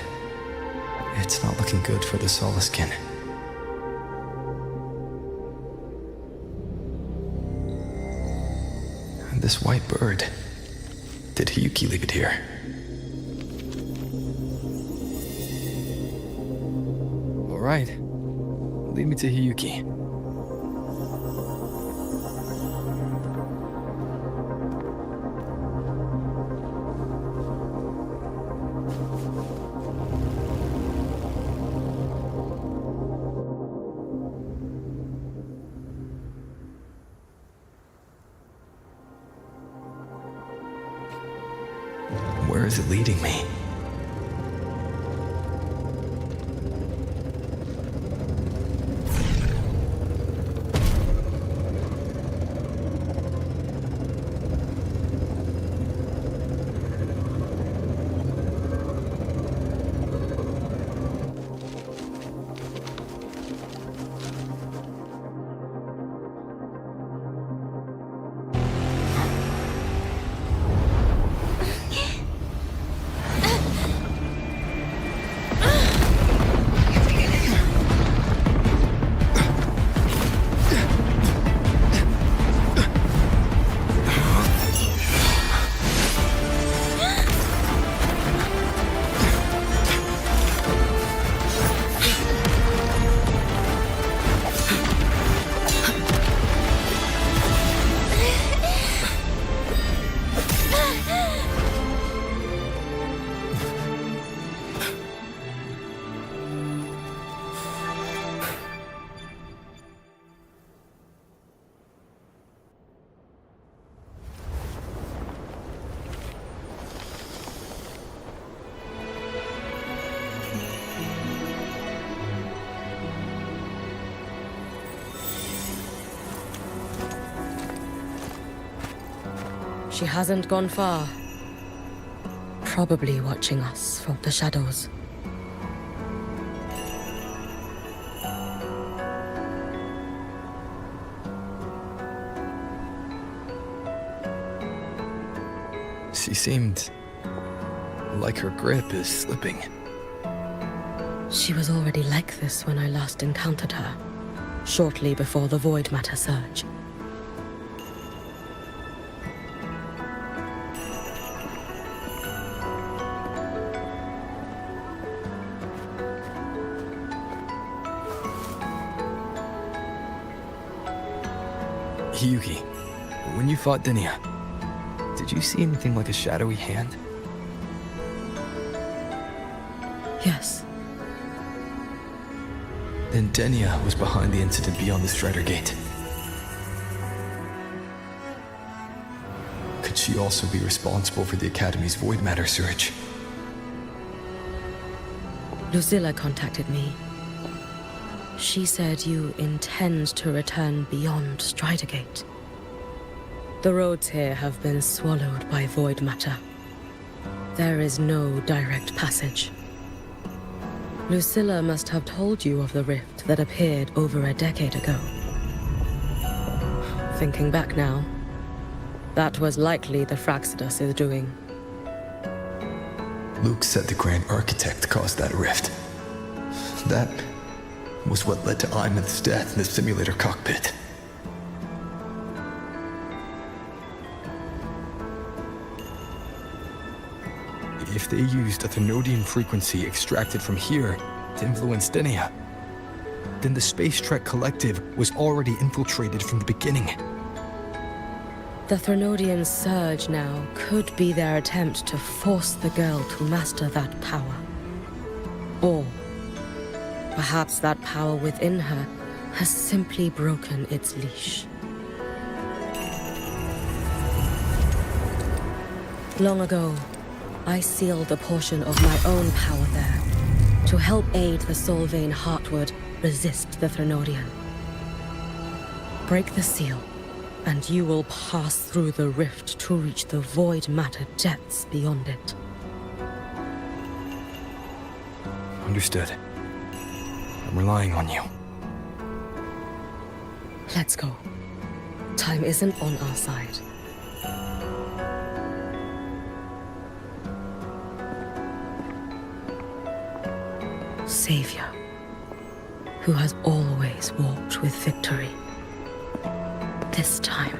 It's not looking good for the Solaskin. This white bird. Did Hiyuki leave it here? All right. Lead me to Hiyuki. Where is it leading me? She hasn't gone far. Probably watching us from the shadows. She seemed like her grip is slipping. She was already like this when I last encountered her, shortly before the void matter surge. Hiyuki, when you fought Denia, did you see anything like a shadowy hand? Yes. Then Denia was behind the incident beyond the Strider Gate. Could she also be responsible for the Academy's void matter surge? Lucilla contacted me. She said you intend to return beyond Strider Gate. The roads here have been swallowed by void matter. There is no direct passage. Lucilla must have told you of the rift that appeared over a decade ago. Thinking back now, that was likely the Fraxidus' doing. Luke said the Grand Architect caused that rift. That was what led to Iman's death in the simulator cockpit. If they used a Thenodian frequency extracted from here to influence Denia, then the Space Trek Collective was already infiltrated from the beginning. The Thenodian surge now could be their attempt to force the girl to master that power. Or perhaps that power within her has simply broken its leash. Long ago, I sealed a portion of my own power there to help aid the Solvane Heartwood resist the Thenodian. Break the seal, and you will pass through the rift to reach the void matter depths beyond it. Understood. I'm relying on you. Let's go. Time isn't on our side. Savior, who has always walked with victory. This time,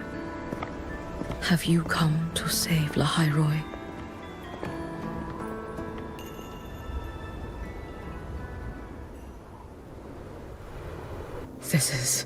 Have you come to save Lahairoi? This is...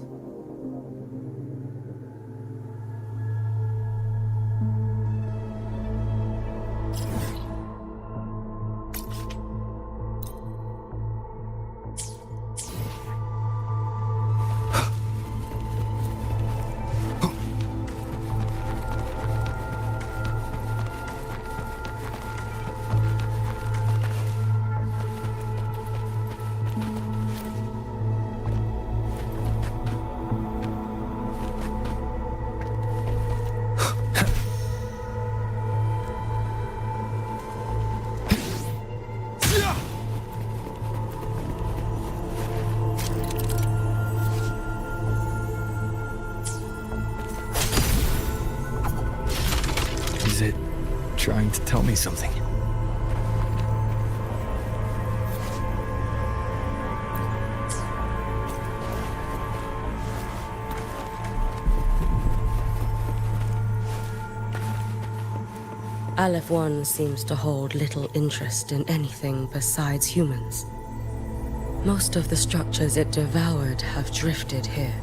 Is it trying to tell me something? Aleph 1 seems to hold little interest in anything besides humans. Most of the structures it devoured have drifted here.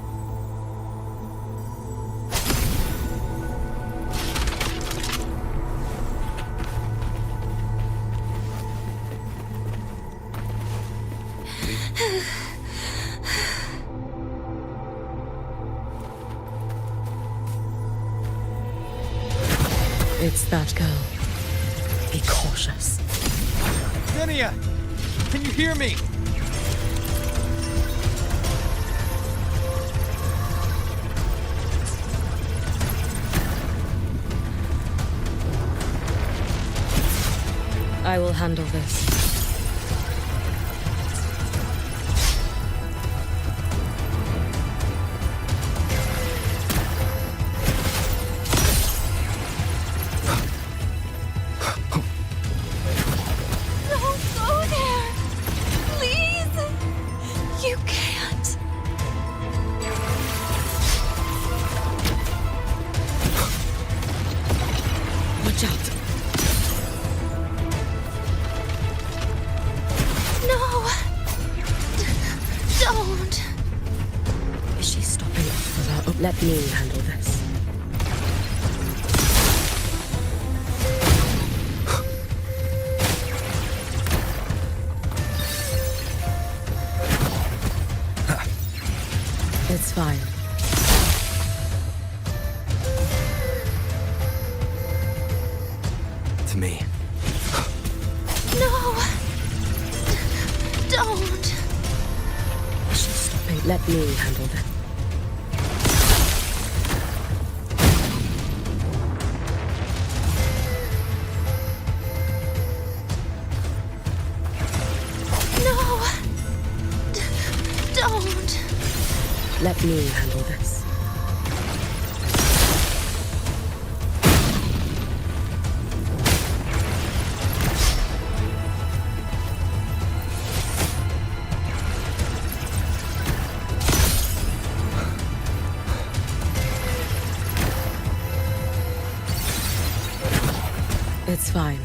It's that girl. Be cautious. Zennia! Can you hear me? I will handle this. Let me handle this. It's fine. To me. No! Don't! She's stopping. Let me handle this. Let me handle this. It's fine.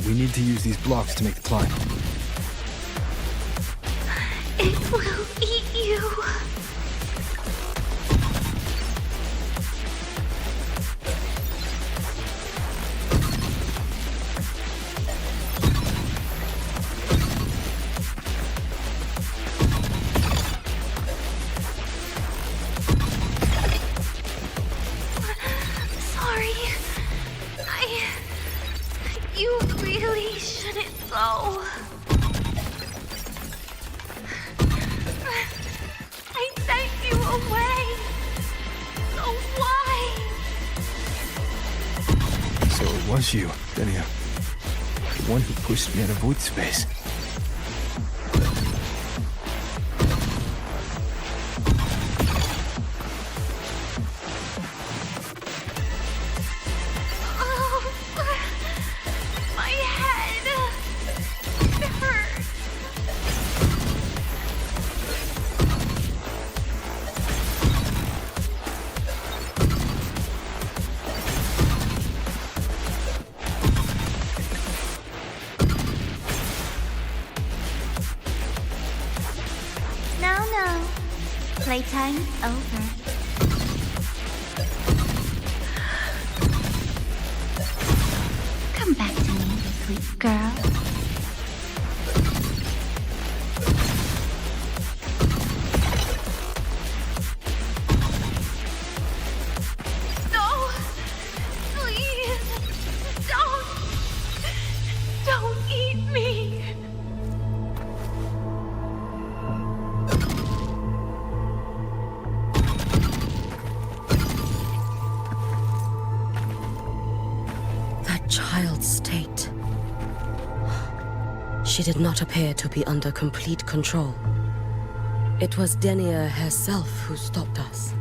We need to use these blocks to make the climb. It will eat you. was you, Denia. The one who pushed me out of void space. My head! It hurts! No. Playtime's over. Come back to me, sweet girl. No! Please! Don't eat me! That child's state. She did not appear to be under complete control. It was Denia herself who stopped us.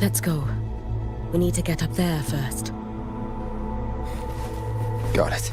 Let's go. We need to get up there first. Got it.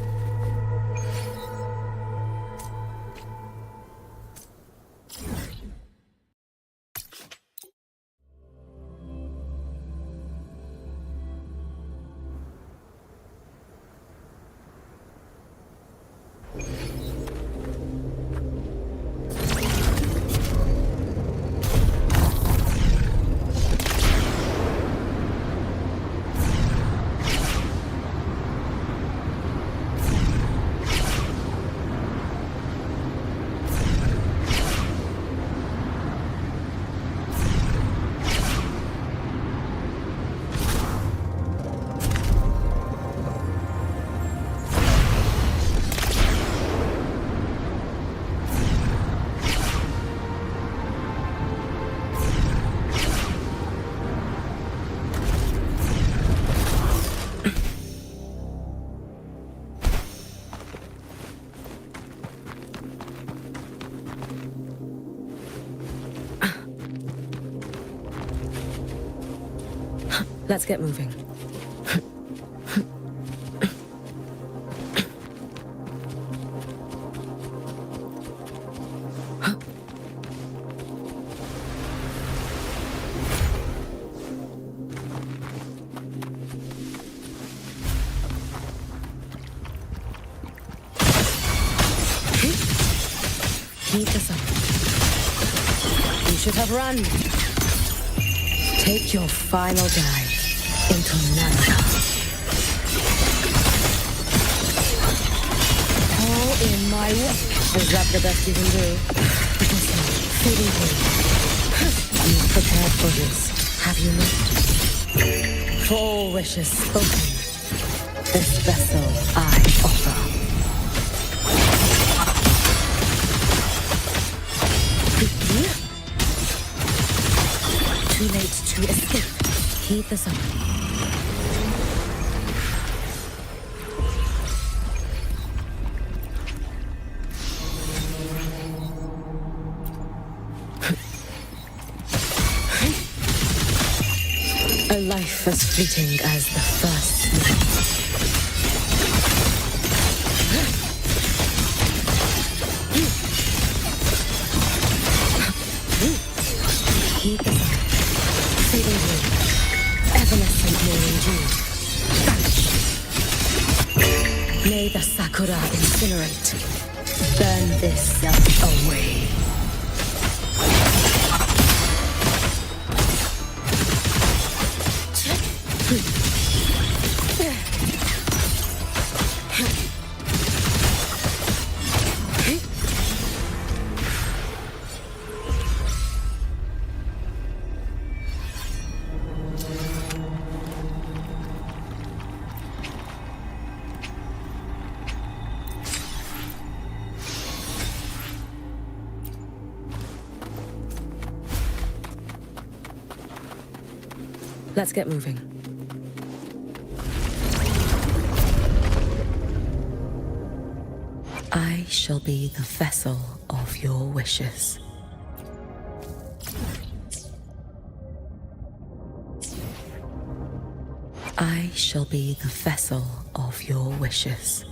Let's get moving. Keep this up. You should have run. Take your final dive into Nana. All in my way. Is that the best you can do? Listen, feeding you. You've prepared for this, have you not? For all wishes spoken, this vessel I offer. Too late to escape. Heed the sun. A life as fleeting as the first night. Heed the sun. Fading blue, evanescent morning dew. May the sakura incinerate. Burn this self away. Let's get moving. I shall be the vessel of your wishes. I shall be the vessel of your wishes.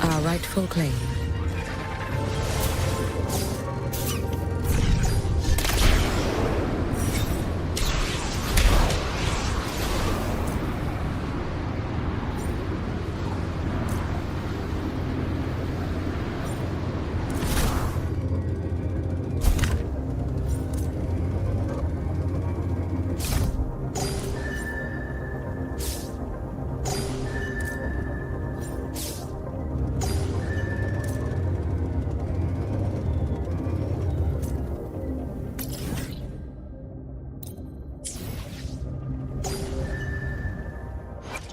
Our rightful claim.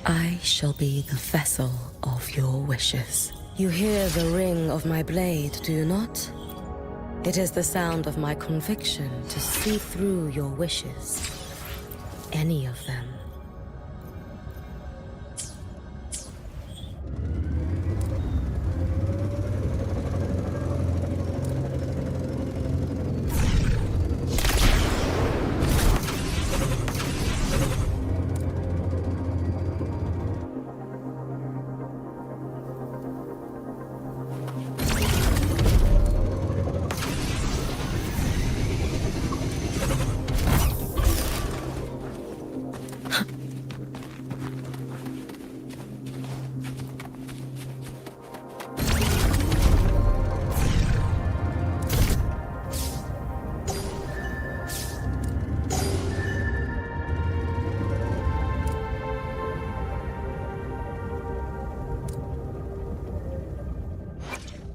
I shall be the vessel of your wishes. You hear the ring of my blade, do you not? It is the sound of my conviction to see through your wishes. Any of them.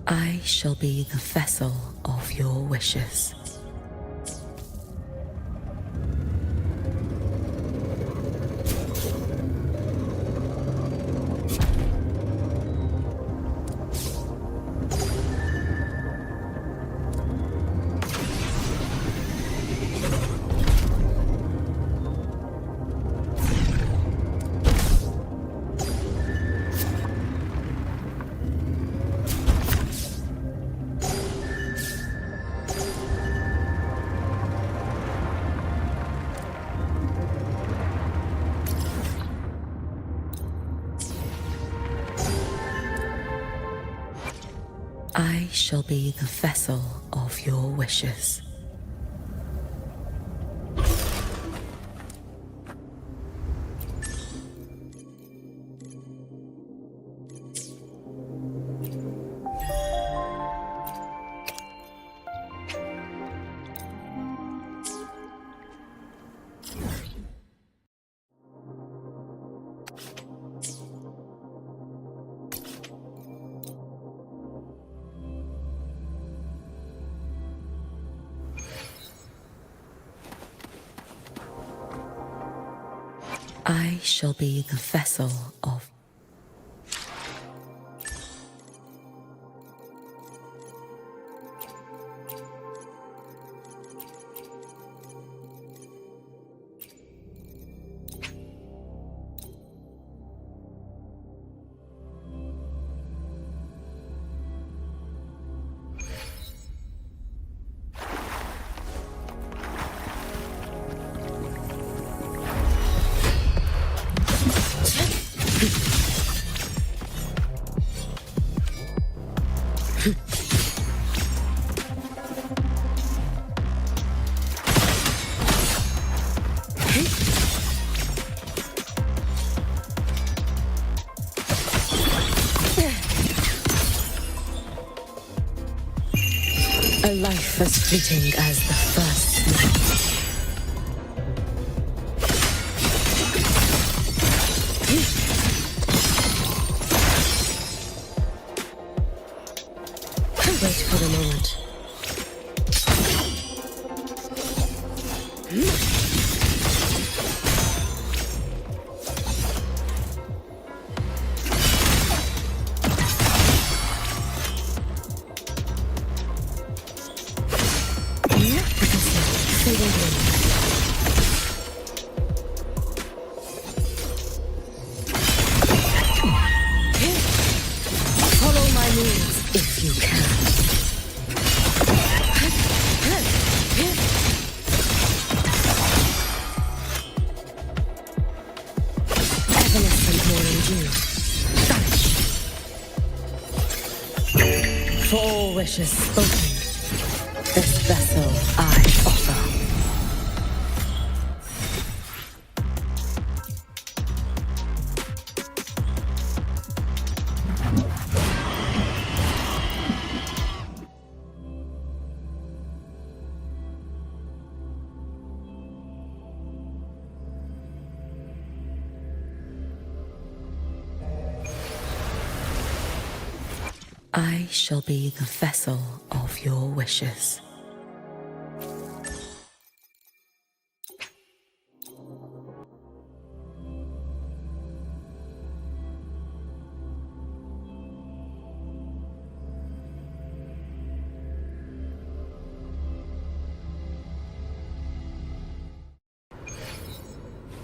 I shall be the vessel of your wishes. I shall be the vessel of your wishes. I shall be the vessel of... A life as fleeting as the first night. Wait for the moment. Follow my moves if you can. Evanescent morning dew. Vanish. For all wishes spoken, this vessel I offer. I shall be the vessel of your wishes.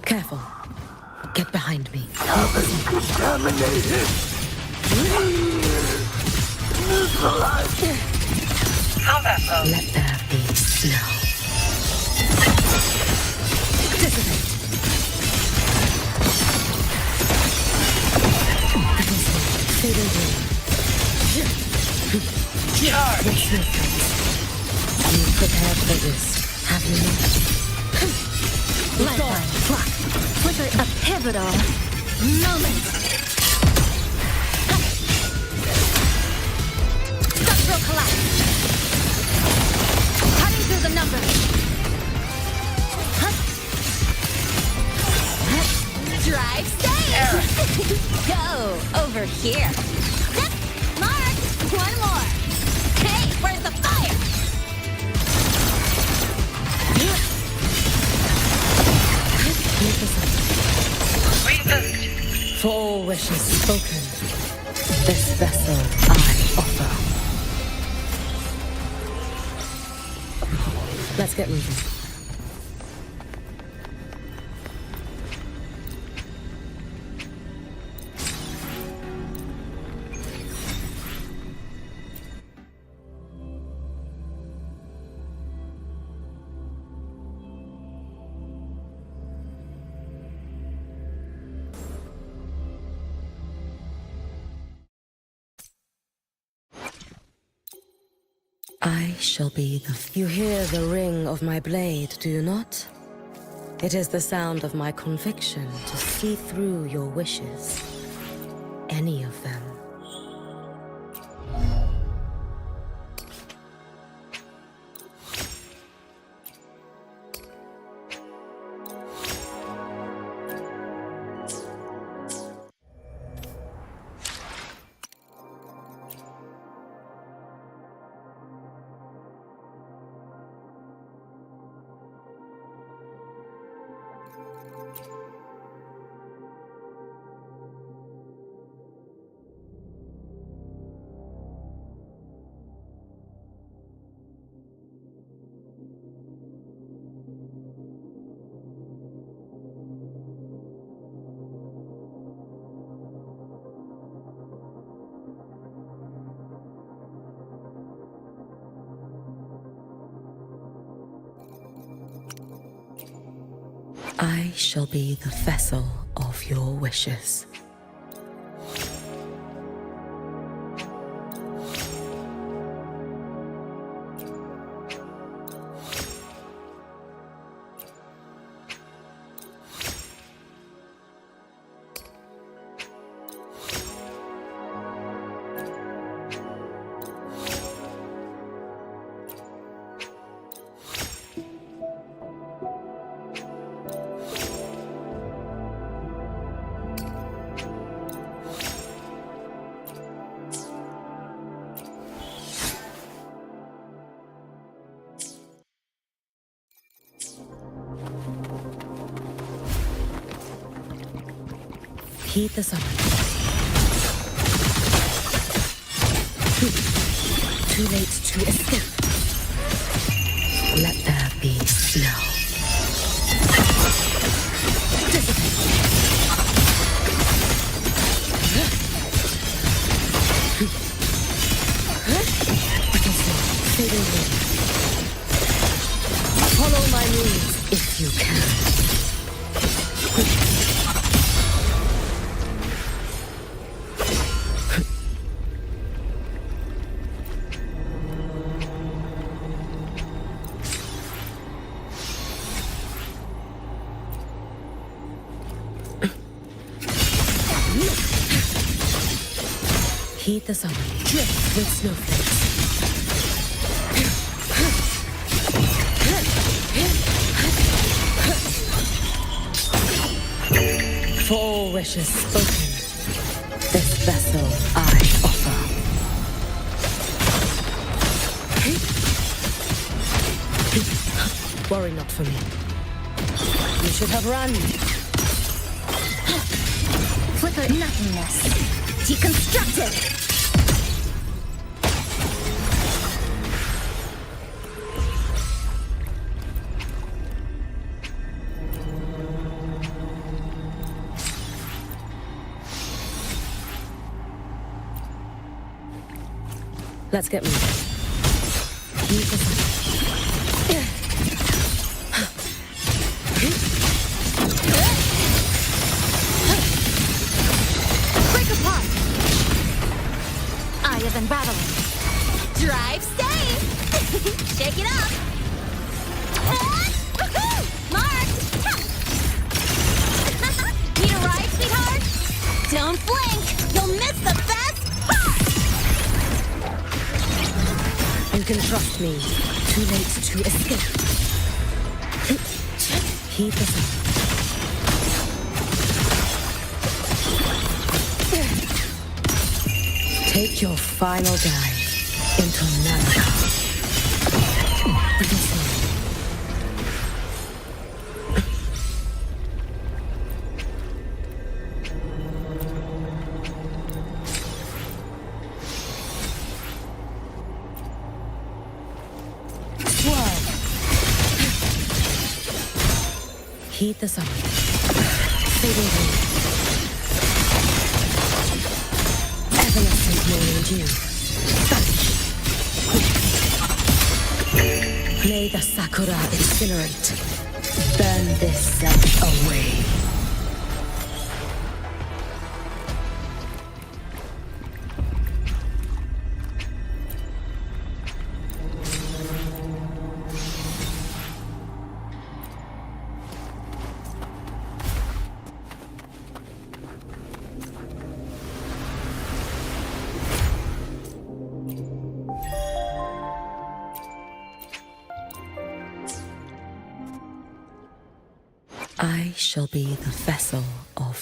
Careful. Get behind me. Contaminated. Let there be snow. Dissipate. Fade away. Yes, my friends. You prepared for this, have you not? Lifetime. Flicker a pivotal moment. Structural collapse. Cutting through the numbers. Drive safe. Go over here. Yep. Mark. One more. Hey, where's the fire? For all wishes spoken, this vessel I offer. Let's get moving. I shall be the... You hear the ring of my blade, do you not? It is the sound of my conviction to see through your wishes. Any of them. I shall be the vessel of your wishes. Heed the summons. Too late to escape. Let there be snow. Follow my moves if you can. Heed the summon. Drift with snowflakes. For all wishes spoken, this vessel I offer. Worry not for me. You should have run. Flicker nothingness. Deconstructed! Let's get moving. Heed the summon. Break apart! Eye of unraveling. Drive safe! Shake it up! Marked! Need a ride, sweetheart? Don't blink! You'll miss the best part! You can trust me. Too late to escape. Heed the summon. Take your final dive into Nanaha. Heed the summon. Fading blue. Evanescent morning dew. Vanish. May the sakura incinerate. Burn this self away. I shall be the vessel of